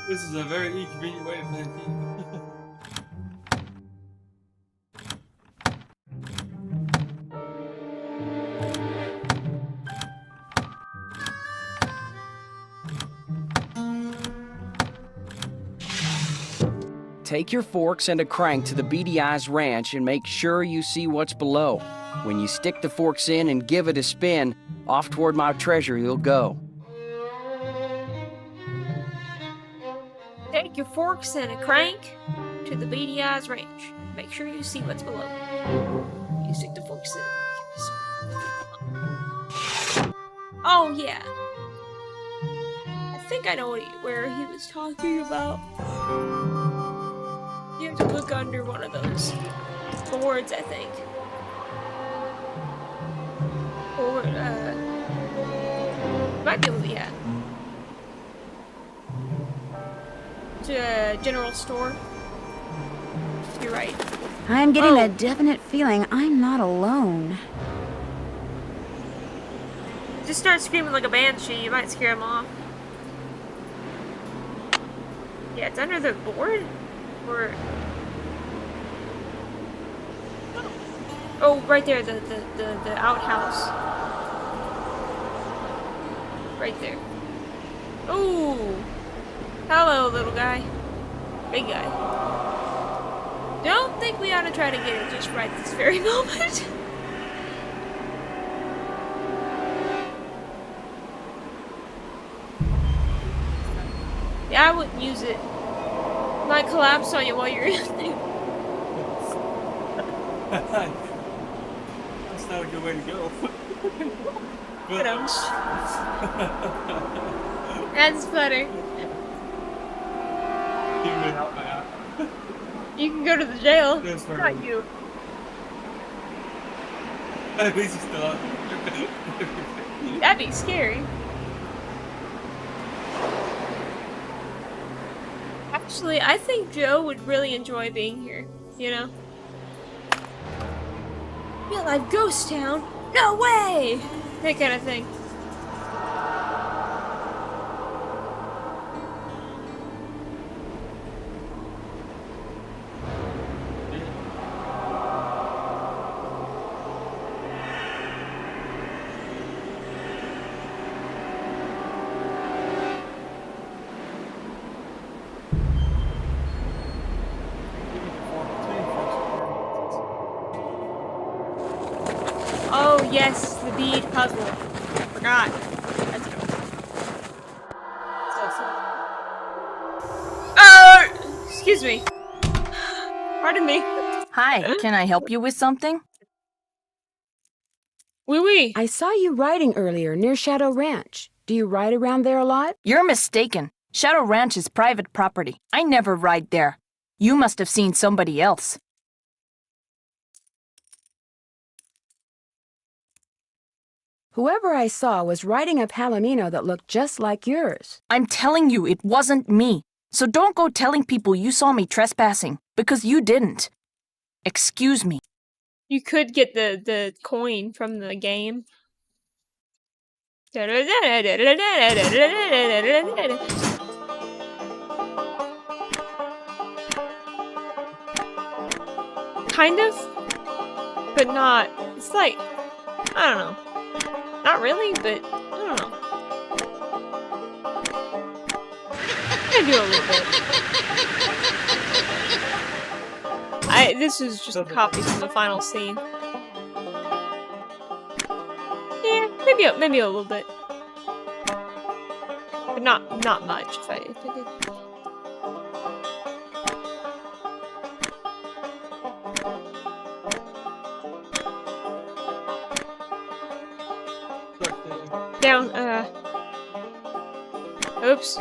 I: This is a very inconvenient way to play the game.
M: Take your forks and a crank to the Beady Eyes Ranch and make sure you see what's below. When you stick the forks in and give it a spin, off toward my treasure you'll go.
A: Take your forks and a crank to the Beady Eyes Ranch. Make sure you see what's below. You stick the forks in. Oh yeah. I think I know where he was talking about. You have to look under one of those boards, I think. Or, might be able to, yeah. To a general store. You're right.
P: I'm getting a definite feeling I'm not alone.
A: Just start screaming like a banshee, you might scare him off. Yeah, it's under the board? Or... Oh, right there, the outhouse. Right there. Ooh! Hello, little guy. Big guy. Don't think we ought to try to get it just right this very moment. Yeah, I wouldn't use it. Might collapse on you while you're in there.
I: That's not a good way to go.
A: That's funny. You can go to the jail.
I: That's right.
A: Not you.
I: At least he's still out.
A: That'd be scary. Actually, I think Joe would really enjoy being here, you know? Real life ghost town? No way! That kind of thing. Oh yes, the bead puzzle. I forgot. That's good. Oh! Excuse me. Pardon me.
J: Hi, can I help you with something?
A: Oui.
B: I saw you riding earlier near Shadow Ranch. Do you ride around there a lot?
J: You're mistaken. Shadow Ranch is private property. I never ride there. You must have seen somebody else.
B: Whoever I saw was riding a Palomino that looked just like yours.
J: I'm telling you, it wasn't me. So don't go telling people you saw me trespassing, because you didn't. Excuse me.
A: You could get the coin from the game. Kind of, but not. It's like, I don't know. Not really, but I don't know. I do a little bit. This is just a copy from the final scene. Yeah, maybe a little bit, but not much. If I did. Down, oops.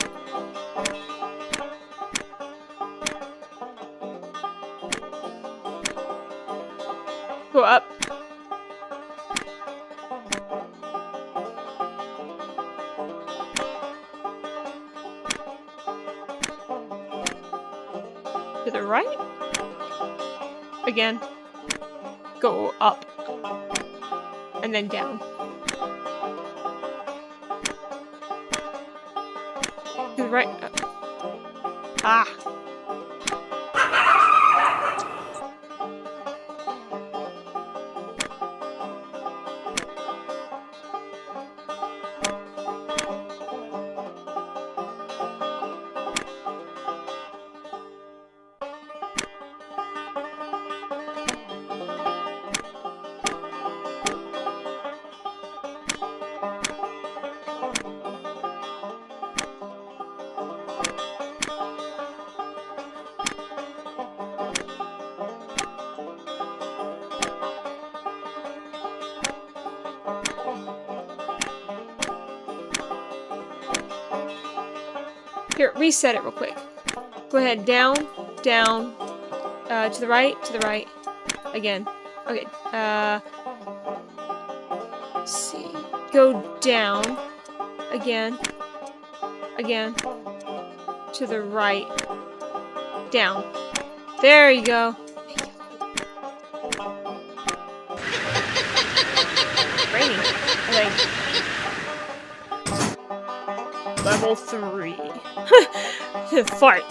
A: Go up. To the right? Again. Go up. And then down. To the right. Ah. Here, reset it real quick. Go ahead, down, down, to the right, again. Okay, let's see. Go down, again, to the right, down. There you go. Raining, I think. Level 3. Fart.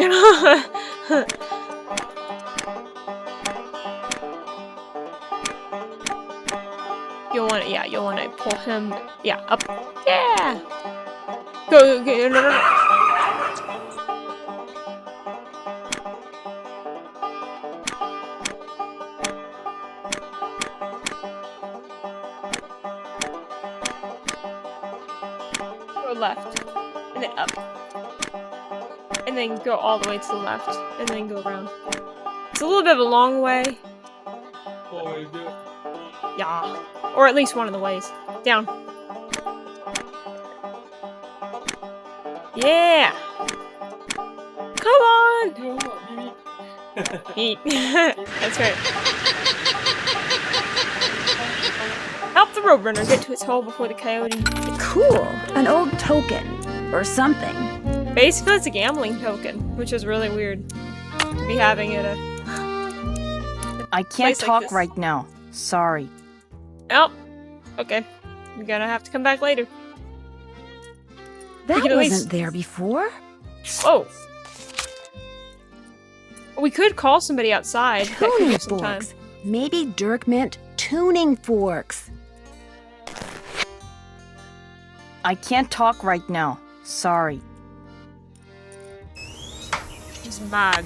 A: You'll want to, yeah, you'll want to pull him, yeah, up. Yeah! Go, no. Go left, and then up. And then go all the way to the left, and then go around. It's a little bit of a long way.
I: Long way to do it.
A: Yeah. Or at least one of the ways. Down. Yeah! Come on! Eat. That's right. Help the Roadrunner get to its hole before the coyote.
P: Cool. An old token. Or something.
A: Basically, it's a gambling token, which is really weird to be having at a.
J: I can't
A: place like
J: talk
A: this.
J: right now. Sorry.
A: Oh, okay. You're gonna have to come back later.
P: That
A: can at
P: wasn't
A: least-
P: there before.
A: Oh. We could call somebody outside. That could
B: Tuning
A: give some time.
B: forks. Maybe Dirk meant tuning forks.
J: I can't talk right now. Sorry.
A: He's mad.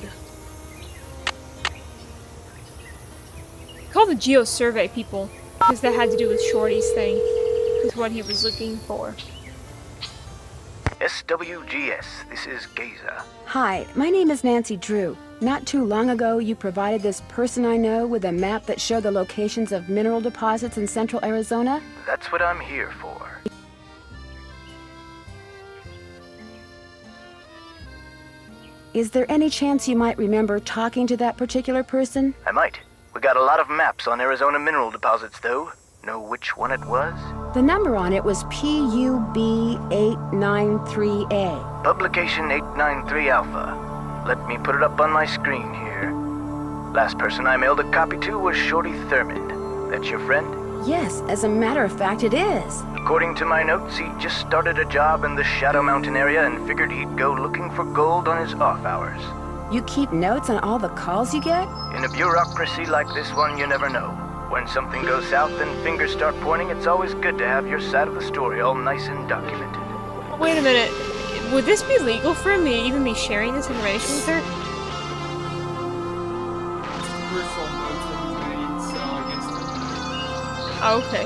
A: Call the Geo Survey people, because that had to do with Shorty's thing, with what he was looking for.
F: SWGS, this is Gaza.
B: Hi, my name is Nancy Drew. Not too long ago, you provided this person I know with a map that showed the locations of mineral deposits in central Arizona.
F: That's what I'm here for.
B: Is there any chance you might remember talking to that particular person?
F: I might. We got a lot of maps on Arizona mineral deposits, though. Know which one it was?
B: The number on it was PUB893A.
F: Publication 893 Alpha. Let me put it up on my screen here. Last person I mailed a copy to was Shorty Thurmond. That's your friend?
B: Yes, as a matter of fact, it is.
F: According to my notes, he just started a job in the Shadow Mountain area and figured he'd go looking for gold on his off hours.
B: You keep notes on all the calls you get?
F: In a bureaucracy like this one, you never know. When something goes south and fingers start pointing, it's always good to have your side of the story all nice and documented.
A: Wait a minute. Would this be legal for him to even be sharing this information with her?
I: Personal notes that he's made, so I guess that
A: Oh, okay.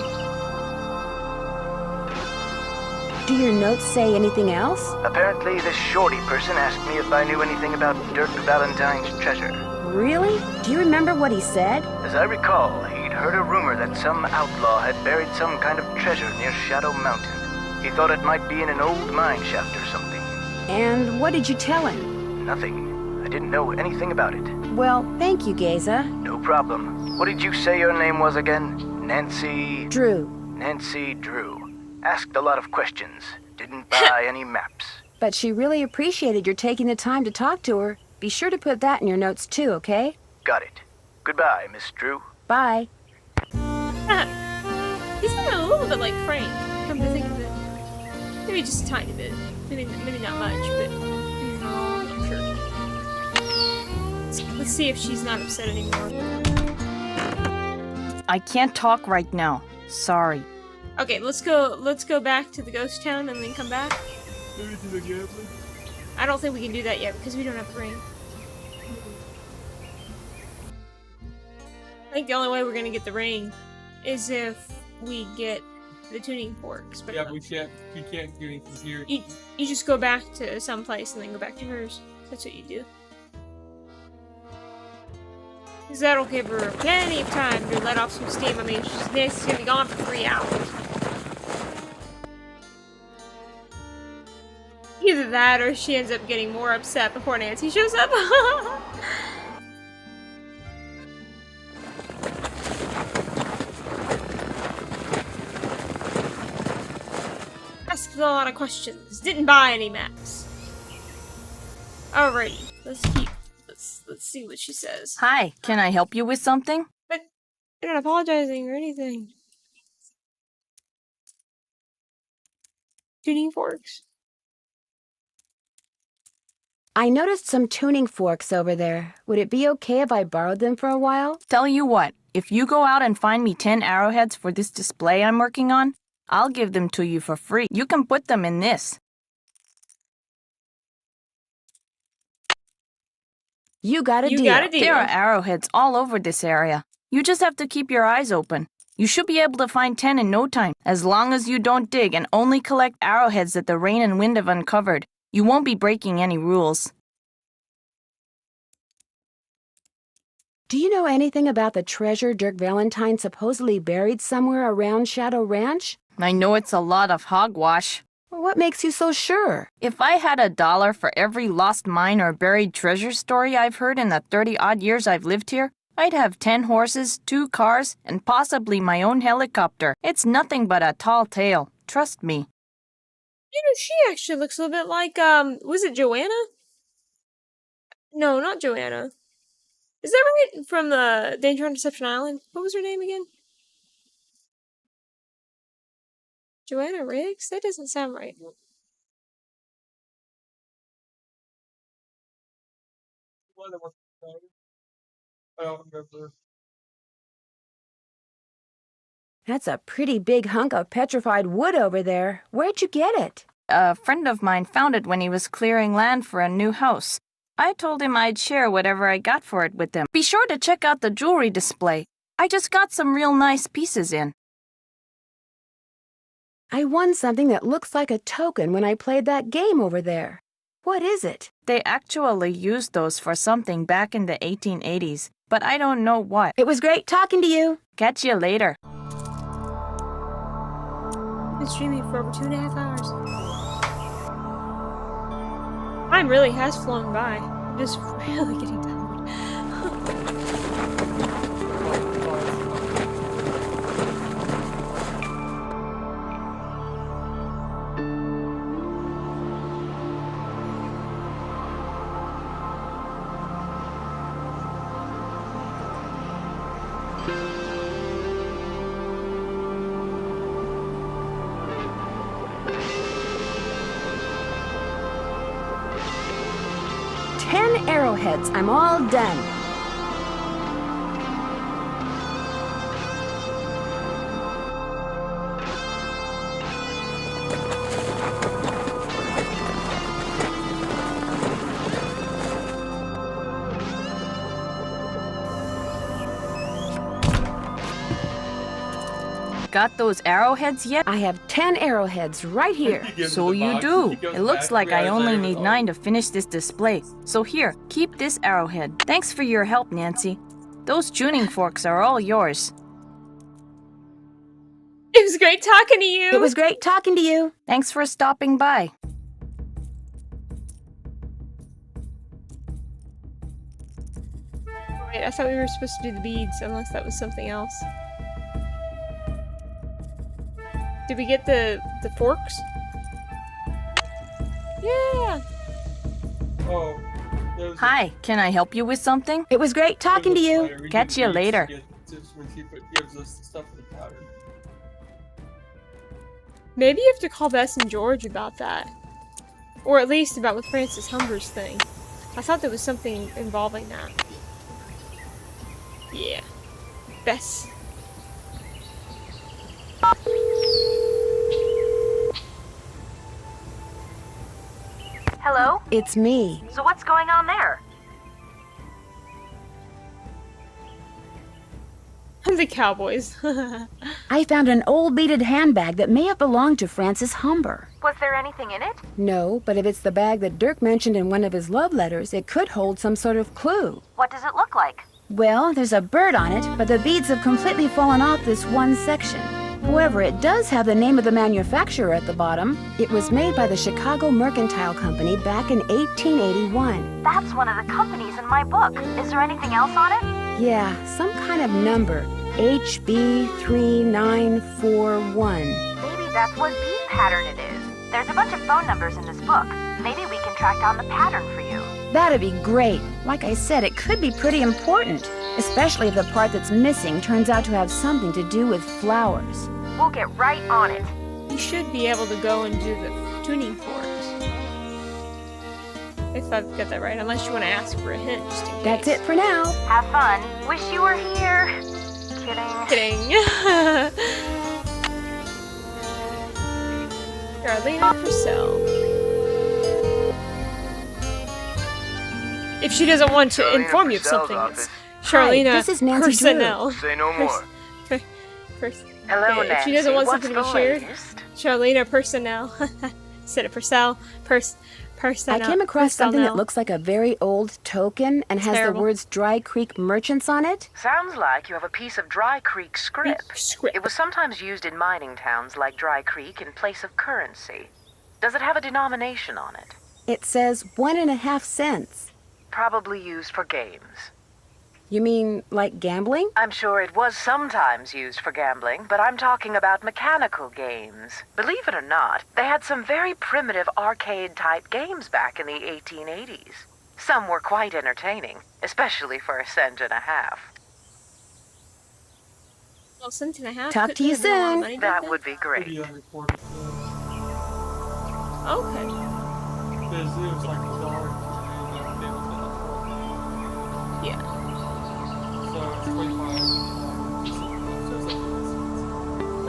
B: Do your notes say anything else?
F: Apparently, this Shorty person asked me if I knew anything about Dirk Valentine's treasure.
B: Really? Do you remember what he said?
F: As I recall, he'd heard a rumor that some outlaw had buried some kind of treasure near Shadow Mountain. He thought it might be in an old mine shaft or something.
B: And what did you tell him?
F: Nothing. I didn't know anything about it.
B: Well, thank you, Gaza.
F: No problem. What did you say your name was again? Nancy...
B: Drew.
F: Nancy Drew. Asked a lot of questions. Didn't buy any maps.
B: But she really appreciated your taking the time to talk to her. Be sure to put that in your notes too, okay?
F: Got it. Goodbye, Miss Drew.
B: Bye.
A: He's been a little bit like Frank, come to think of it. Maybe just a tiny bit. Maybe not much, but I'm sure. Let's see if she's not upset anymore.
J: I can't talk right now. Sorry.
A: Okay, let's go back to the ghost town and then come back. I don't think we can do that yet because we don't have the ring. I think the only way we're gonna get the ring is if we get the tuning forks. But
I: yeah, we can't do anything here.
A: You just go back to some place and then go back to hers. That's what you do. Because that'll give her plenty of time to let off some steam. I mean, she's gonna be gone for 3 hours. Either that or she ends up getting more upset before Nancy shows up. Asked a lot of questions. Didn't buy any maps. Alrighty, let's see what she says.
J: Hi, can I help you with something?
A: But you're not apologizing or anything. Tuning forks.
B: I noticed some tuning forks over there. Would it be okay if I borrowed them for a while?
J: Tell you what, if you go out and find me 10 arrowheads for this display I'm working on, I'll give them to you for free. You can put them in this.
B: You got a deal.
J: There are arrowheads all over this area. You just have to keep your eyes open. You should be able to find 10 in no time, as long as you don't dig and only collect arrowheads that the rain and wind have uncovered. You won't be breaking any rules.
B: Do you know anything about the treasure Dirk Valentine supposedly buried somewhere around Shadow Ranch?
J: I know it's a lot of hogwash.
B: What makes you so sure?
J: If I had $1 for every lost mine or buried treasure story I've heard in the 30-odd years I've lived here, I'd have 10 horses, 2 cars, and possibly my own helicopter. It's nothing but a tall tale. Trust me.
A: You know, she actually looks a little bit like, was it Joanna? No, not Joanna. Is that right? From Danger on Deception Island? What was her name again? Joanna Riggs? That doesn't sound right.
I: I don't remember.
B: That's a pretty big hunk of petrified wood over there. Where'd you get it?
J: A friend of mine found it when he was clearing land for a new house. I told him I'd share whatever I got for it with him. Be sure to check out the jewelry display. I just got some real nice pieces in.
B: I won something that looks like a token when I played that game over there. What is it?
J: They actually used those for something back in the 1880s, but I don't know what.
B: It was great talking to you.
J: Catch you later.
A: Been streaming for over 2.5 hours. Time really has flown by. I'm just really getting tired.
B: Arrowheads. I'm all done.
J: Got those arrowheads yet?
B: I have 10 arrowheads right here.
J: So you do. It looks like I only need 9 to finish this display. So here, keep this arrowhead. Thanks for your help, Nancy. Those tuning forks are all yours.
A: It was great talking to you.
B: It was great talking to you.
J: Thanks for stopping by.
A: Wait, I thought we were supposed to do the beads, unless that was something else. Did we get the forks? Yeah.
I: Oh.
J: Hi, can I help you with something?
B: It was great talking to you.
J: Catch you later.
I: When she gives us the stuff in the powder.
A: Maybe you have to call Bess and George about that. Or at least about with Francis Humber's thing. I thought there was something involving that. Yeah. Bess.
O: Hello?
B: It's me.
O: So what's going on there?
A: The Cowboys.
B: I found an old beaded handbag that may have belonged to Francis Humber.
O: Was there anything in it?
B: No, but if it's the bag that Dirk mentioned in one of his love letters, it could hold some sort of clue.
O: What does it look like?
B: Well, there's a bird on it, but the beads have completely fallen off this one section. However, it does have the name of the manufacturer at the bottom. It was made by the Chicago Mercantile Company back in 1881.
O: That's one of the companies in my book. Is there anything else on it?
B: Yeah, some kind of number. HB3941.
O: Maybe that's what bead pattern it is. There's a bunch of phone numbers in this book. Maybe we can track down the pattern for you.
B: That'd be great. Like I said, it could be pretty important. Especially if the part that's missing turns out to have something to do with flowers.
O: We'll get right on it.
A: You should be able to go and do the tuning forks. If I've got that right, unless you want to ask for a hint just in case.
B: That's it for now.
O: Have fun. Wish you were here. Kidding.
A: Kidding. Charlena Purcell. If she doesn't want to inform you of something, it's Charlena
B: this is Nancy
A: Personnel.
F: Say no more.
L: Hello,
A: If she doesn't want
L: Nancy.
A: something to be
L: What's the
A: shared,
L: latest?
A: Charlena Personnel. Instead of Purcell,
B: I came across something that looks like a very old token and has the words Dry Creek Merchants on it.
L: Sounds like you have a piece of Dry Creek script. It was sometimes used in mining towns like Dry Creek in place of currency. Does it have a denomination on it?
B: It says 1.5 cents.
L: Probably used for games.
B: You mean like gambling?
L: I'm sure it was sometimes used for gambling, but I'm talking about mechanical games. Believe it or not, they had some very primitive arcade-type games back in the 1880s. Some were quite entertaining, especially for $1.50.
A: Well, $1.50.
B: Talk to you soon.
L: That would be great.
A: Okay.
I: Because it was like $1.
A: Yeah.
I: So it's 25.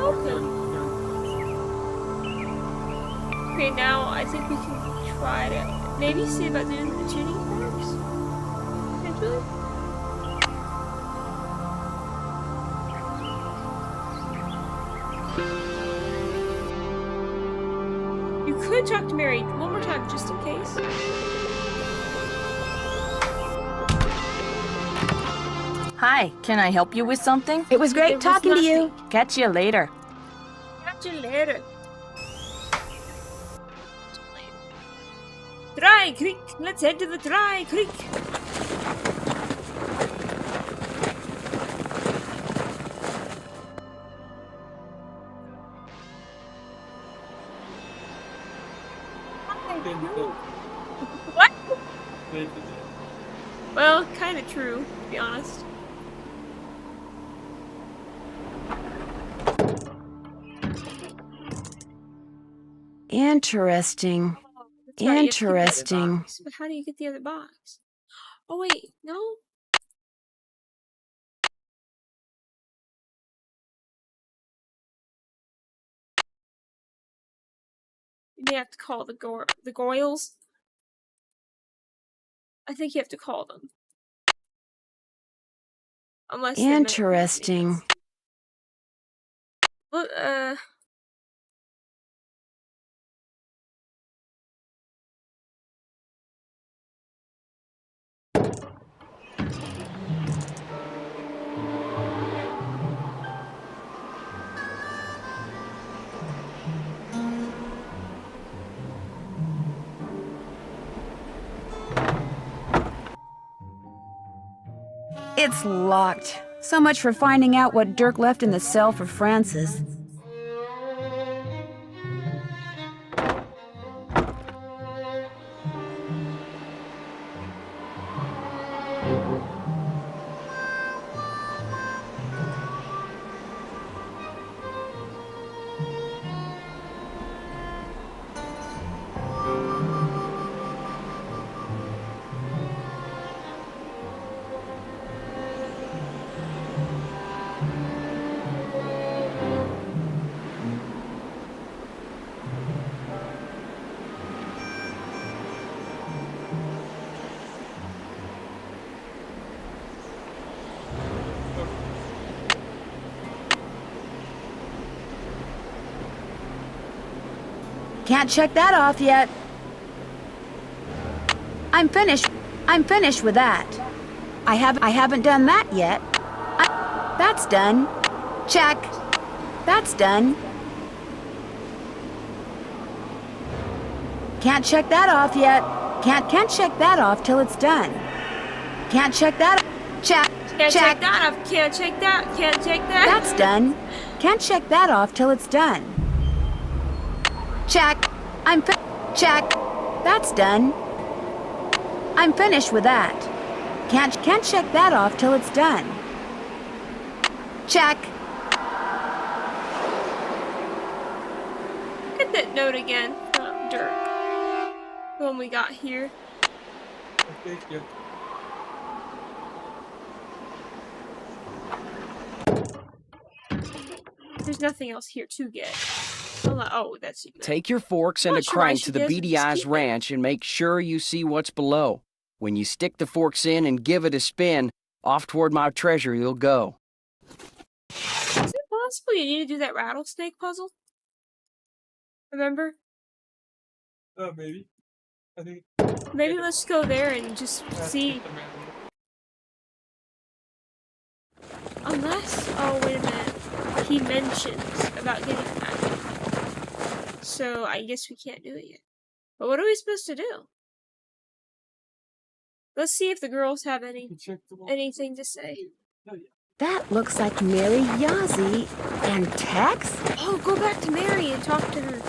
A: Okay. Okay, now I think we can try to maybe see about doing the tuning forks. Potentially. You could talk to Mary one more time just in case.
J: Hi, can I help you with something?
B: It was great talking to you.
J: Catch you later.
A: Catch you later. Dry Creek. Let's head to the Dry Creek. What? Well, kind of true, to be honest.
B: Interesting.
A: That's right, you have to get the other
B: Interesting.
A: box. But how do you get the other box? Oh wait, no? You may have to call the Goyles. I think you have to call them. Unless they meant something
B: Interesting.
A: else. Well,
P: It's locked. So much for finding out what Dirk left in the cell for Francis. Can't check that off yet. I'm finished with that. I haven't done that yet. That's done. Check. That's done. Can't check that off yet. Can't check that off till it's done. Can't check that. Check.
A: can't
P: check.
A: check that off. Can't check that. Can't check that.
P: That's done. Can't check that off till it's done. Check. Check. That's done. I'm finished with that. Can't check that off till it's done. Check.
A: Get that note again from Dirk. The one we got here.
I: Thank you.
A: There's nothing else here to get. Oh, that's you.
M: Take your forks and
A: Not
M: a
A: sure I
M: crank to
A: should
M: the
A: just
M: Beady Eyes
A: keep it.
M: Ranch and make sure you see what's below. When you stick the forks in and give it a spin, off toward my treasure you'll go.
A: Is it possible you need to do that rattlesnake puzzle? Remember?
I: Oh, maybe. I think.
A: Maybe let's go there and just see. Unless, oh wait a minute, he mentions about getting that. So I guess we can't do it yet. But what are we supposed to do? Let's see if the girls have anything to say.
B: That looks like Mary Yazzie and Tex?
A: Oh, go back to Mary and talk to her.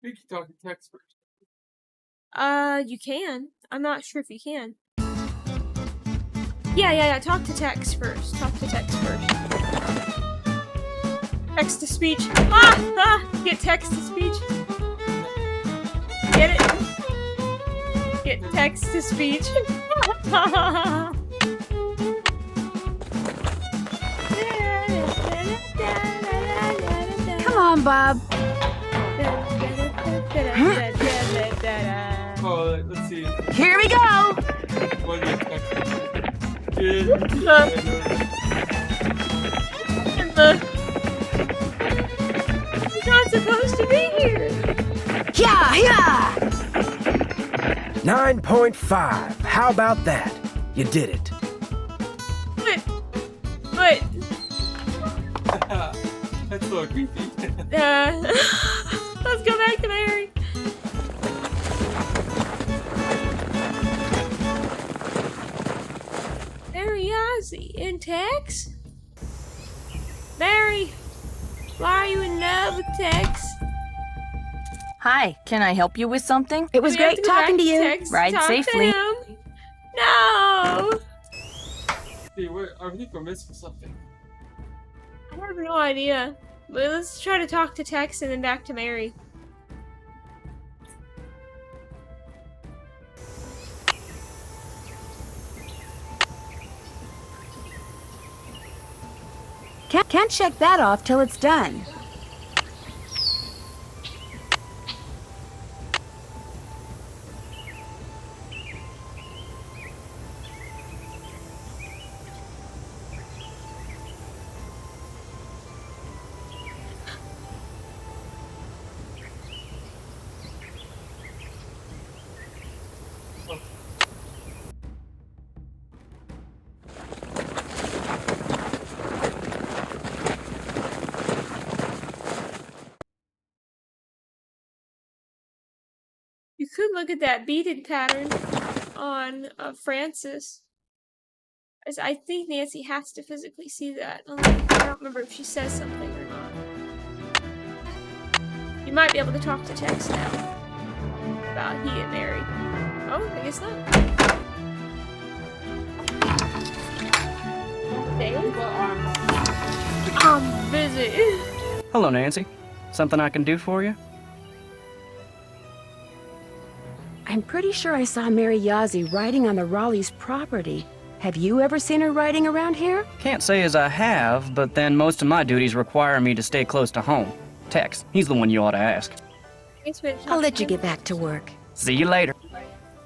I: We can talk to Tex first.
A: You can. I'm not sure if you can. Yeah. Talk to Tex first. Text to speech. Get text to speech. Get it? Get text to speech.
P: Come on, Bob.
I: Oh, let's see.
P: Here we go.
I: What do you expect?
A: He's not supposed to be here.
P: Yeah.
H: 9.5. How about that? You did it.
A: But.
I: That's a little creepy.
A: Let's go back to Mary. Mary Yazzie and Tex? Mary, why are you in love with Tex?
J: Hi, can I help you with something?
P: It was great talking to you.
A: Tex,
J: Ride
A: talk
J: safely.
A: To him. No!
I: See, I think we're missing something.
A: I have no idea. But let's try to talk to Tex and then back to Mary.
P: Can't check that off till it's done.
A: You could look at that beaded pattern on Francis. As I think Nancy has to physically see that. I don't remember if she says something or not. You might be able to talk to Tex now. About he and Mary. Oh, I guess not. Dave? I'm busy.
G: Hello, Nancy. Something I can do for you?
B: I'm pretty sure I saw Mary Yazzie riding on the Raleigh's property. Have you ever seen her riding around here?
G: Can't say as I have, but then most of my duties require me to stay close to home. Tex, he's the one you ought to ask.
B: I'll let you get back to work.
G: See you later.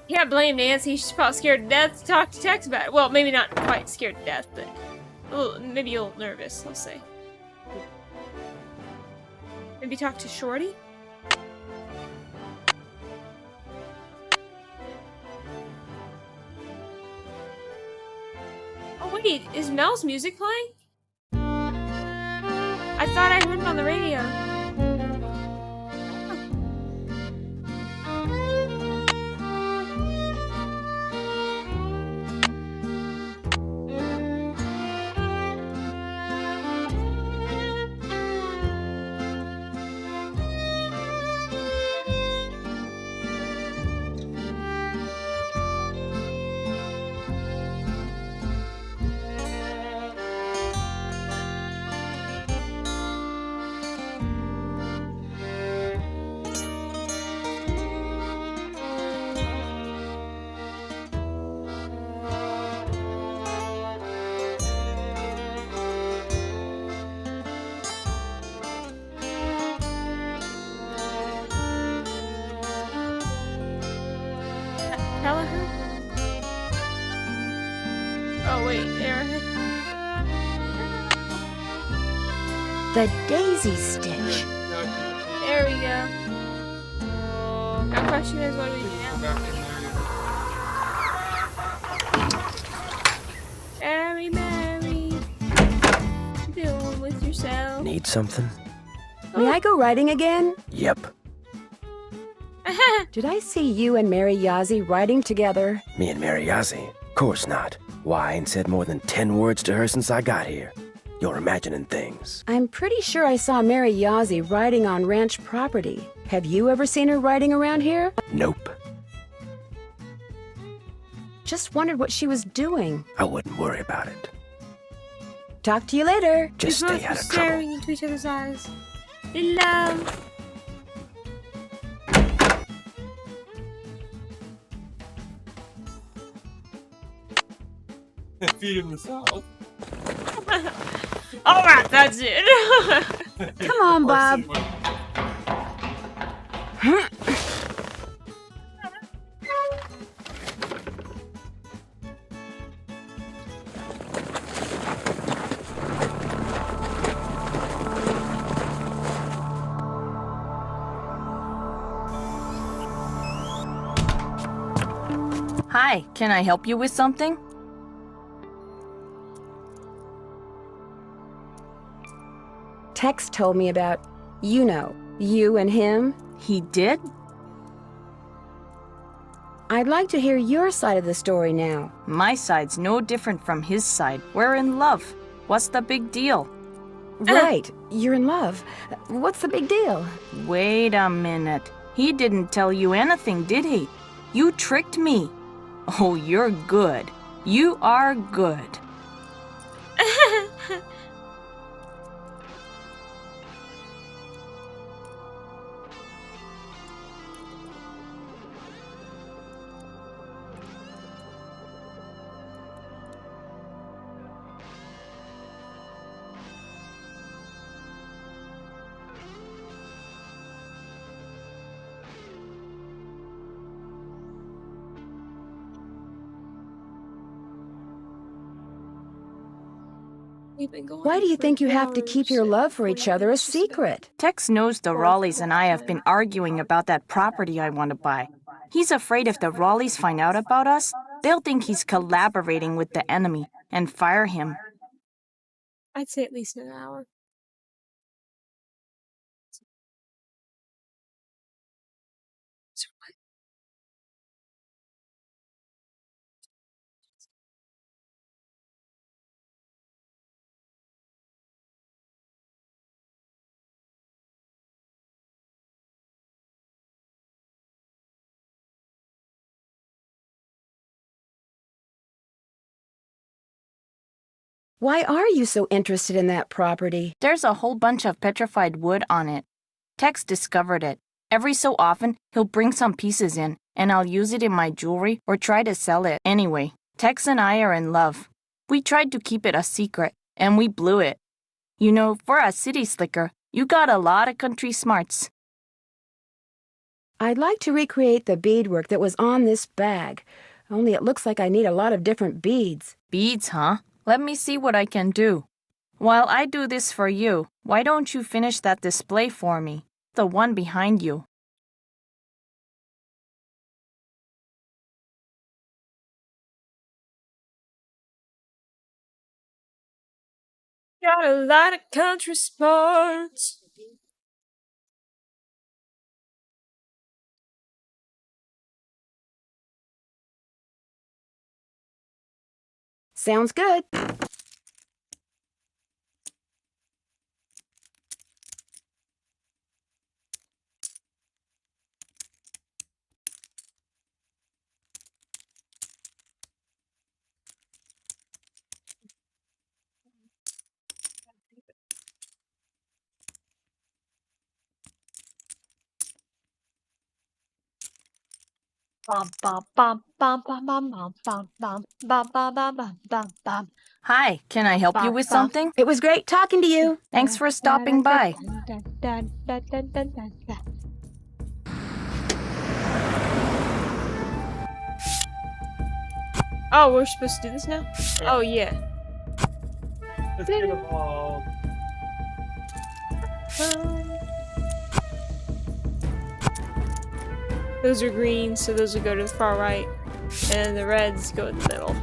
A: Can't blame Nancy. She's probably scared to death to talk to Tex about it. Well, maybe not quite scared to death, but maybe a little nervous, I'll say. Maybe talk to Shorty? Oh wait, is Mel's music playing? I thought I heard it on the radio. Oh wait, Arrowhead.
B: The Daisy Stitch.
A: There we go. My question is, what do we do now? Mary, Mary, deal with yourself.
H: Need something?
B: May I go riding again?
H: Yep.
B: Did I see you and Mary Yazzie riding together?
H: Me and Mary Yazzie? Course not. Why, I ain't said more than 10 words to her since I got here. You're imagining things.
B: I'm pretty sure I saw Mary Yazzie riding on ranch property. Have you ever seen her riding around here?
H: Nope.
B: Just wondered what she was doing.
H: I wouldn't worry about it.
B: Talk to you later.
H: Just stay out of trouble.
A: Staring into each other's eyes. In love.
I: Feed him the south.
A: Alright, that's it.
B: Come on, Bob.
J: Hi, can I help you with something?
B: Tex told me about, you and him.
J: He did?
B: I'd like to hear your side of the story now.
J: My side's no different from his side. We're in love. What's the big deal?
B: Right, you're in love. What's the big deal?
J: Wait a minute. He didn't tell you anything, did he? You tricked me. Oh, you're good. You are good.
B: Why do you think you have to keep your love for each other a secret?
J: Tex knows the Raleighs and I have been arguing about that property I want to buy. He's afraid if the Raleighs find out about us, they'll think he's collaborating with the enemy and fire him.
A: I'd say at least an hour.
B: Why are you so interested in that property?
J: There's a whole bunch of petrified wood on it. Tex discovered it. Every so often, he'll bring some pieces in, and I'll use it in my jewelry or try to sell it. Anyway, Tex and I are in love. We tried to keep it a secret, and we blew it. You know, for a city slicker, you got a lot of country smarts.
B: I'd like to recreate the beadwork that was on this bag, only it looks like I need a lot of different beads.
J: Beads, huh? Let me see what I can do. While I do this for you, why don't you finish that display for me? The one behind you.
A: Got a lot of country sports.
B: Sounds good.
A: Bum bum bum bum bum bum bum bum bum bum bum bum bum bum.
J: Hi, can I help you with something?
B: It was great talking to you.
J: Thanks for stopping by.
A: Oh, we're supposed to do this now? Oh, yeah.
I: Let's get them all.
A: Those are green, so those will go to the far right. And the reds go in the middle.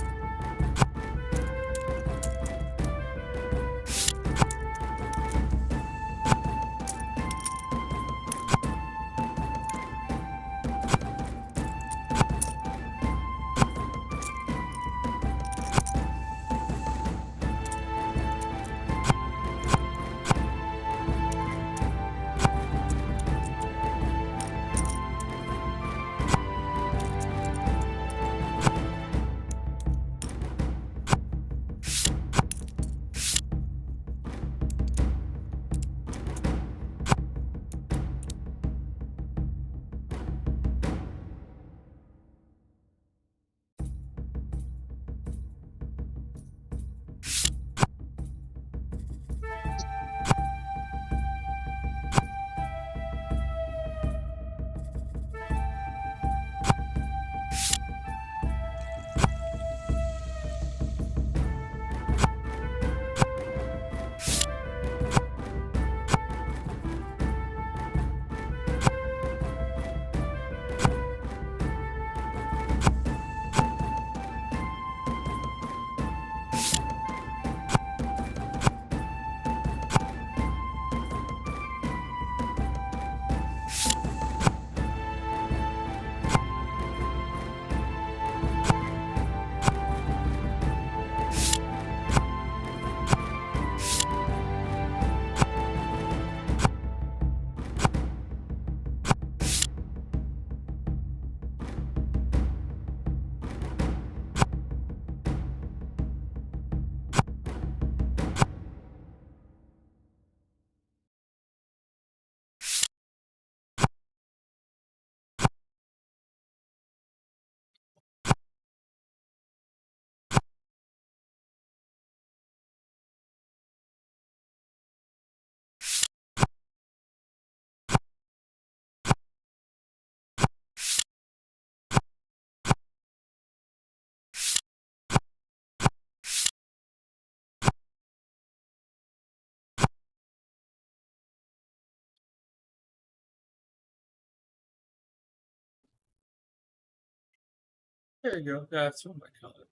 I: There you go. That's what I call it.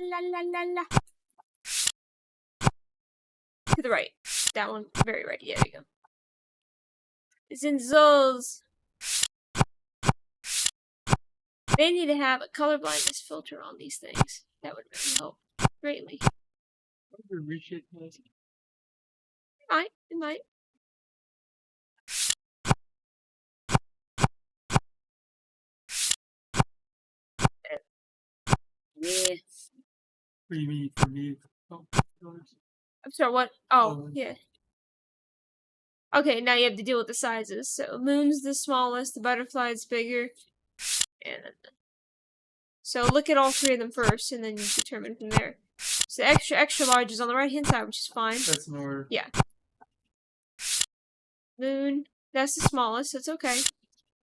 A: La, la, la, la. To the right. That one, very right. Yeah, there you go. It's in those. They need to have a color blindness filter on these things. That would really help greatly.
I: It
A: might. It might. Yeah.
I: What do you mean for me? Oh,
A: I'm sorry, what? Oh, yeah. Okay, now you have to deal with the sizes. So, moon's the smallest, the butterfly's bigger. And so look at all three of them first, and then you determine from there. So extra large is on the right-hand side, which is fine.
I: That's in order.
A: Yeah. Moon, that's the smallest, that's okay.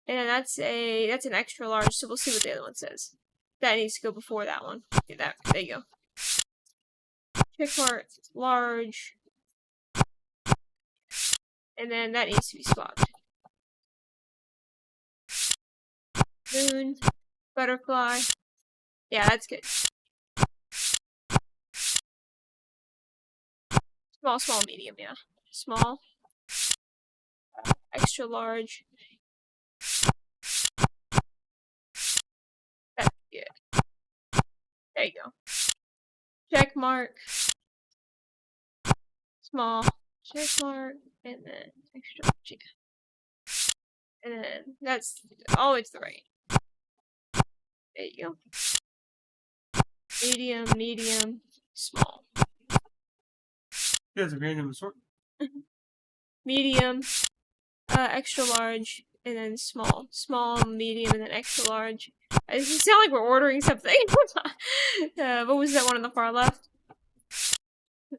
A: And that's an extra large, so we'll see what the other one says. That needs to go before that one. Do that. There you go. Check mark, large. And then that needs to be swapped. Moon, butterfly. Yeah, that's good. Small, small, medium, yeah. Small. Extra large. That's good. There you go. check mark, small, check mark, and then extra large. And then that's always the right. There you go. Medium, medium, small.
I: You guys are random assortment.
A: Medium, extra large, and then small. Small, medium, and then extra large. It sounds like we're ordering something. What was that one on the far left?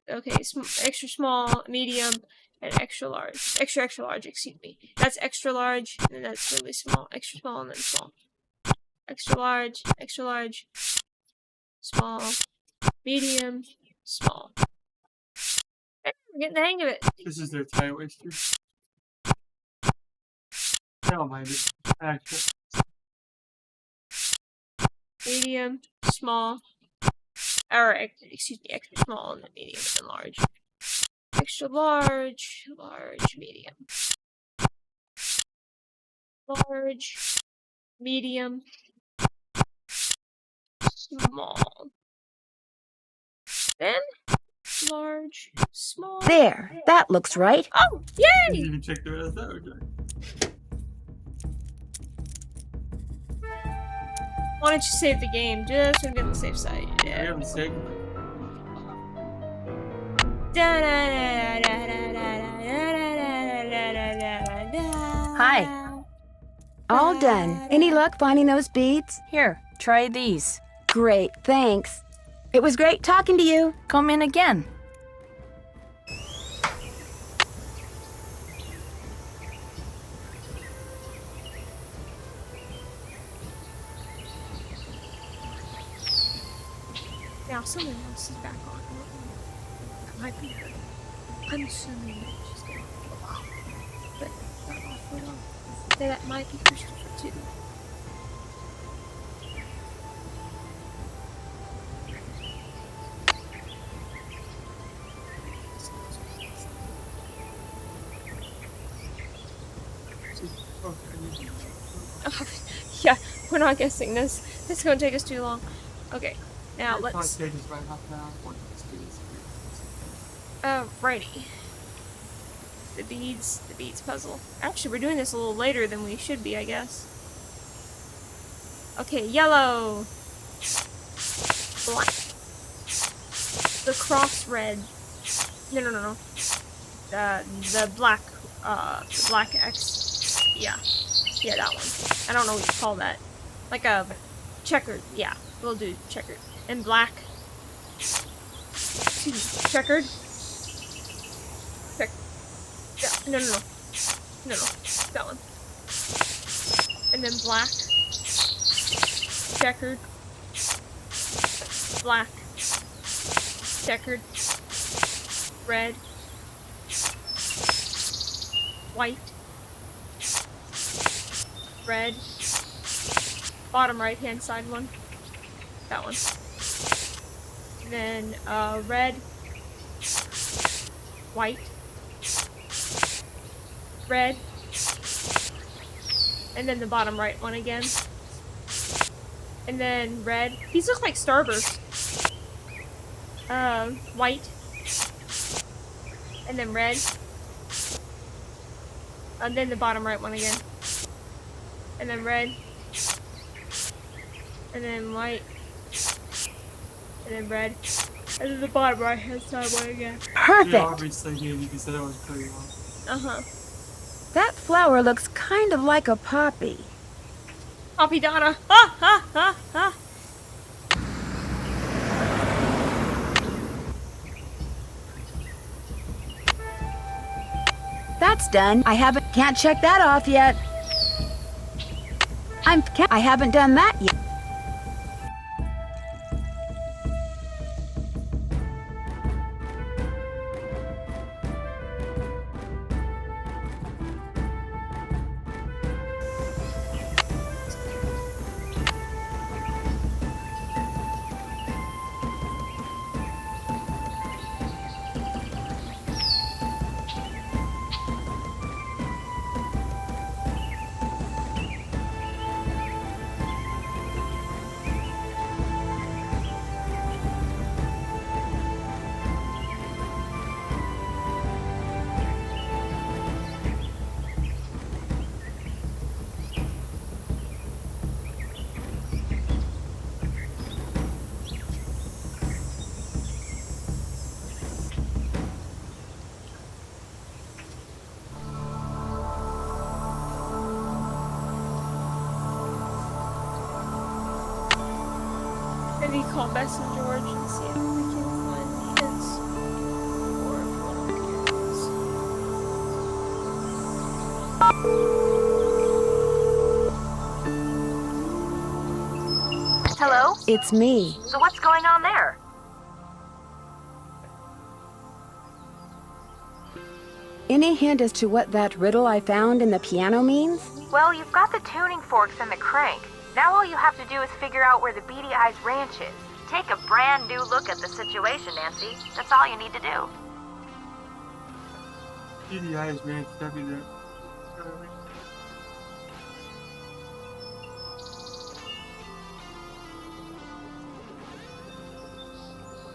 A: Okay, extra small, medium, and extra large. Extra large, excuse me. That's extra large, and that's really small. Extra small, and then small. Extra large, small, medium, small. Hey, we're getting the hang of it.
I: This is their tie waster. I don't mind it. Actually.
A: Medium, small, or excuse me, extra small, and then medium, and then large. Extra large, large, medium. Large, medium, small. Then, large, small.
P: There, that looks right.
A: Oh,
I: You
A: yay!
I: didn't even check the rest out, okay.
A: Why don't you save the game just to get on the safe side?
I: We
A: Yeah.
I: haven't saved.
J: Hi.
B: All done. Any luck finding those beads?
J: Here, try these.
B: Great, thanks. It was great talking to you.
J: Come in again.
A: Now someone else is back on. That might be her. I'm assuming that she's going to go off. But not off for long. That might be Christopher too. Yeah, we're not guessing this. This is gonna take us too long. Okay, now let's. Righty. The beads puzzle. Actually, we're doing this a little later than we should be, I guess. Okay, yellow. Black. The cross red. No. The black X. Yeah, that one. I don't know what you call that. Like a checkered. Yeah, we'll do checkered. And black. Excuse me, checkered. No. That one. And then black. Checkered. Black. Checkered. Red. White. Red. Bottom right hand side one. That one. And then red. White. Red. And then the bottom right one again. And then red. These look like Starburst. White. And then red. And then the bottom right one again. And then red. And then white. And then red. And then the bottom right hand side one again.
B: Perfect.
I: Yeah, obviously, you said that was pretty well.
A: Uh-huh.
B: That flower looks kind of like a poppy.
A: Poppy Donna. Ha ha ha ha.
B: That's done. I can't check that off yet. I haven't done that yet.
A: call Bess and George and see if we can find his. Or if one of yours.
O: Hello?
B: It's me.
O: So what's going on there?
B: Any hint as to what that riddle I found in the piano means?
D: Well, you've got the tuning forks and the crank. Now all you have to do is figure out where the Beady Eyes Ranch is.
O: Take a brand new look at the situation, Nancy. That's all you need to do.
I: Beady Eyes Ranch, that'd be the...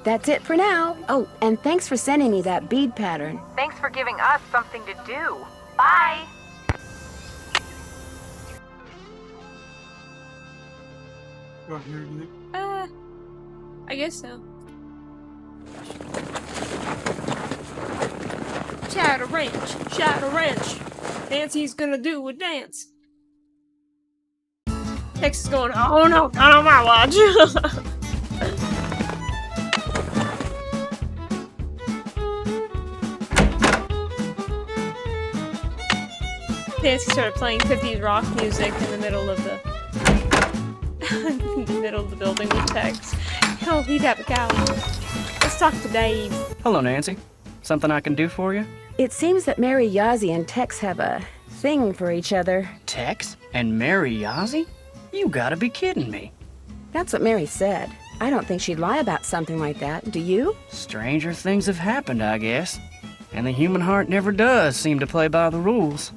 B: That's it for now. Oh, and thanks for sending me that bead pattern.
D: Thanks for giving us something to do.
O: Bye!
I: Oh, here it is.
A: I guess so. Shadow Ranch! Shadow Ranch! Nancy's gonna do a dance. Tex is going, oh no, not on my watch! Nancy started playing 50s rock music in the middle of the in the middle of the building with Tex. Oh, he'd have a cow. Let's talk to Dave.
G: Hello, Nancy. Something I can do for you?
B: It seems that Mary Yazzie and Tex have a thing for each other.
G: Tex and Mary Yazzie? You gotta be kidding me.
B: That's what Mary said. I don't think she'd lie about something like that, do you?
G: Stranger things have happened, I guess. And the human heart never does seem to play by the rules.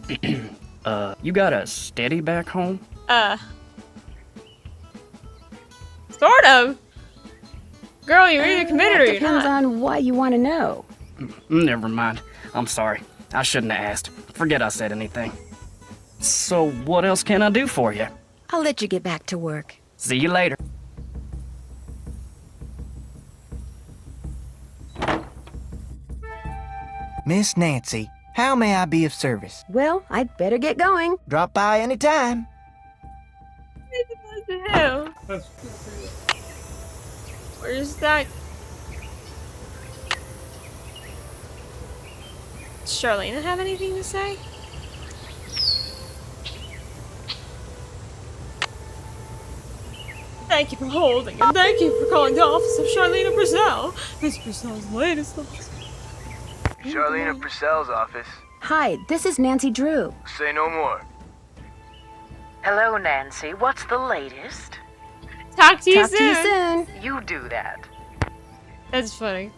G: You got a steady back home?
A: Sort of. Girl, you're either committed or you're
B: Depends
A: not.
B: on what you want to know.
G: Never mind. I'm sorry. I shouldn't have asked. Forget I said anything. So, what else can I do for you?
B: I'll let you get back to work.
G: See you later.
C: Miss Nancy, how may I be of service?
B: Well, I'd better get going.
C: Drop by any time.
A: Hell. Where's that? Does Charlena have anything to say? Thank you for holding, and thank you for calling the office of Charlena Purcell. Miss Purcell's latest office.
F: Charlena Purcell's office.
B: Hi, this is Nancy Drew.
F: Say no more.
L: Hello, Nancy. What's the latest?
A: Talk to you
B: Talk to you soon.
L: You do that.
A: That's funny.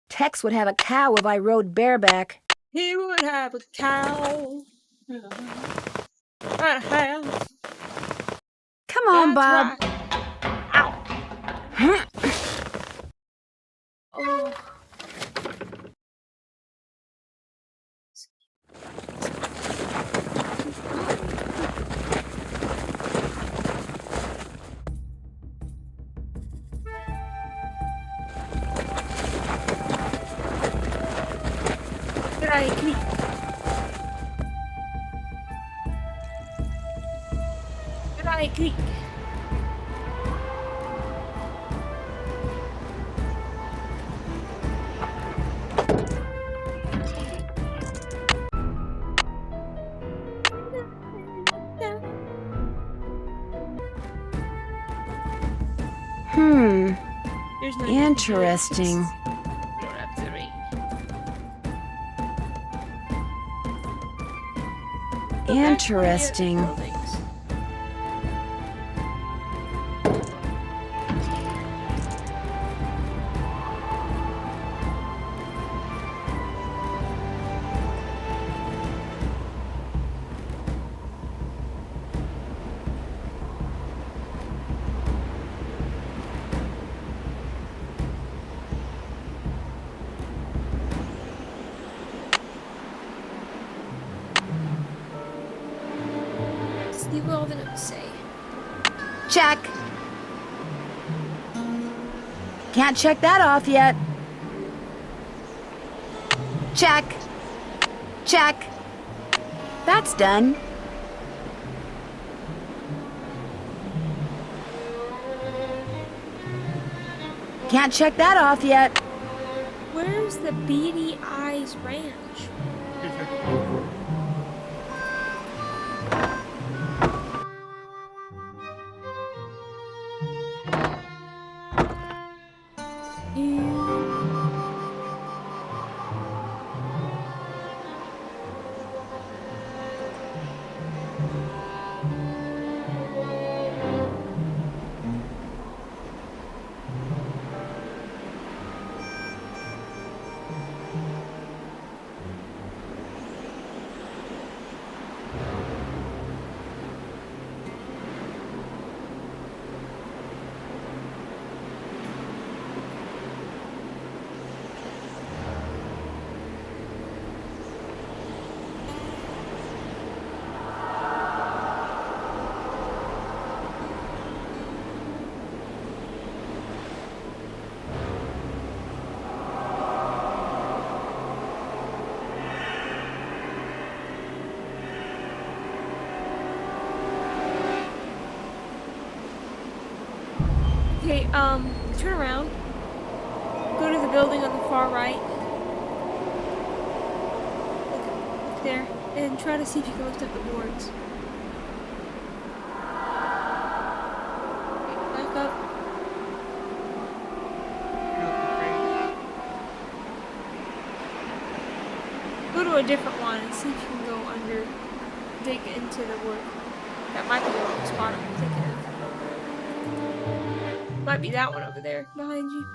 B: Tex would have a cow if I rode bareback.
A: He would have a cow. And a half.
B: Come on,
A: That's
B: Bob.
A: right. Oh. G'day, Creek. G'day, Creek. There's no
B: Interesting.
A: You don't have to read.
B: Interesting.
A: Leave all the notes say.
P: Check. Can't check that off yet. Check. Check. That's done. Can't check that off yet.
A: Where's the Beady Eyes Ranch? Okay, turn around. Go to the building on the far right. Look there. And try to see if you can lift up the boards. Back up. Go to a different one and see if you can go under, dig into the wood. That might be the wrong spot I'm thinking of. Might be that one over there behind you.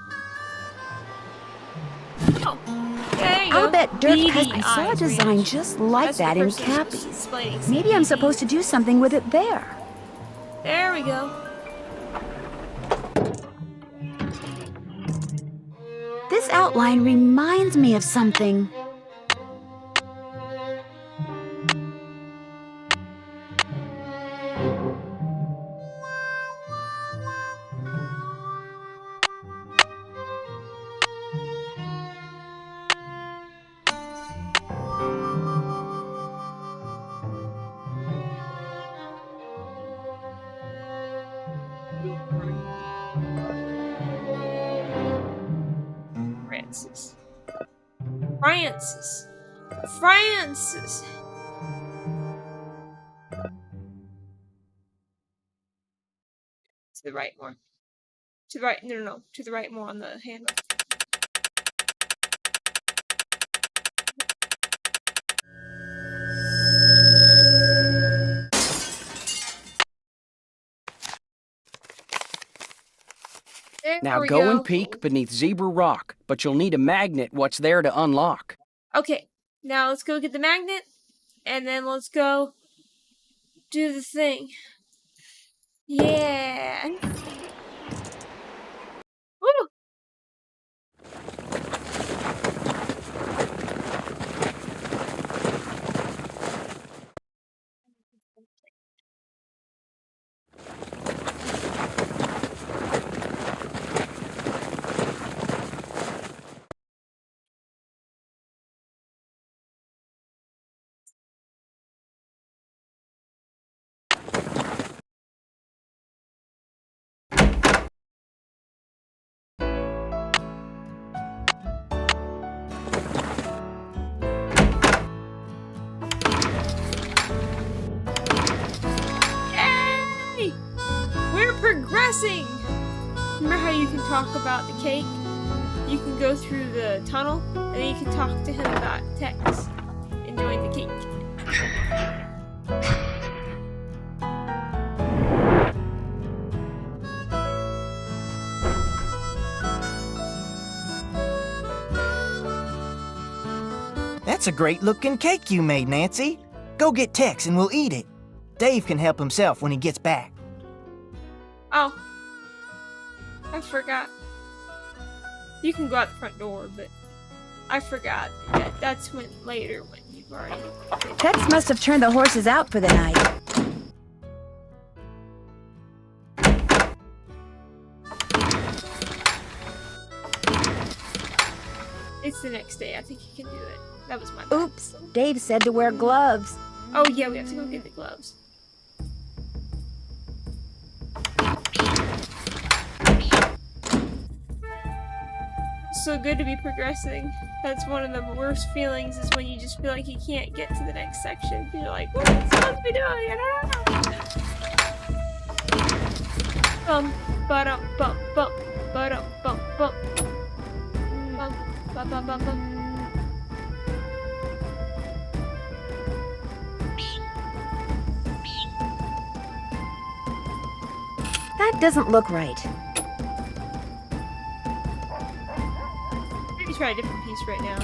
A: Oh, there you go.
P: I'll bet Dirk has.
A: Beady
P: I saw a
A: Eyes
P: design
A: Ranch.
P: just like
A: That's
P: that
A: the
P: in
A: person who's
P: Cappy's.
A: explaining
P: Maybe I'm
A: CBD.
P: supposed to do something with it there.
A: There we go.
P: This outline reminds me of something.
A: Francis. Francis. Francis. To the right more. To the right. No, no, no. To the right more on the handle. There
M: Now
A: we
M: go and peek beneath Zebra Rock, but you'll need a magnet what's there to unlock.
A: Okay, now let's go get the magnet, and then let's go do the thing. Yeah. Woo! Yay! We're progressing! Remember how you can talk about the cake? You can go through the tunnel, and then you can talk to him about Tex enjoying the cake.
C: That's a great looking cake you made, Nancy. Go get Tex and we'll eat it. Dave can help himself when he gets back.
A: Oh. I forgot. You can go out the front door, but I forgot. That's when later when you've already...
P: Tex must have turned the horses out for the night.
A: It's the next day. I think he can do it. That was my bad.
P: Oops, Dave said to wear gloves.
A: Oh yeah, we have to go get the gloves. So good to be progressing. That's one of the worst feelings, is when you just feel like you can't get to the next section. You're like, what am I supposed to be doing? I don't know. Ba-dum, bum, bum, ba-dum, bum, bum. Bum, bum, bum, bum, bum.
P: That doesn't look right.
A: Maybe try a different piece right now.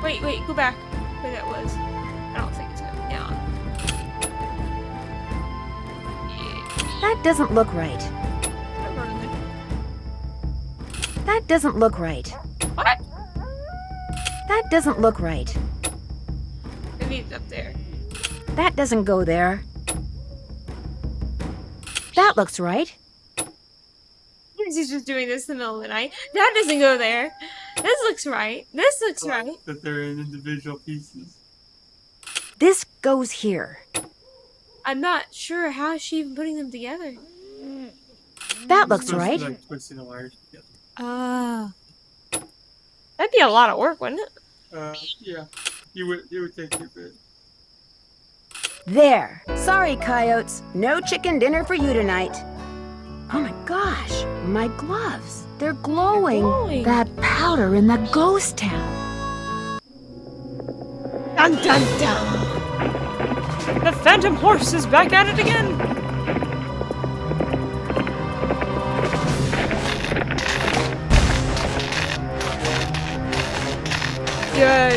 A: Wait, go back. Where that was. I don't think it's coming down.
P: That doesn't look right. That doesn't look right.
A: What?
P: That doesn't look right.
A: Maybe it's up there.
P: That doesn't go there. That looks right.
A: He's just doing this in the middle of the night. That doesn't go there. This looks right. This looks right.
I: That they're in individual pieces.
P: This goes here.
A: I'm not sure how is she even putting them together.
P: That looks
I: Supposed to
P: right.
I: be, like, twisting the wires together.
A: Ah. That'd be a lot of work, wouldn't it?
I: Yeah. It would take you a bit.
P: There. Sorry, coyotes. No chicken dinner for you tonight. Oh my gosh, my gloves. They're glowing. That powder in the ghost town.
A: Dun dun dun! The Phantom Horse is back at it again!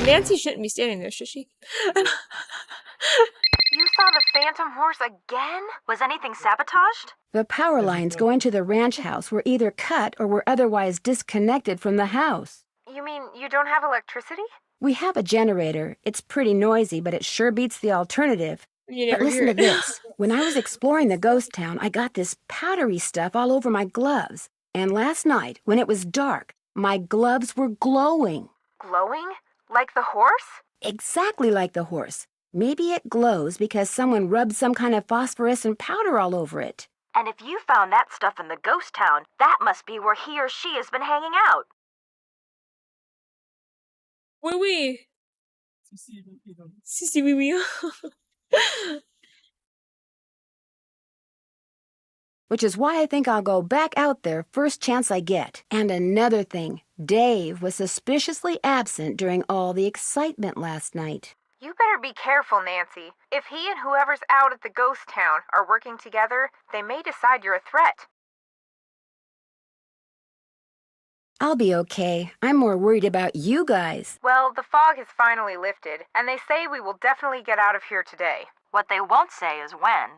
A: Nancy shouldn't be standing there, should she?
D: You saw the Phantom Horse again?
O: Was anything sabotaged?
B: The power lines going to the ranch house were either cut or were otherwise disconnected from the house.
D: You mean you don't have electricity?
B: We have a generator. It's pretty noisy, but it sure beats the alternative.
A: You
B: But
A: never
B: listen
A: hear
B: to
A: it.
B: this. When I was exploring the ghost town, I got this powdery stuff all over my gloves. And last night, when it was dark, my gloves were glowing.
D: Glowing? Like the horse?
B: Exactly like the horse. Maybe it glows because someone rubbed some kind of phosphorescent powder all over it.
O: And if you found that stuff in the ghost town, that must be where he or she has been hanging out.
A: Wee wee. Sissy wee wee.
B: Which is why I think I'll go back out there first chance I get. And another thing, Dave was suspiciously absent during all the excitement last night.
D: You better be careful, Nancy. If he and whoever's out at the ghost town are working together, they may decide you're a threat.
B: I'll be okay. I'm more worried about you guys.
D: Well, the fog has finally lifted, and they say we will definitely get out of here today.
O: What they won't say is when.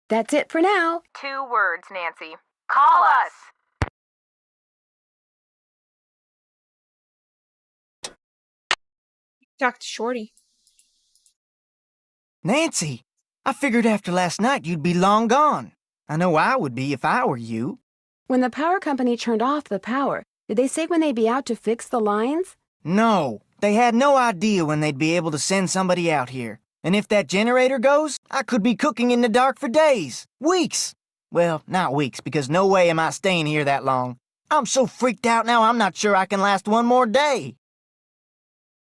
B: That's it for now.
D: 2 words, Nancy.
O: Call us!
A: Talk to Shorty.
C: Nancy, I figured after last night you'd be long gone. I know I would be if I were you.
B: When the power company turned off the power, did they say when they'd be out to fix the lines?
C: No, they had no idea when they'd be able to send somebody out here. And if that generator goes, I could be cooking in the dark for days, weeks. Well, not weeks, because no way am I staying here that long. I'm so freaked out now I'm not sure I can last one more day.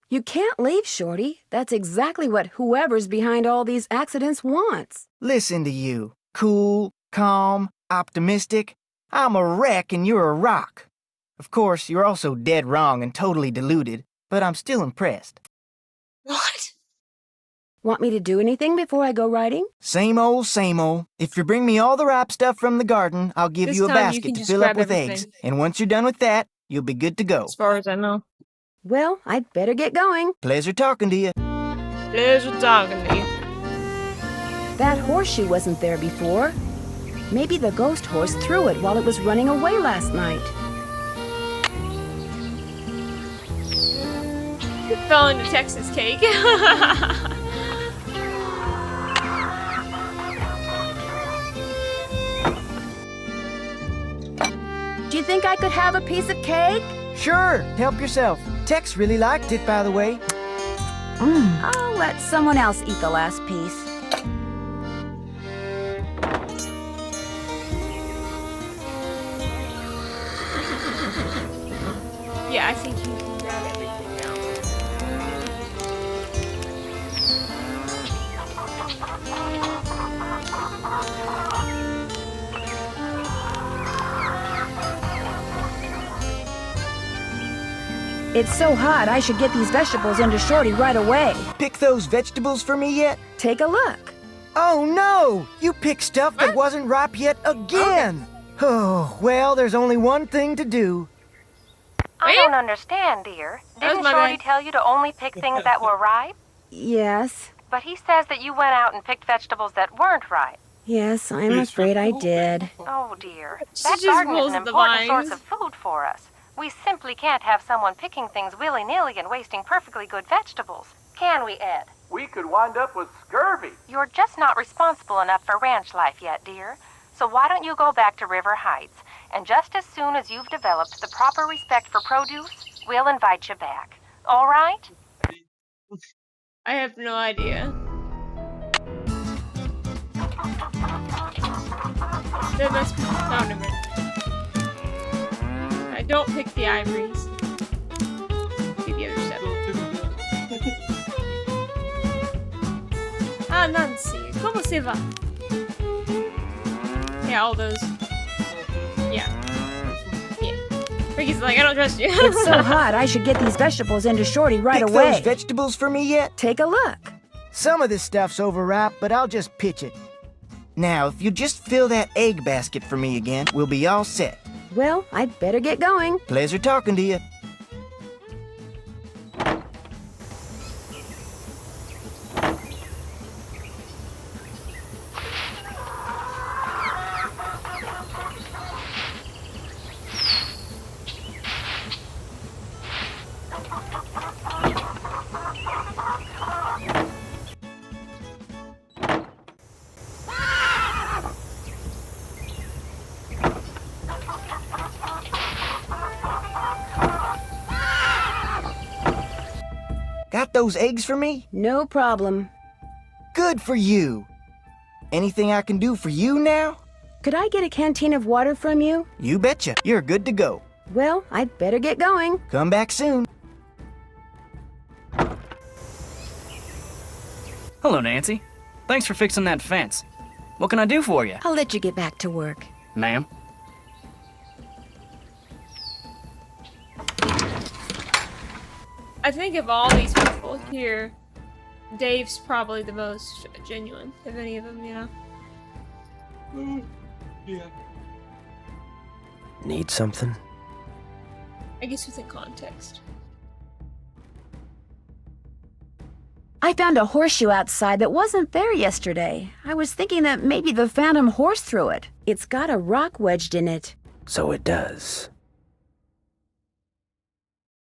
B: You can't leave, Shorty. That's exactly what whoever's behind all these accidents wants.
C: Listen to you. Cool, calm, optimistic. I'm a wreck and you're a rock. Of course, you're also dead wrong and totally deluded, but I'm still impressed.
A: What?
B: Want me to do anything before I go riding?
C: Same old, same old. If you bring me all the ripe stuff from the garden, I'll give
A: This
C: you a
A: time you
C: basket
A: can
C: to
A: just
C: fill up
A: grab
C: with
A: everything.
C: eggs. And once you're done with that, you'll be good to go.
A: As far as I know.
B: Well, I'd better get going.
C: Pleasure talking to you.
A: Pleasure talking to you.
B: That horseshoe wasn't there before. Maybe the ghost horse threw it while it was running away last night.
A: It fell into Texas cake.
P: you think I could have a piece of cake?
C: Sure, help yourself. Tex really liked it, by the way.
P: I'll let someone else eat the last piece.
A: Yeah, I think you can grab everything now.
P: It's so hot, I should get these vegetables into Shorty right away.
C: Pick those vegetables for me yet?
P: Take a look.
C: Oh no! You picked stuff that wasn't ripe yet again! Oh, well, there's only one thing to do.
D: I don't understand, dear. Didn't Shorty tell you to only pick things that were ripe?
P: Yes.
D: But he says that you went out and picked vegetables that weren't ripe.
P: Yes, I'm afraid I did.
D: Oh, dear.
A: She
D: That
A: just
D: garden is
A: rolls
D: an
A: the
D: important source
A: vines.
D: of food for us. We simply can't have someone picking things willy-nilly and wasting perfectly good vegetables. Can we, Ed?
E: We could wind up with scurvy.
D: You're just not responsible enough for ranch life yet, dear. So why don't you go back to River Heights? And just as soon as you've developed the proper respect for produce, we'll invite you back. All right?
A: I have no idea. There must be found him. I don't pick the ivories. Pick the other stuff. Ah, Nancy, ¿cómo se va? Yeah, all those. Yeah. Ricky's like, I don't trust you.
P: It's so hot, I should get these vegetables into Shorty right
C: Pick
P: away.
C: those vegetables for me yet?
P: Take a look.
C: Some of this stuff's overripe, but I'll just pitch it. Now, if you just fill that egg basket for me again, we'll be all set.
B: Well, I'd better get going.
C: Pleasure talking to you. Got those eggs for me?
B: No problem.
C: Good for you. Anything I can do for you now?
B: Could I get a canteen of water from you?
C: You betcha. You're good to go.
B: Well, I'd better get going.
C: Come back soon.
G: Hello, Nancy. Thanks for fixing that fence. What can I do for you?
B: I'll let you get back to work.
G: Ma'am?
A: I think of all these people here, Dave's probably the most genuine of any of them, you know?
I: Yeah.
H: Need something?
A: I guess within context.
P: I found a horseshoe outside that wasn't there yesterday. I was thinking that maybe the Phantom Horse threw it.
B: It's got a rock wedged in it.
H: So it does.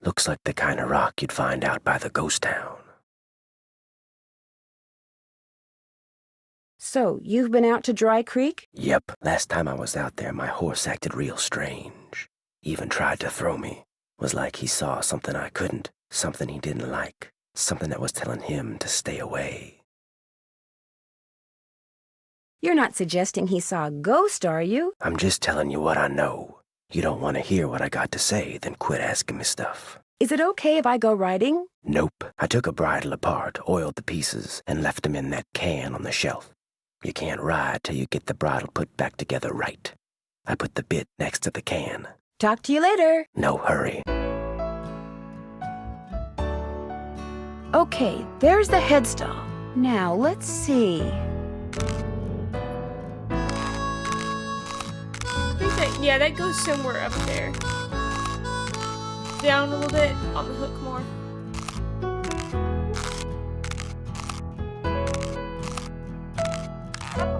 H: Looks like the kind of rock you'd find out by the ghost town.
B: So, you've been out to Dry Creek?
H: Yep, last time I was out there, my horse acted real strange. Even tried to throw me. Was like he saw something I couldn't, something he didn't like, something that was telling him to stay away.
B: You're not suggesting he saw a ghost, are you?
H: I'm just telling you what I know. You don't want to hear what I got to say, then quit asking me stuff.
B: Is it okay if I go riding?
H: Nope. I took a bridle apart, oiled the pieces, and left them in that can on the shelf. You can't ride till you get the bridle put back together right. I put the bit next to the can.
B: Talk to you later.
H: No hurry.
B: Okay, there's the headstall. Now, let's see.
A: I think that, yeah, that goes somewhere up there. Down a little bit, on the hook more.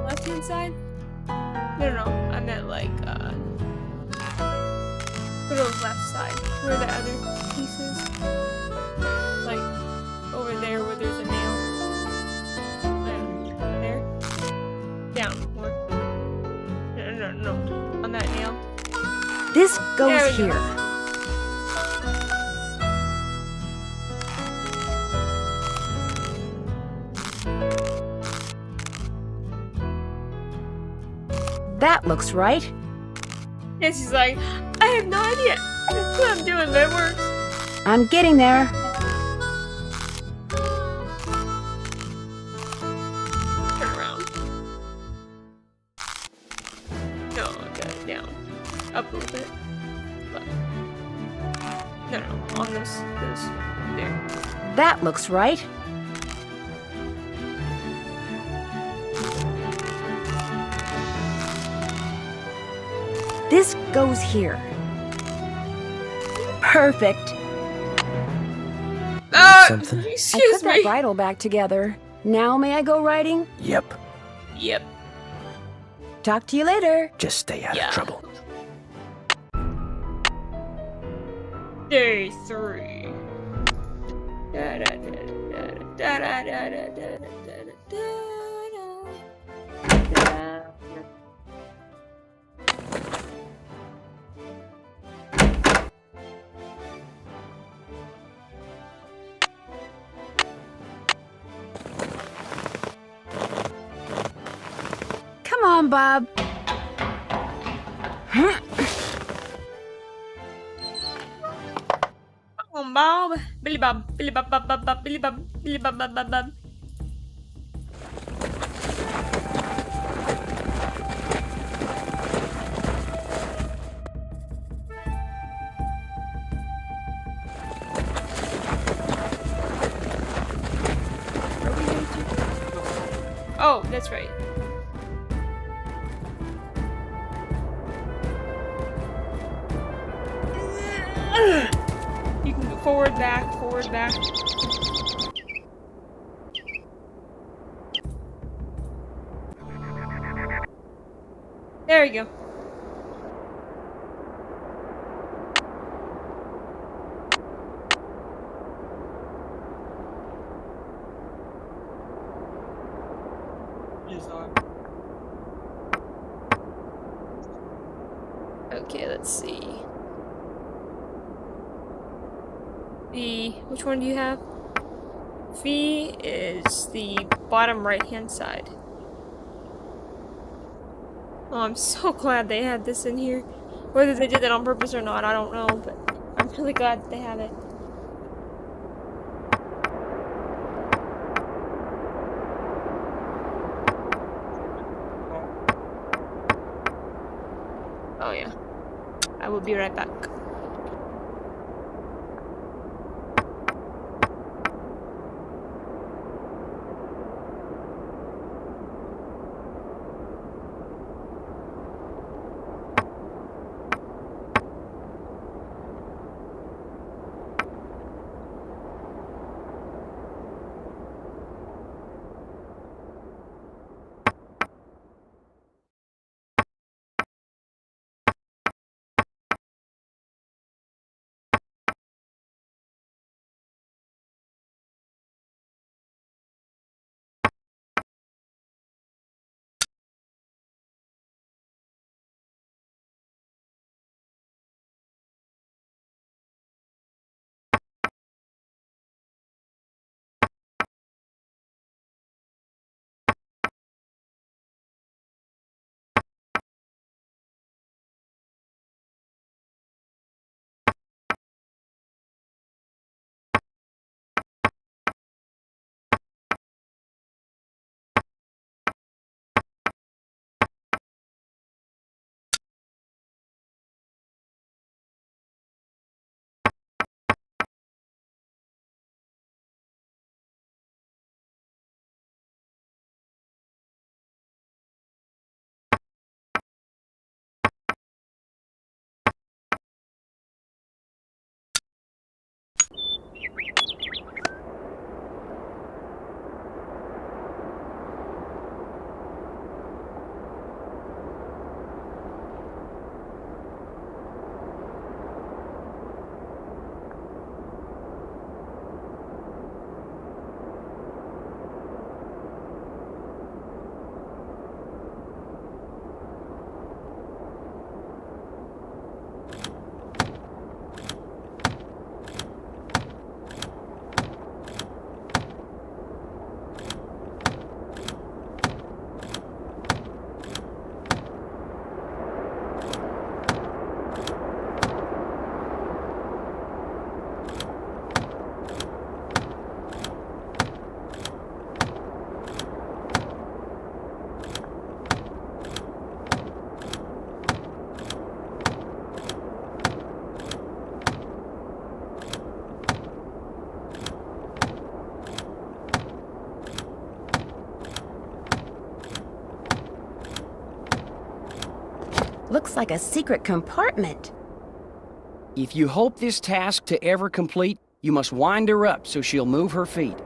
A: Left hand side? No, I meant like, go to the left side, where the other piece is. Like, over there where there's a nail. There. Down more. No, on that nail.
P: This
A: There
P: goes
A: we go.
P: here. That looks right.
A: And she's like, I have no idea what I'm doing, but it works.
P: I'm getting there.
A: Turn around. No, okay, down. Up a little bit. Left. No, on this, there.
P: That looks right. This goes here. Perfect.
H: Something?
B: I
A: Excuse
B: put that
A: me.
B: bridle back together. Now may I go riding?
H: Yep.
A: Yep.
B: Talk to you later.
H: Just stay out of trouble.
A: Day 3. Da, da, da, da, da, da, da, da, da, da, da, da.
P: Come on, Bob.
A: Come on, Bob. Billy Bob. Billy Bob, Bob, Bob, Bob, Billy Bob. Billy Bob, Bob, Bob, Bob. Oh, that's right. You can go forward, back, forward, back. There you go. Okay, let's see. Which one do you have? V is the bottom right hand side. Oh, I'm so glad they had this in here. Whether they did that on purpose or not, I don't know, but I'm really glad that they have it. Oh yeah. I will be right back.
B: Looks like a secret compartment.
M: If you hope this task to ever complete, you must wind her up so she'll move her feet.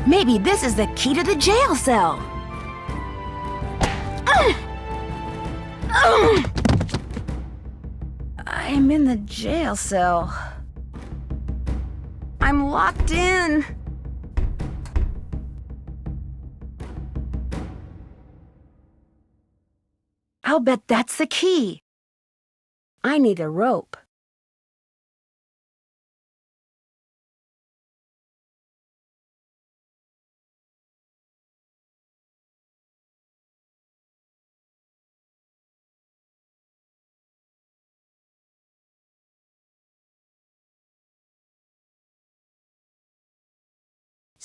P: Maybe this is the key to the jail cell. I'm in the jail cell. I'm locked in. I'll bet that's the key.
B: I need a rope.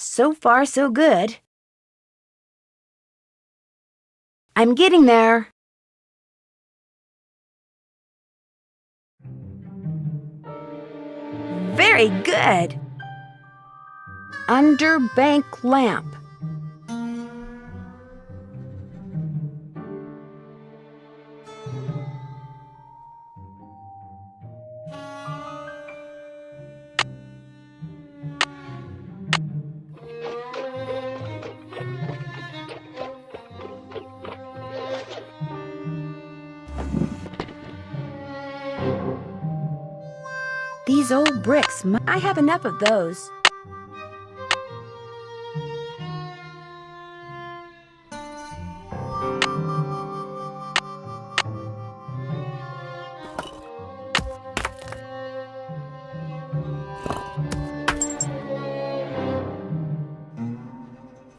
P: So far, so good. I'm getting there. Very good.
B: Underbank lamp.
P: These old bricks, I have enough of those.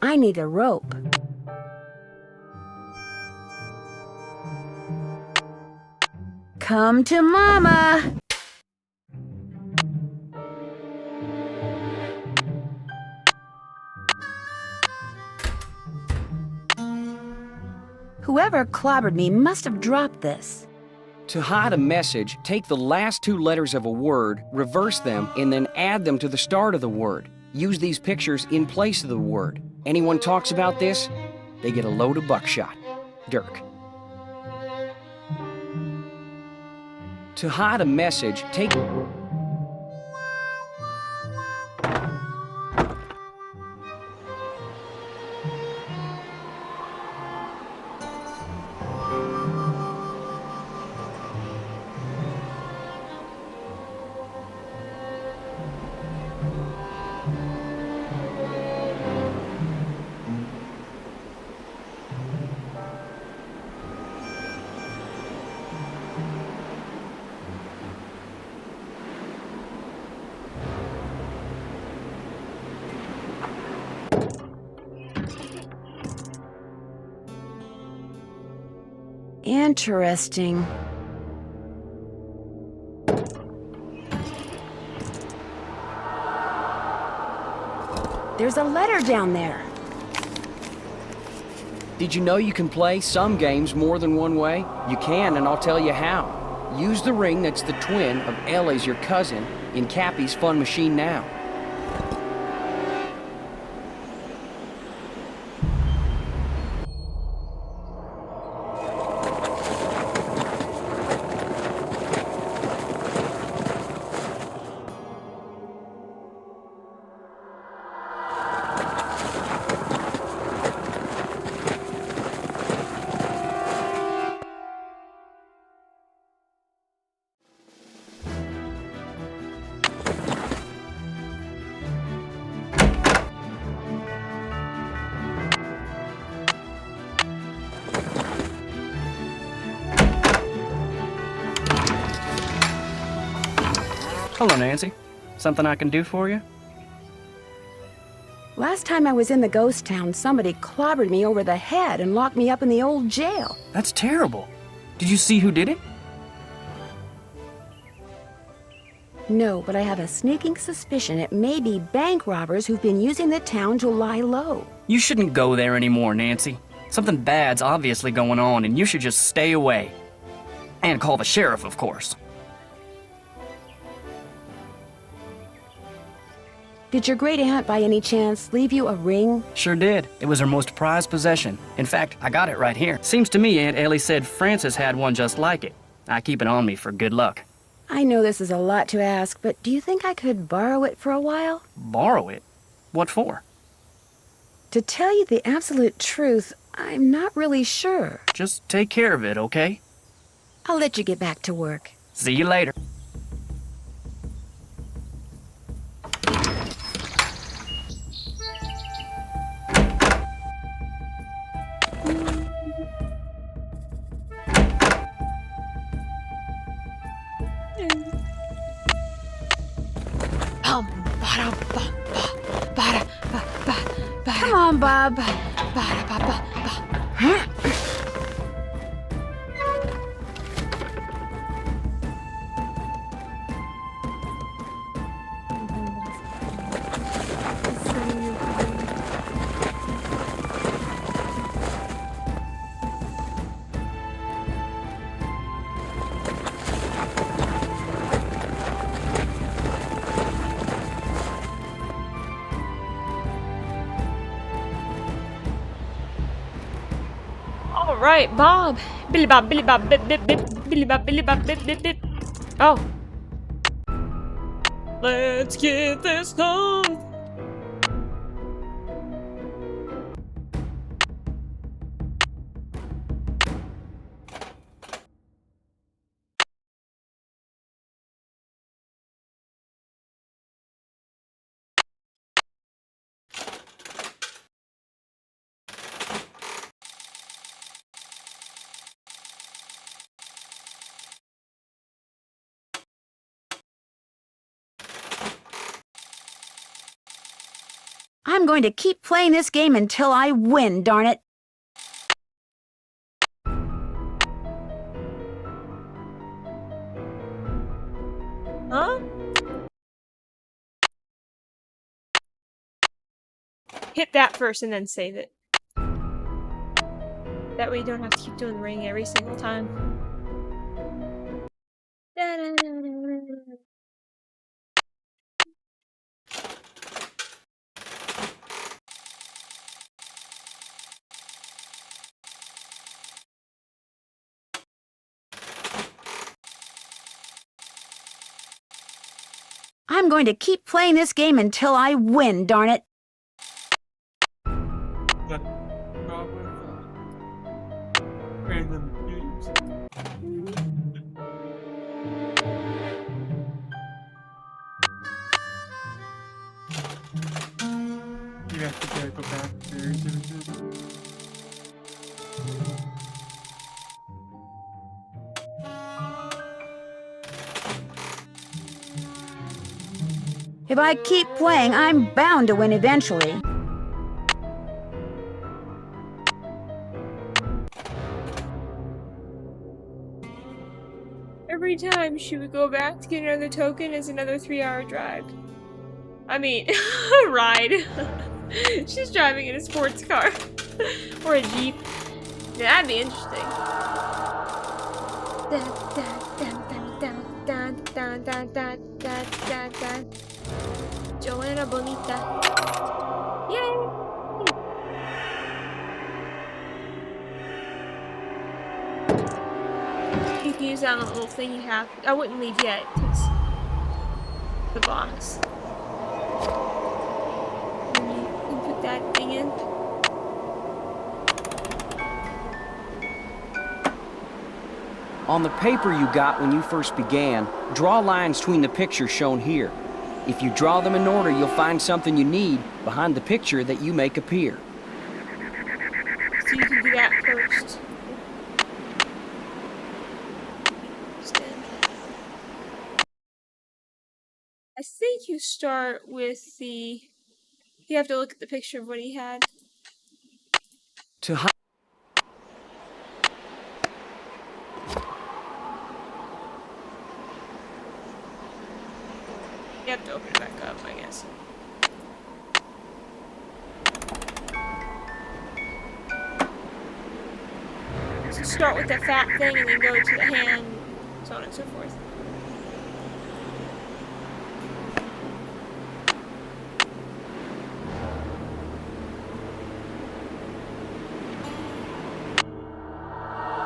B: I need a rope.
P: Come to Mama.
B: Whoever clobbered me must have dropped this.
M: To hide a message, take the last two letters of a word, reverse them, and then add them to the start of the word. Use these pictures in place of the word. Anyone talks about this, they get a load of buckshot. Dirk. To hide a message, take...
B: Interesting. There's a letter down there.
M: Did you know you can play some games more than one way? You can, and I'll tell you how. Use the ring that's the twin of Ellie's, your cousin, in Cappy's Fun Machine now.
G: Hello, Nancy. Something I can do for you?
B: Last time I was in the ghost town, somebody clobbered me over the head and locked me up in the old jail.
G: That's terrible. Did you see who did it?
B: No, but I have a sneaking suspicion it may be bank robbers who've been using the town to lie low.
G: You shouldn't go there anymore, Nancy. Something bad's obviously going on, and you should just stay away. And call the sheriff, of course.
B: Did your great aunt, by any chance, leave you a ring?
G: Sure did. It was her most prized possession. In fact, I got it right here. Seems to me Aunt Ellie said Francis had one just like it. I keep it on me for good luck.
B: I know this is a lot to ask, but do you think I could borrow it for a while?
G: Borrow it? What for?
B: To tell you the absolute truth, I'm not really sure.
G: Just take care of it, okay?
B: I'll let you get back to work.
G: See you later.
P: Come on, Bob.
A: All right, Bob. Billy Bob, Billy Bob, bip bip bip, Billy Bob, Billy Bob, bip bip bip. Oh. Let's get this done.
P: I'm going to keep playing this game until I win, darn it.
A: Huh? Hit that first and then save it. That way you don't have to keep doing the ring every single time.
P: I'm going to keep playing this game until I win, darn it.
I: Random games. You have to go back there.
P: If I keep playing, I'm bound to win eventually.
A: Every time she would go back to get another token is another 3-hour drive. I mean, ride. She's driving in a sports car. Or a Jeep. That'd be interesting. Joanna Bonita. Yay! You can use that little thing you have. I wouldn't leave yet. It's the box. And you can put that thing in.
M: On the paper you got when you first began, draw lines between the pictures shown here. If you draw them in order, you'll find something you need behind the picture that you make appear.
A: So you can do that first. I think you start with the... You have to look at the picture of what he had.
M: To
A: You have to open it back up, I guess. So start with the fat thing and then go to the hand, so on and so forth.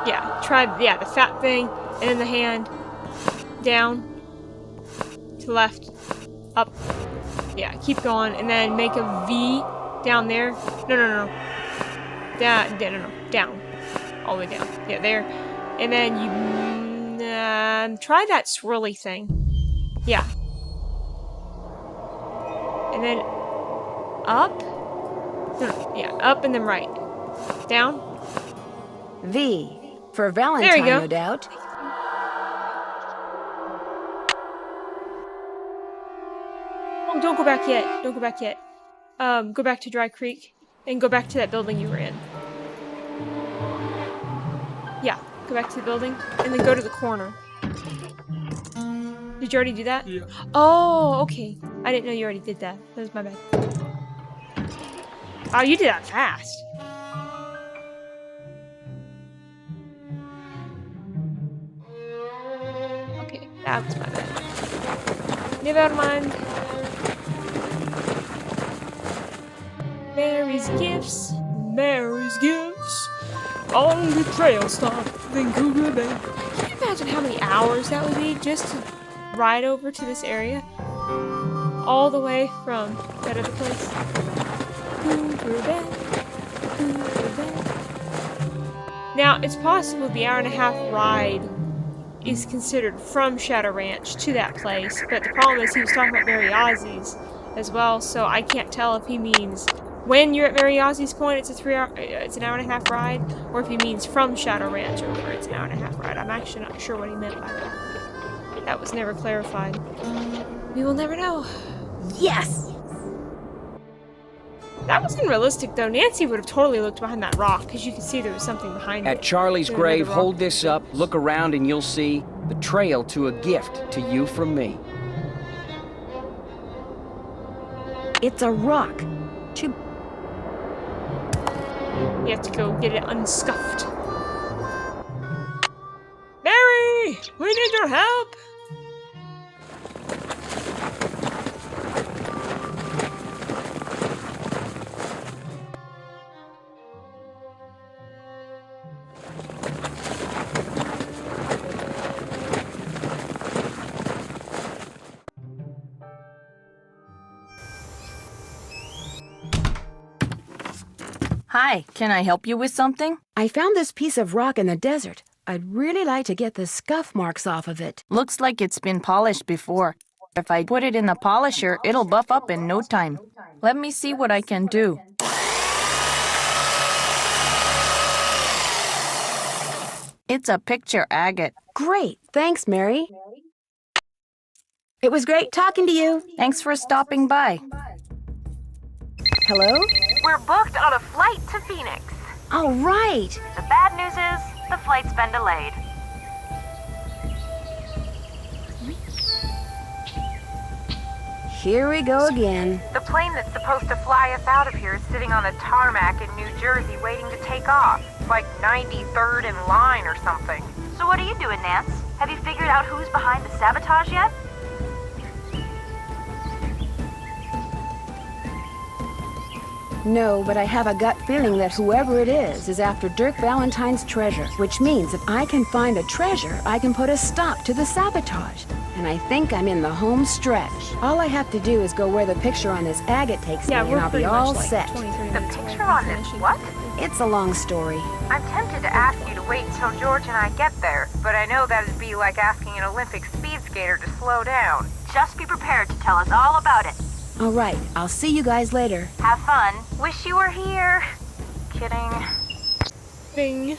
A: Yeah, try, the fat thing, and then the hand, down, to left, up, yeah, keep going, and then make a V down there. No. Down. All the way down. Yeah, there. And then you, try that swirly thing. Yeah. And then, up? No, yeah, up and then right. Down.
B: V. For Valentine,
A: There you go.
B: no doubt.
A: Oh, don't go back yet. Don't go back yet. Go back to Dry Creek and go back to that building you were in. Yeah, go back to the building and then go to the corner. Did you already do that?
I: Yeah.
A: Oh, okay. I didn't know you already did that. That was my bad. Oh, you did that fast. Okay, that was my bad. Never mind. Mary's gifts, Mary's gifts. On the trail stop, then Cougar Bay. Can you imagine how many hours that would be just to ride over to this area? All the way from that other place. Cougar Bay, Cougar Bay. Now, it's possible the hour-and-a-half ride is considered from Shadow Ranch to that place, but the problem is he was talking about Mary Ozzy's as well, so I can't tell if he means when you're at Mary Ozzy's point, it's an hour-and-a-half ride, or if he means from Shadow Ranch over, it's an hour-and-a-half ride. I'm actually not sure what he meant by that. That was never clarified. We will never know.
P: Yes!
A: That was unrealistic, though. Nancy would have totally looked behind that rock, because you could see there was something behind it.
M: At Charlie's
A: Through
M: grave,
A: the rock.
M: hold this up, look around, and you'll see the trail to a gift to you from me.
P: It's a rock. Too
A: You have to go get it unscuffed. Mary! We need your help!
J: Hi, can I help you with something?
B: I found this piece of rock in the desert. I'd really like to get the scuff marks off of it.
J: Looks like it's been polished before. If I put it in the polisher, it'll buff up in no time. Let me see what I can do. It's a picture agate.
B: Great. Thanks, Mary. It was great talking to you.
J: Thanks for stopping by.
B: Hello?
D: We're booked on a flight to Phoenix.
B: All right.
O: The bad news is the flight's been delayed.
B: Here we go again.
D: The plane that's supposed to fly us out of here is sitting on the tarmac in New Jersey waiting to take off. It's like 93rd in line or something.
O: So what are you doing, Nance? Have you figured out who's behind the sabotage yet?
B: No, but I have a gut feeling that whoever it is after Dirk Valentine's treasure, which means if I can find a treasure, I can put a stop to the sabotage. And I think I'm in the home stretch. All I have to do is go where the picture on this agate takes me, and
A: we're
B: I'll be
A: pretty
B: all
A: much
B: set.
A: 20, 30
D: The
A: minutes away
D: picture
A: from
D: on this
A: finishing.
D: what?
B: It's a long story.
D: I'm tempted to ask you to wait until George and I get there, but I know that'd be like asking an Olympic speed skater to slow down.
O: Just be prepared to tell us all about it.
B: All right, I'll see you guys later.
O: Have fun.
D: Wish you were here. Kidding.
A: Bing.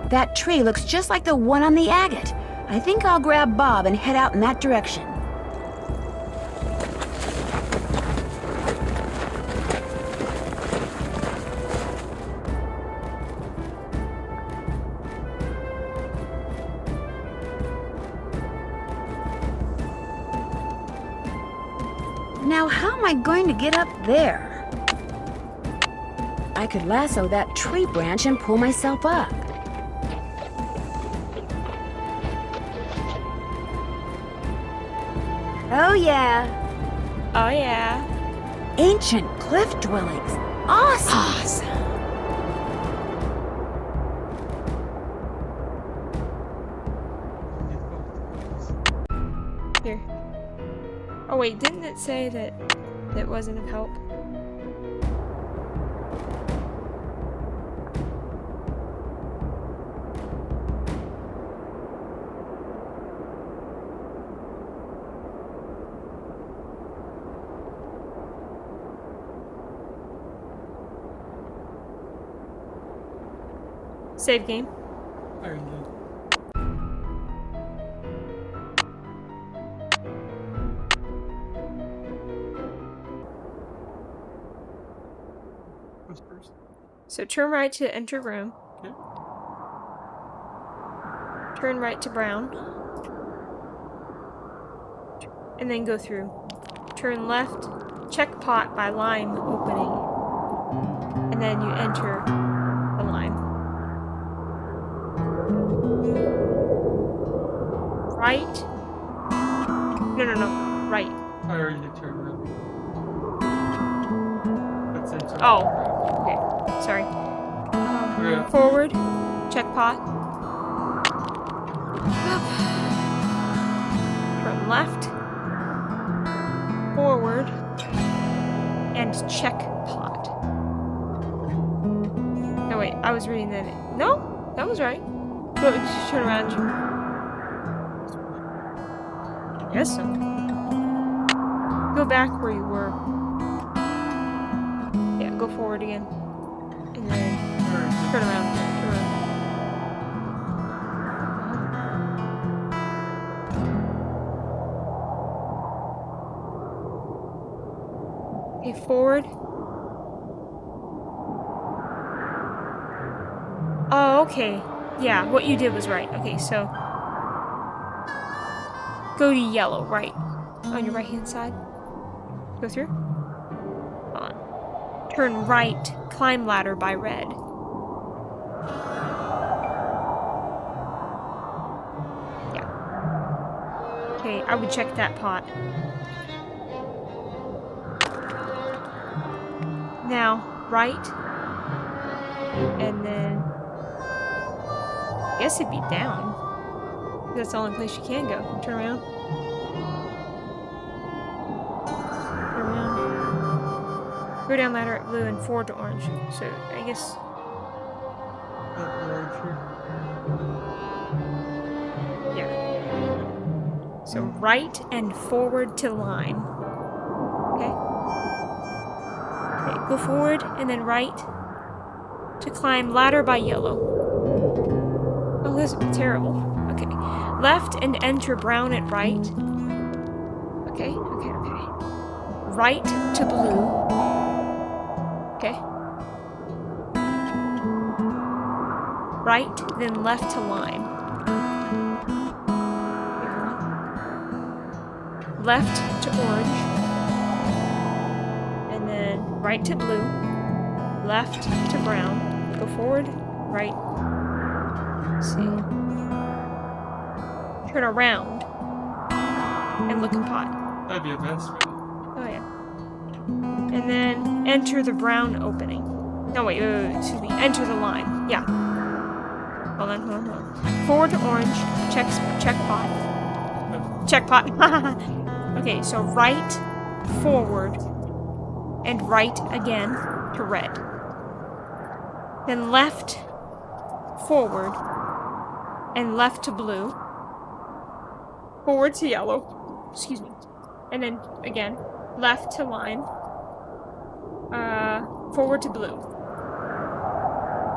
P: That tree looks just like the one on the agate. I think I'll grab Bob and head out in that direction. Now, how am I going to get up there? I could lasso that tree branch and pull myself up. Oh, yeah.
A: Oh, yeah.
P: Ancient cliff dwellings. Awesome.
A: Awesome. Here. Oh, wait, didn't it say that it wasn't of help? Save game.
I: Very good. Whispers.
A: So turn right to enter room.
I: Okay.
A: Turn right to brown. And then go through. Turn left, check pot by lime opening. And then you enter the lime. Right. No. Right.
I: I already did turn around. That's it.
A: Oh. Okay. Sorry.
I: Yeah.
A: Forward. Check pot. Up. Turn left. Forward. And check pot. No, wait. I was reading that. No? That was right. Go, just turn around. Yes, so. Go back where you were. Yeah, go forward again. And then turn around. Turn around. Okay, forward. Oh, okay. Yeah, what you did was right. Okay, so go to yellow, right. On your right-hand side. Go through. On. Turn right, climb ladder by red. Yeah. Okay, I would check that pot. Now, right. And then I guess it'd be down. That's the only place you can go. Turn around. Turn around. Go down ladder at blue and forward to orange. So I guess. Yeah. So right and forward to lime. Okay. Okay. Go forward and then right to climb ladder by yellow. Oh, this would be terrible. Okay. Left and enter brown at right. Okay. Right to blue. Okay. Right, then left to lime. Left to orange. And then right to blue. Left to brown. Go forward, right. Let's see. Turn around and look at pot.
I: That'd be a best way.
A: Oh yeah. And then enter the brown opening. No wait, excuse me. Enter the line. Yeah. Hold on. Forward to orange. Check pot. Check pot. Okay, so right, forward, and right again to red. Then left, forward, and left to blue. Forward to yellow. Excuse me. And then again, left to lime. Forward to blue.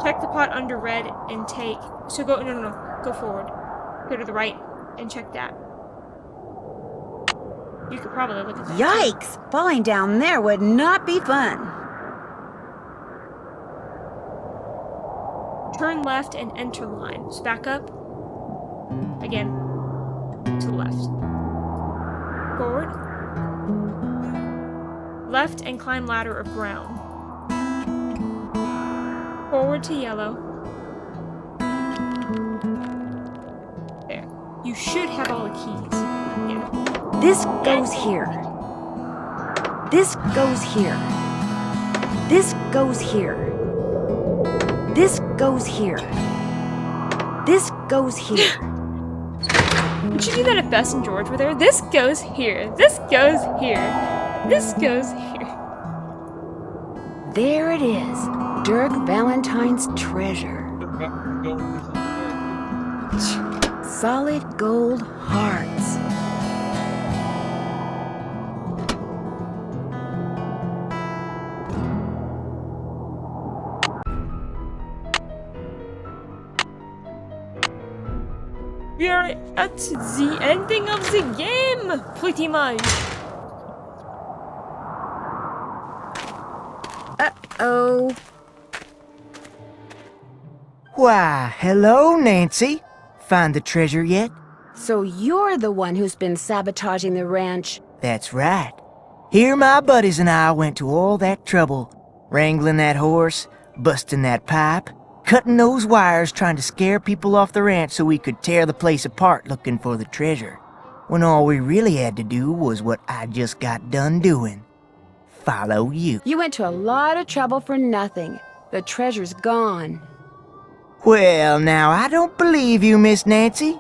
A: Check the pot under red and take. So go. No. Go forward. Go to the right and check that. You could probably look at that.
P: Yikes! Falling down there would not be fun.
A: Turn left and enter line. So back up. Again. To the left. Forward. Left and climb ladder of brown. Forward to yellow. There. You should have all the keys. Yeah.
P: This goes here. This goes here. This goes here. This goes here. This goes here.
A: Would you do that if Bess and George were there? This goes here. This goes here. This goes here.
B: There it is. Dirk Valentine's treasure. Solid gold hearts.
A: We are at the ending of the game, pretty much.
P: Uh-oh.
C: Why, hello, Nancy. Find the treasure yet?
B: So you're the one who's been sabotaging the ranch.
C: That's right. Here my buddies and I went to all that trouble. Wrangling that horse, busting that pipe, cutting those wires trying to scare people off the ranch so we could tear the place apart looking for the treasure. When all we really had to do was what I just got done doing. Follow you.
B: You went to a lot of trouble for nothing. The treasure's gone.
C: Well, now, I don't believe you, Miss Nancy.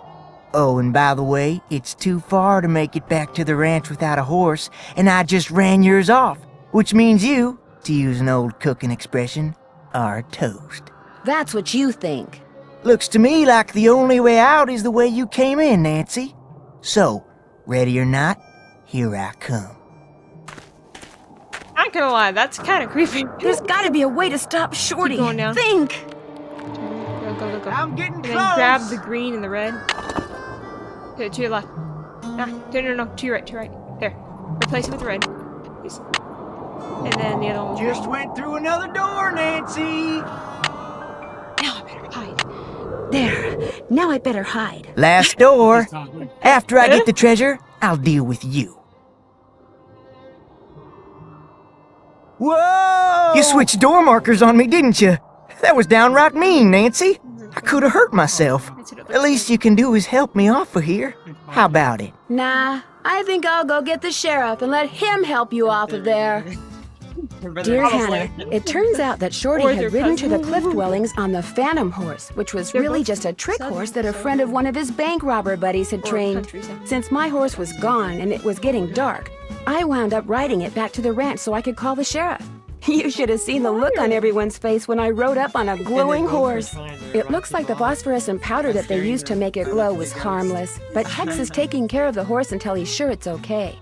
C: Oh, and by the way, it's too far to make it back to the ranch without a horse, and I just ran yours off, which means you, to use an old cooking expression, are toast.
B: That's what you think.
C: Looks to me like the only way out is the way you came in, Nancy. So, ready or not, here I come.
A: I'm not gonna lie, that's kind of creepy.
P: There's gotta be a way to stop Shorty.
A: Keep going down.
P: Think!
A: Go.
C: I'm getting
A: and
C: close.
A: then grab the green and the red. To your left. No, to your right, There. Replace it with the red. Please. And then the other one.
C: Just went through another door, Nancy.
A: Now I better hide.
P: There. Now I better hide.
C: Last door. After I get the treasure, I'll deal with you. Whoa! You switched door markers on me, didn't you? That was downright mean, Nancy. I could have hurt myself. The least you can do is help me off of here. How about it?
B: Nah, I think I'll go get the sheriff and let him help you off of there. Dear Hannah, it turns out that Shorty had ridden to the cliff dwellings on the Phantom horse, which was really just a trick horse that a friend of one of his bank robber buddies had trained. Since my horse was gone and it was getting dark, I wound up riding it back to the ranch so I could call the sheriff. You should have seen the look on everyone's face when I rode up on a glowing horse. It looks like the phosphorescent powder that they used to make it glow was harmless, but Tex is taking care of the horse until he's sure it's okay.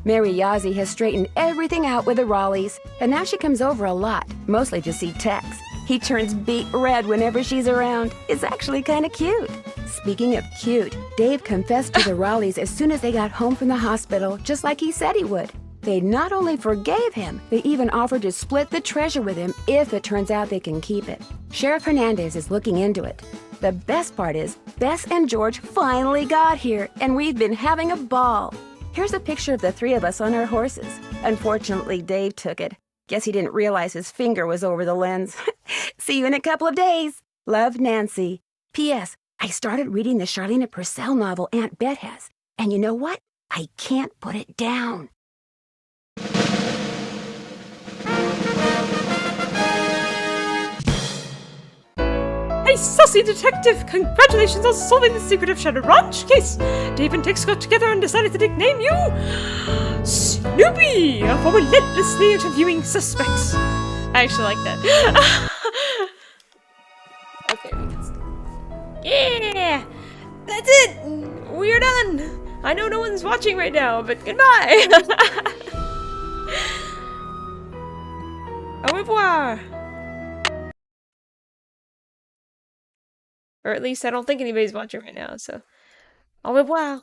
B: Mary Yazzie has straightened everything out with the Raleighs, and now she comes over a lot, mostly to see Tex. He turns beet red whenever she's around. It's actually kind of cute. Speaking of cute, Dave confessed to the Raleighs as soon as they got home from the hospital, just like he said he would. They not only forgave him, they even offered to split the treasure with him if it turns out they can keep it. Sheriff Hernandez is looking into it. The best part is, Bess and George finally got here, and we've been having a ball. Here's a picture of the three of us on our horses. Unfortunately, Dave took it. Guess he didn't realize his finger was over the lens. See you in a couple of days. Love, Nancy. P.S. I started reading the Charlene Purcell novel Aunt Bet has. And you know what? I can't put it down.
A: Hey, saucy detective! Congratulations on solving the secret of Shadow Ranch case! Dave and Tex got together and decided to nickname you Snoopy for relentlessly interviewing suspects. I actually like that. Okay, we can stop. Yeah! That's it! We're done! I know no one's watching right now, but goodbye! Au revoir! Or at least I don't think anybody's watching right now, so. Au revoir.